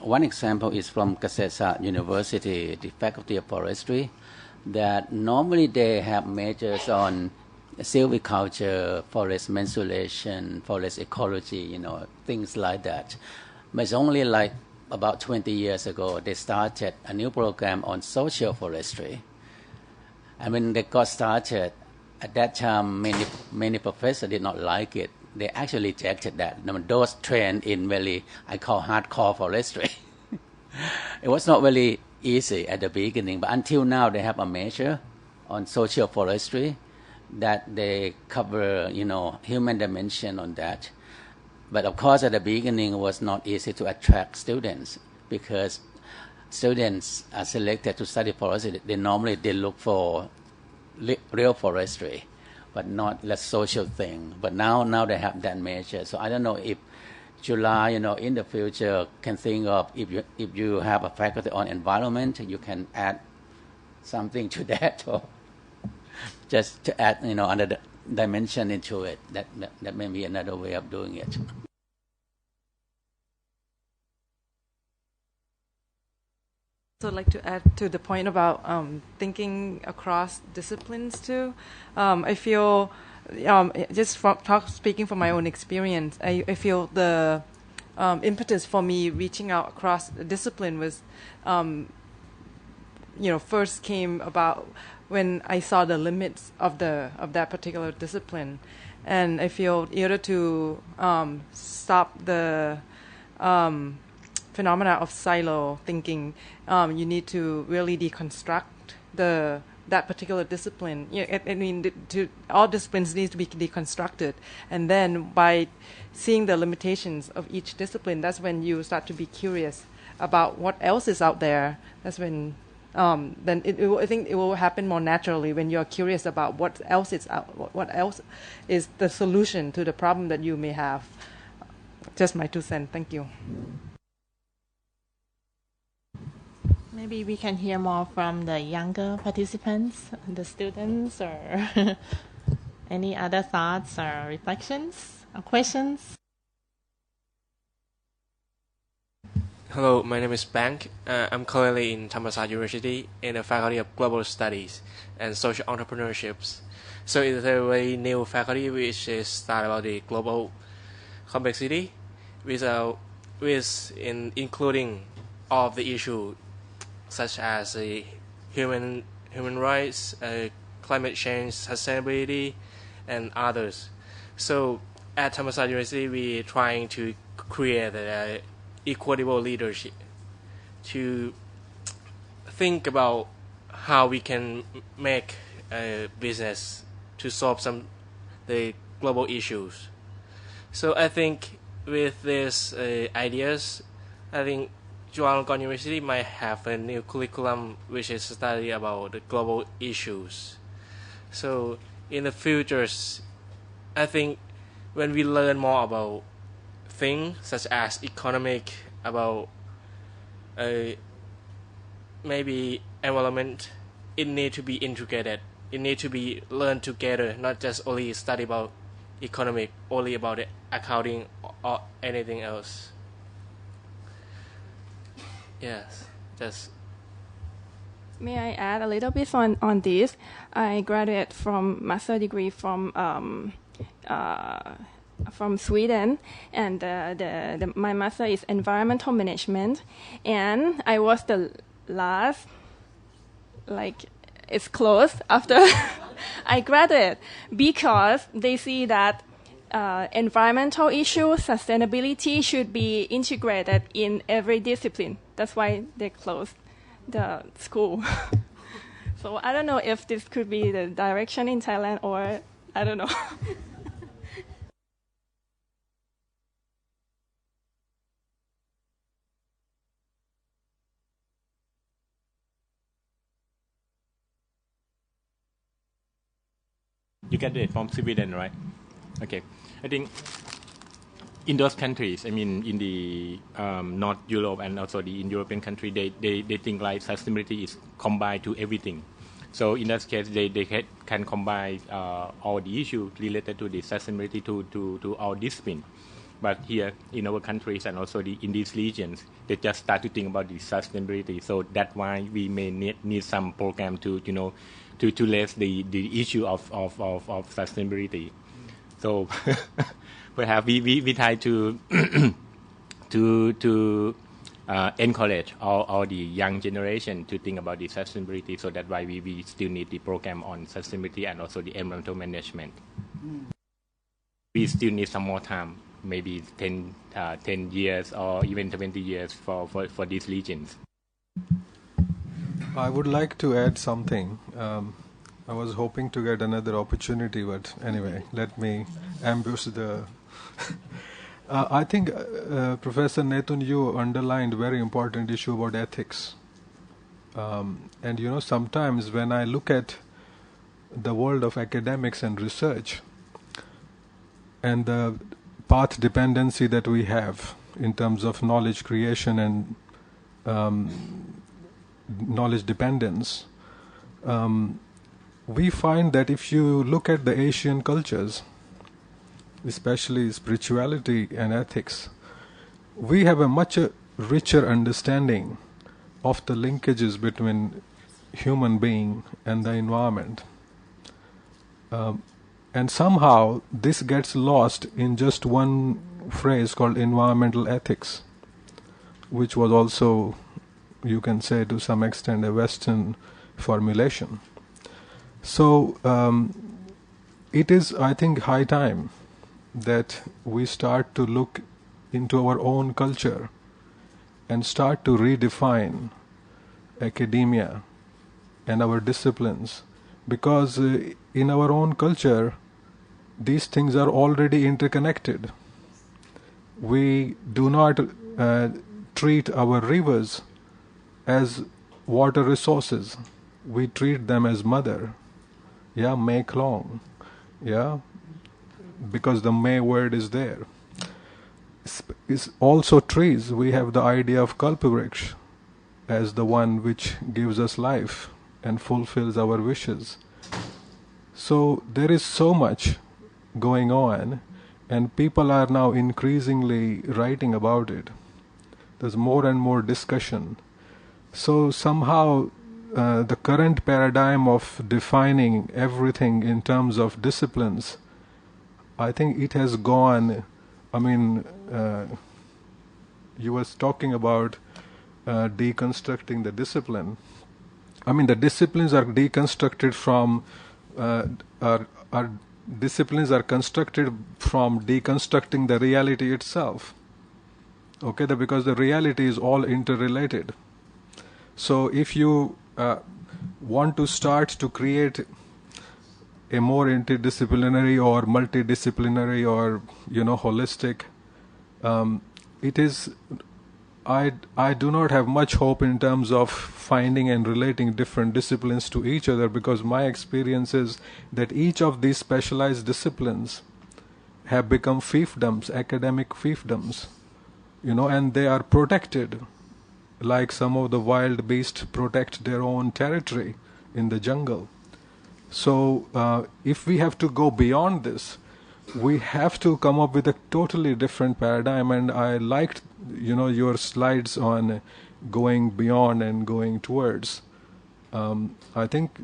One example is from Kasetsat University, the Faculty of Forestry, that normally they have majors on silviculture, forest mensuration, forest ecology, things like that. But it's only like about 20 years ago, they started a new program on social forestry. And when they got started, at that time, many professors did not like it. They actually rejected that. Those trained in very, I call hardcore forestry. It was not very easy at the beginning, but until now, they have a major on social forestry that they cover, human dimension on that. But of course, at the beginning, it was not easy to attract students because students are selected to study forestry. They normally look for real forestry, but not the social thing. But now they have that major. So I don't know if July, in the future, can think of if you have a faculty on environment, you can add something to that, or just to add, another dimension into it. That may be another way of doing it. So I'd like to add to the point about thinking across disciplines too. I feel, speaking from my own experience, I feel the impetus for me reaching out across the discipline was, first came about when I saw the limits of that particular discipline, and I feel in order to stop the phenomena of silo thinking, you need to really deconstruct that particular discipline. All disciplines need to be deconstructed, and then by seeing the limitations of each discipline, that's when you start to be curious about what else is out there. That's when then I think it will happen more naturally when you're curious about what else is out, what else is the solution to the problem that you may have. Just my 2 cents. Thank you. Maybe we can hear more from the younger participants, the students, or any other thoughts or reflections or questions? Hello, my name is Bank. I'm currently in Thammasat University in the Faculty of Global Studies and Social Entrepreneurships. So it's a very new faculty which is start about the global complexity, including all of the issues such as human rights, climate change, sustainability, and others. So at Thammasat University, we're trying to create an equitable leadership to think about how we can make a business to solve the global issues. So I think with these ideas, I think Chulalongkorn University might have a new curriculum which is study about the global issues. So in the futures, I think when we learn more about things such as economic, about maybe environment, it need to be integrated. It need to be learned together, not just only study about economic, only about the accounting or anything else. Yes, just. May I add a little bit on this? I graduated from master degree from Sweden, and my master is environmental management, and I was the last, like it's closed after I graduated, because they see that environmental issues, sustainability should be integrated in every discipline. That's why they closed the school. So I don't know if this could be the direction in Thailand, or I don't know. You graduated from Sweden, right? Okay. I think in those countries, I mean, in the North Europe and also in European country, they think like sustainability is combined to everything. So in that case, they can combine all the issues related to the sustainability to all discipline. But here in our countries and also in these regions, they just start to think about the sustainability. So that's why we may need some program to raise the issue of sustainability. So perhaps we try to encourage all the young generation to think about the sustainability. So that's why we still need the program on sustainability and also the environmental management. We still need some more time, maybe 10 years or even 20 years for these regions. I would like to add something. I was hoping to get another opportunity, but anyway, let me ambush the... I think, Professor Nathun, you underlined a very important issue about ethics. And sometimes when I look at the world of academics and research and the path dependency that we have in terms of knowledge creation and knowledge dependence, we find that if you look at the Asian cultures, especially spirituality and ethics, we have a much richer understanding of the linkages between human being and the environment. And somehow this gets lost in just one phrase called environmental ethics, which was also, you can say to some extent, a Western formulation. So it is, I think, high time that we start to look into our own culture and start to redefine academia and our disciplines, because in our own culture these things are already interconnected. We do not treat our rivers as water resources. We treat them as mother. Yeah, Mae Klong. Yeah, because the Mae word is there. Is also trees. We have the idea of Kalpavriksha as the one which gives us life and fulfills our wishes. So there is so much going on, and people are now increasingly writing about it. There's more and more discussion. So somehow the current paradigm of defining everything in terms of disciplines, I think it has gone. I mean, you was talking about deconstructing the discipline. I mean, the disciplines are deconstructed from, our disciplines are constructed from deconstructing the reality itself. Okay, because the reality is all interrelated. So if you want to start to create a more interdisciplinary or multidisciplinary or holistic, it is I do not have much hope in terms of finding and relating different disciplines to each other, because my experience is that each of these specialized disciplines have become fiefdoms, academic fiefdoms, and they are protected, like some of the wild beasts protect their own territory in the jungle. So if we have to go beyond this, we have to come up with a totally different paradigm. And I liked, your slides on going beyond and going towards. I think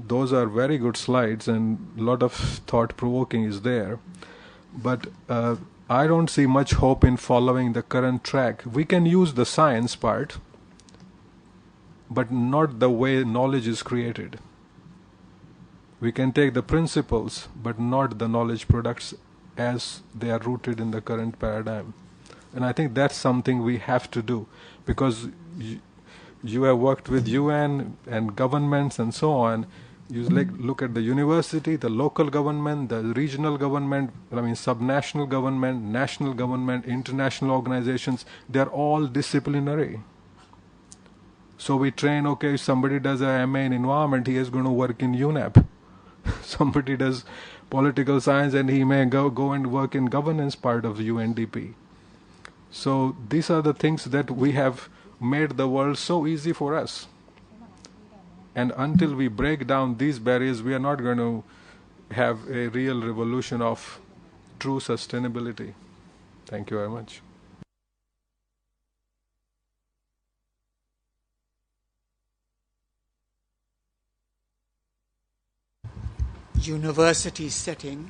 those are very good slides, and a lot of thought-provoking is there. But I don't see much hope in following the current track. We can use the science part, but not the way knowledge is created. We can take the principles, but not the knowledge products as they are rooted in the current paradigm. And I think that's something we have to do, because you have worked with UN and governments and so on. You look at the university, the local government, the regional government, subnational government, national government, international organizations, they're all disciplinary. So we train, if somebody does a MA in environment, he is going to work in UNEP. Somebody does political science and he may go and work in governance part of UNDP. So these are the things that we have made the world so easy for us. And until we break down these barriers, we are not going to have a real revolution of true sustainability. Thank you very much. University setting,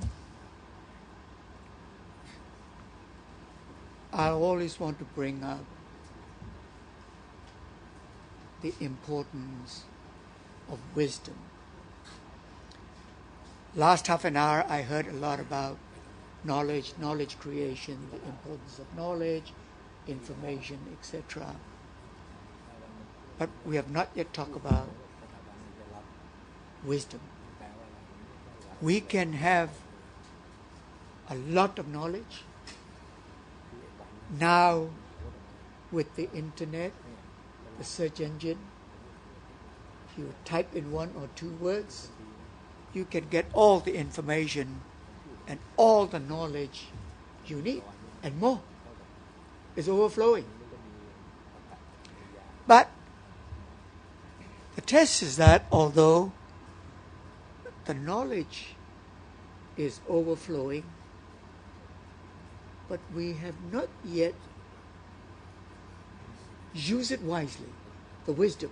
I always want to bring up the importance of wisdom. Last half an hour I heard a lot about knowledge creation, the importance of knowledge, information, etc. But we have not yet talked about wisdom. We can have a lot of knowledge. Now, with the internet, the search engine, if you type in 1 or 2 words, you can get all the information and all the knowledge you need, and more. It's overflowing. But the test is that although the knowledge is overflowing, but we have not yet used it wisely, the wisdom.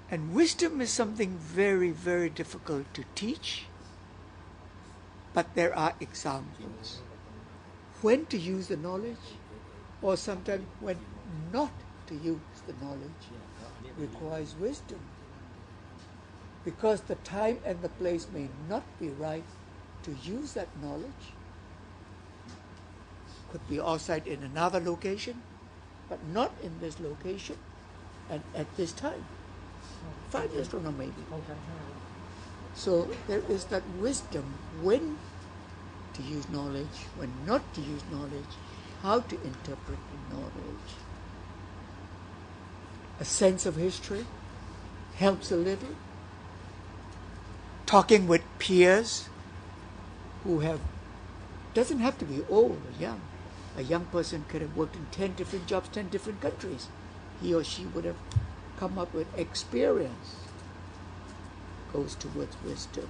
And wisdom is something very, very difficult to teach, but there are examples. When to use the knowledge, or sometimes when not to use the knowledge, requires wisdom. Because the time and the place may not be right to use that knowledge. Could be outside in another location, but not in this location and at this time. 5 years from now maybe. So there is that wisdom when to use knowledge, when not to use knowledge, how to interpret the knowledge. A sense of history helps a little. Talking with peers who doesn't have to be old or young. A young person could have worked in 10 different jobs, 10 different countries. He or she would have come up with experience. Goes towards wisdom.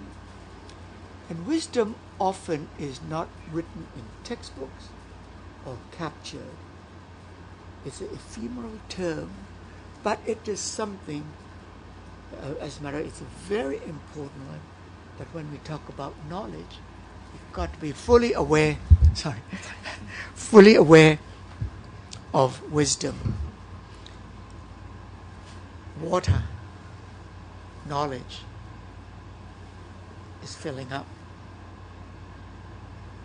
And wisdom often is not written in textbooks or captured. It's an ephemeral term, but it is something, as a matter of fact, it's a very important one, that when we talk about knowledge, we've got to be fully aware of wisdom. Water, knowledge, is filling up.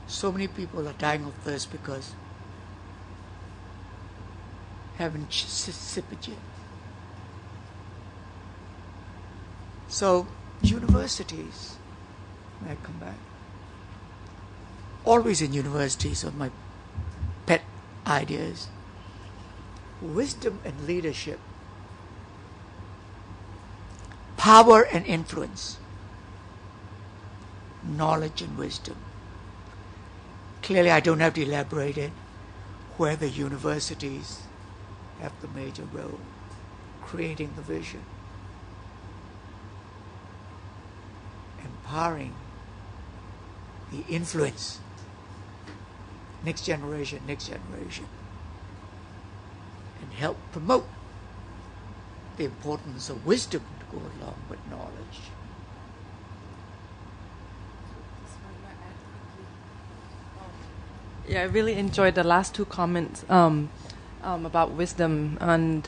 So many people are dying of thirst because haven't sipped it yet. So, universities, may I come back? Always in universities, on my ideas. Wisdom and leadership. Power and influence. Knowledge and wisdom. Clearly, I don't have to elaborate it, where the universities have the major role, creating the vision, empowering the influence, next generation, and help promote the importance of wisdom to go along with knowledge. Yeah, I really enjoyed the last two comments about wisdom, and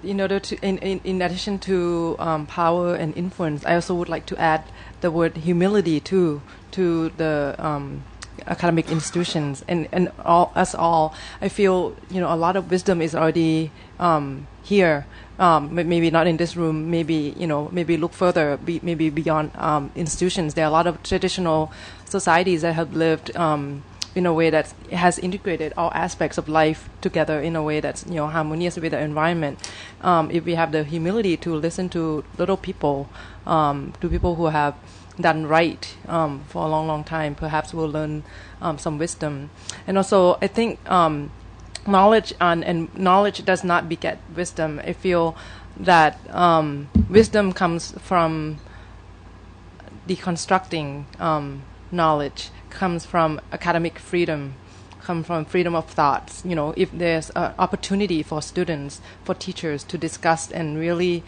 in addition to power and influence, I also would like to add the word humility too to the academic institutions and us all. I feel a lot of wisdom is already here. Maybe not in this room. Maybe maybe look further. Maybe beyond institutions. There are a lot of traditional societies that have lived in a way that has integrated all aspects of life together in a way that's harmonious with the environment. If we have the humility to listen to little people, to people who have done right for a long time, perhaps we'll learn some wisdom. And also, I think knowledge and knowledge does not beget wisdom. I feel that wisdom comes from deconstructing knowledge, comes from academic freedom, comes from freedom of thoughts. If there's an opportunity for students, for teachers to discuss and really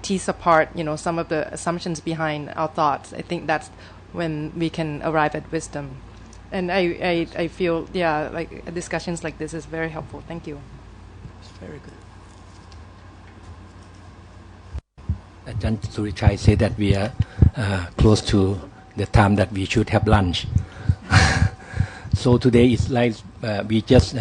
tease apart, some of the assumptions behind our thoughts, I think that's when we can arrive at wisdom. And I feel, like discussions like this is very helpful. Thank you. It's very good. Ajahn Surichai said that we are close to the time that we should have lunch. So today is like we just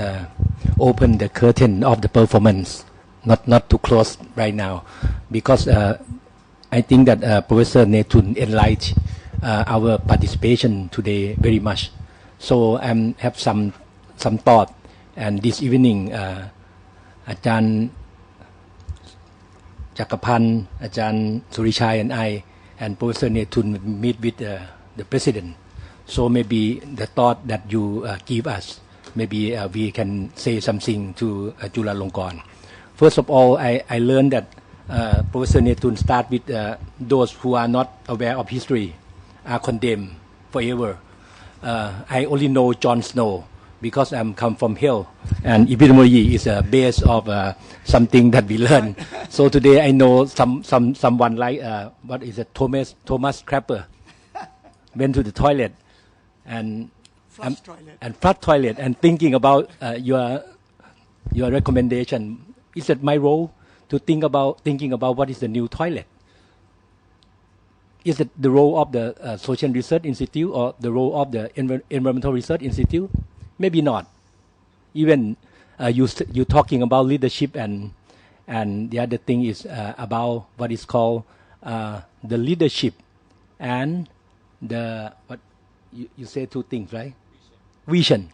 open the curtain of the performance, not to close right now, because I think that Professor Netun enlightened our participation today very much. So I have some thought, and this evening Ajahn Chakapan, Ajahn Surichai and I and Professor Netun meet with the President. So maybe the thought that you give us, maybe we can say something to Chulalongkorn. First of all, I learned that Professor Netun start with those who are not aware of history are condemned forever. I only know Jon Snow because I'm come from hell, and epidemiology is a base of something that we learn. So today I know someone like what is it, Thomas Crapper went to the toilet and flush toilet and thinking about your recommendation. Is it my role to thinking about what is the new toilet? Is it the role of the Social Research Institute or the role of the Environmental Research Institute? Maybe not. Even you talking about leadership and the other thing is about what is called the leadership and the what you say two things, right? Vision.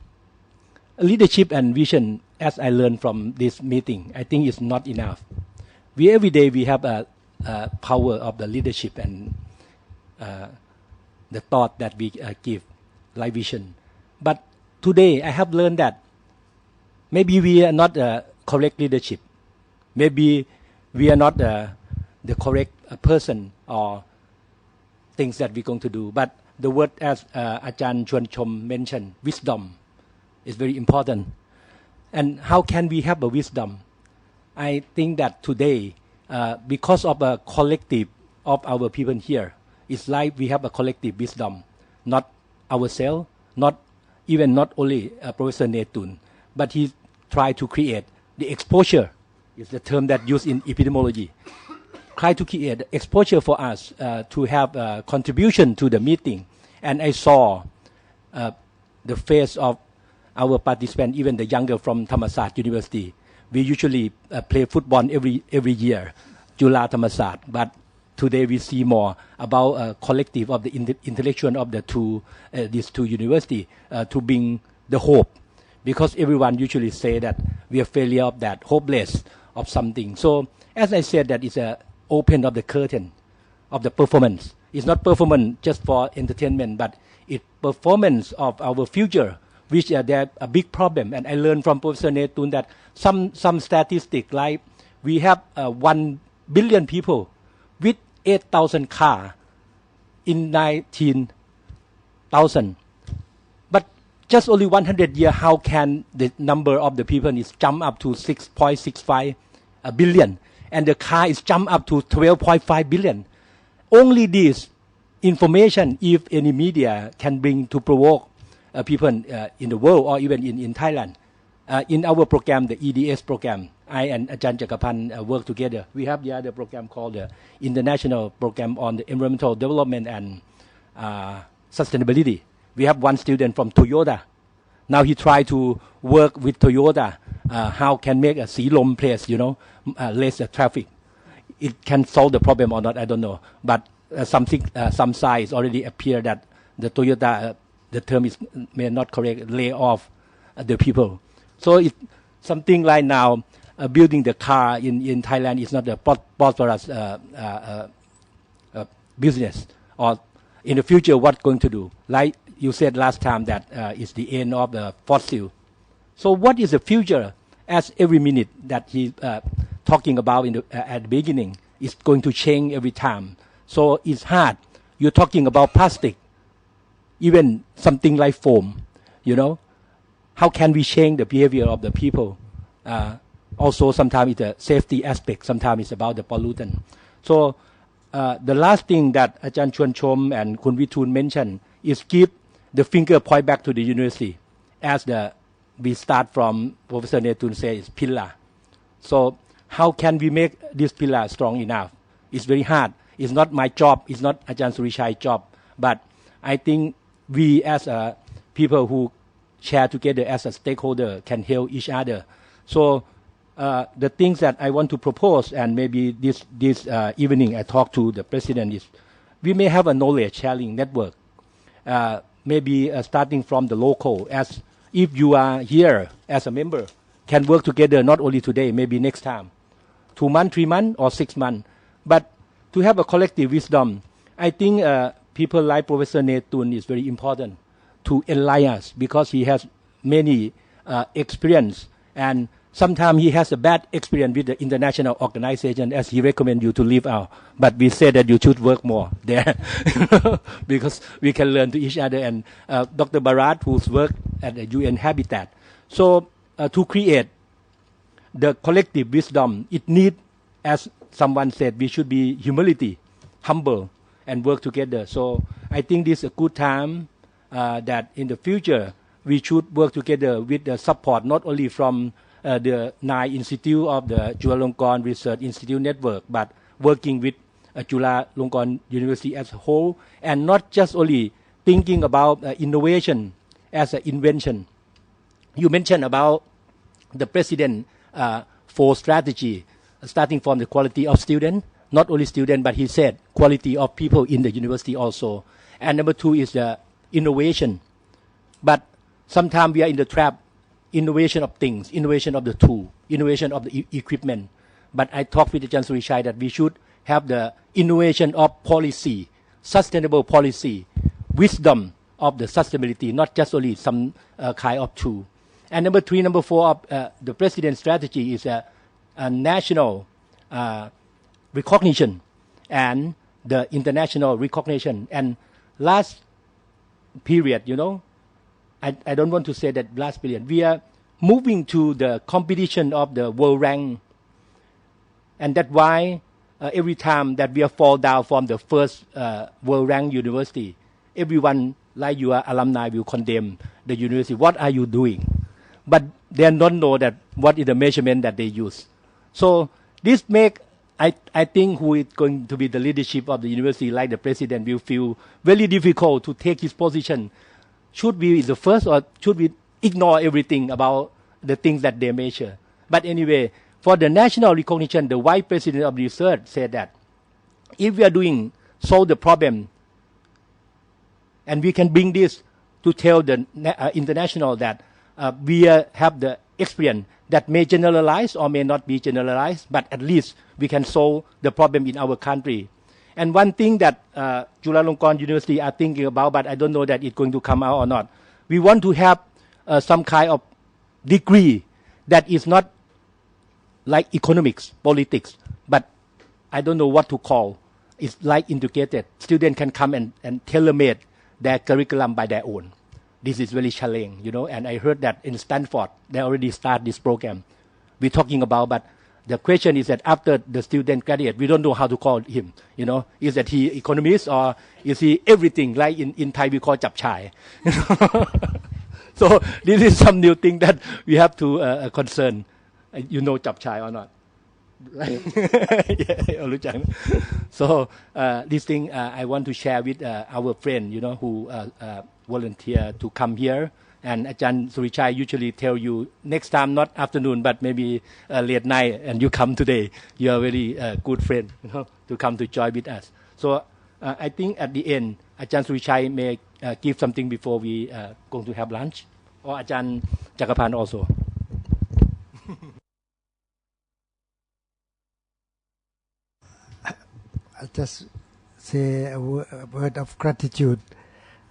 Leadership and vision, as I learned from this meeting, I think is not enough. Every day we have a power of the leadership and the thought that we give, like vision. But today I have learned that maybe we are not the correct leadership. Maybe we are not the correct person or things that we're going to do. But the word, as Ajahn Chuan Chom mentioned, wisdom is very important. And how can we have a wisdom? I think that today, because of a collective of our people here, it's like we have a collective wisdom, not ourselves, not only Professor Netun, but he tried to create the exposure, is the term that used in epidemiology. Try to create exposure for us to have a contribution to the meeting. And I saw the face of our participants, even the younger from Thammasat University. We usually play football every year, Jula Thammasat. But today we see more about a collective of the intellectual of these two universities to bring the hope, because everyone usually say that we are failure of that, hopeless of something. So as I said, that is a open of the curtain of the performance. It's not performance just for entertainment, but it's performance of our future, which there a big problem. And I learned from Professor Netun that some statistic like we have 1 billion people with 8,000 car in 19,000. But just only 100 years, how can the number of the people is jump up to 6.65 billion, and the car is jump up to 12.5 billion? Only this information, if any media can bring to provoke people in the world or even in Thailand. In our program, the EDS program, I and Ajahn Jakapan work together. We have the other program called the International Program on the Environmental Development and Sustainability. We have one student from Toyota. Now he tried to work with Toyota, how can make a Silom place, less traffic. It can solve the problem or not, I don't know. But some signs already appear that the Toyota, the term is may not correct, lay off the people. So it's something like now, building the car in Thailand is not a prosperous business. Or in the future, what going to do? Like you said last time that it's the end of the fossil. So what is the future? As every minute that he talking about at the beginning, is going to change every time. So it's hard. You're talking about plastic, even something like foam, How can we change the behavior of the people? Also, sometimes it's a safety aspect. Sometimes it's about the pollutant. So the last thing that Ajahn Chuan Chom and Kun Vitun mentioned is keep the finger point back to the university, as we start from Professor Netun says, pillar. So how can we make this pillar strong enough? It's very hard. It's not my job. It's not Ajahn Surichai's job. But I think we as people who share together as a stakeholder can help each other. So the things that I want to propose, and maybe this evening I talk to the president, is we may have a knowledge sharing network, maybe starting from the local. As if you are here as a member, can work together not only today, maybe next time, 2 months, 3 months, or 6 months. But to have a collective wisdom, I think people like Professor Netun is very important to enlighten us, because he has many experience, and sometimes he has a bad experience with the international organization, as he recommend you to leave out. But we say that you should work more there because we can learn to each other. And Dr. Bharat, who's worked at the UN Habitat. So to create the collective wisdom, it needs, as someone said, we should be humility, humble, and work together. So I think this is a good time that in the future we should work together with the support not only from the 9 institute of the Chulalongkorn Research Institute Network, but working with Chulalongkorn University as a whole, and not just only thinking about innovation as an invention. You mentioned about the president 4 strategy, starting from the quality of student, not only student, but he said quality of people in the university also. And number 2 is the innovation. But sometimes we are in the trap, innovation of things, innovation of the tool, innovation of the equipment. But I talked with Ajahn Surichai that we should have the innovation of policy, sustainable policy, wisdom of the sustainability, not just only some kind of tool. And number 3, number 4 of the president's strategy is a national recognition and the international recognition. And last period, I don't want to say that last period, we are moving to the competition of the world rank. And that's why every time that we fall down from the first world rank university, everyone like your alumni will condemn the university. What are you doing? But they don't know that what is the measurement that they use. So this make, I think, who is going to be the leadership of the university, like the president, will feel very difficult to take his position. Should we be the first, or should we ignore everything about the things that they measure? But anyway, for the national recognition, the vice president of the research said that if we are solve the problem, and we can bring this to tell the international that we have the experience that may generalize or may not be generalized, but at least we can solve the problem in our country. And one thing that Chulalongkorn University are thinking about, but I don't know that it's going to come out or not, we want to have some kind of degree that is not like economics, politics, but I don't know what to call. It's like integrated. Students can come and tailor-made their curriculum by their own. This is very challenging, and I heard that in Stanford, they already start this program. We're talking about, but the question is that after the student graduate, we don't know how to call him, Is that he economist or is he everything, like in Thai we call chap chai. So this is some new thing that we have to concern. Chap chai or not? So this thing I want to share with our friend, who volunteer to come here. And Ajahn Surichai usually tell you next time, not afternoon, but maybe late night, and you come today. You are a very good friend, to come to join with us. So I think at the end, Ajahn Surichai may give something before we going to have lunch, or Ajahn Chakapan also. I'll just say a word of gratitude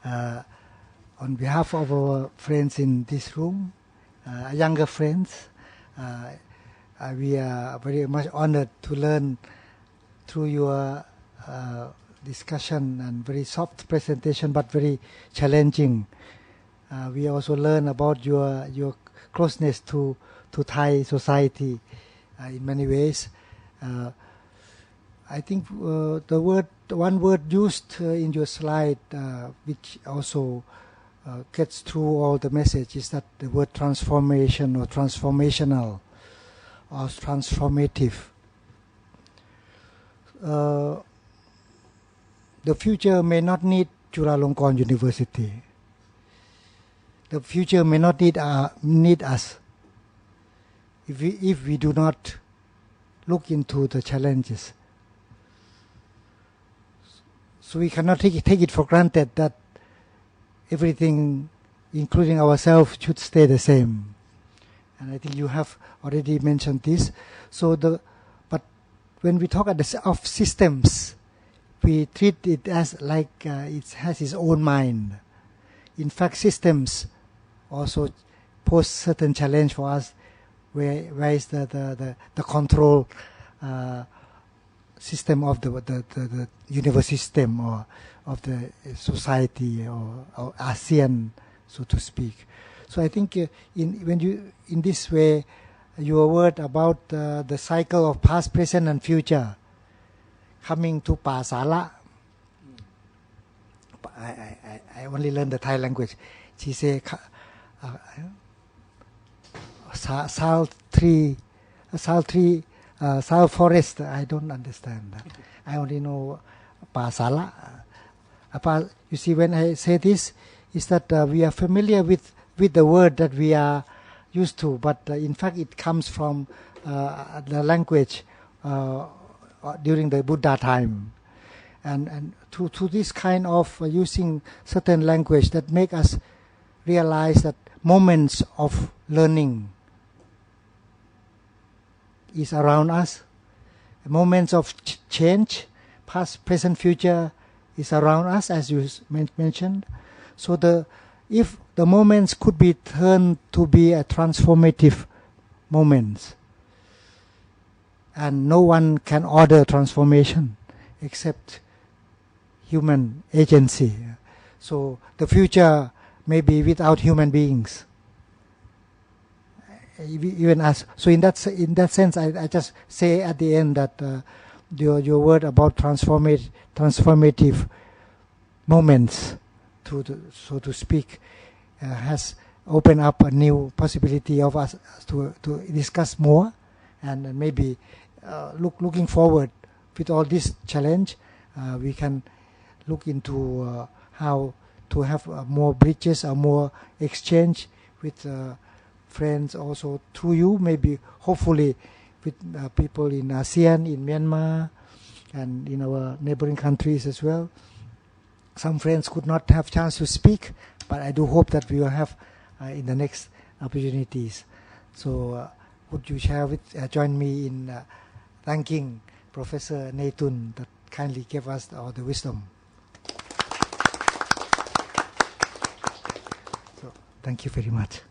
on behalf of our friends in this room, younger friends. We are very much honored to learn through your discussion and very soft presentation, but very challenging. We also learn about your closeness to Thai society in many ways. I think one word used in your slide, which also gets through all the message, is that the word transformation or transformational or transformative. The future may not need Chulalongkorn University. The future may not need us if we do not look into the challenges. So we cannot take it for granted that everything, including ourselves, should stay the same. And I think you have already mentioned this. But when we talk of systems, we treat it as like it has its own mind. In fact, systems also pose certain challenge for us. Where is the control system of the universe system, or of the society, or ASEAN, so to speak. So I think in this way, your word about the cycle of past, present, and future, coming to Pasala. I only learned the Thai language. She say, Sal forest, I don't understand that. I only know Pasala. You see, when I say this, is that we are familiar with the word that we are used to, but in fact it comes from the language during the Buddha time. And to this kind of using certain language that make us realize that moments of learning is around us. Moments of change, past, present, future, is around us, as you mentioned. So if the moments could be turned to be a transformative moments, and no one can order transformation except human agency. So the future may be without human beings. Even us. So in that sense, I just say at the end that your word about transformative moments, so to speak, has opened up a new possibility of us to discuss more, and maybe looking forward with all this challenge, we can look into how to have more bridges or more exchange with friends also through you, maybe hopefully with people in ASEAN, in Myanmar, and in our neighboring countries as well. Some friends could not have chance to speak, but I do hope that we will have in the next opportunities. So would you join me in thanking Professor Netun that kindly gave us all the wisdom. So thank you very much.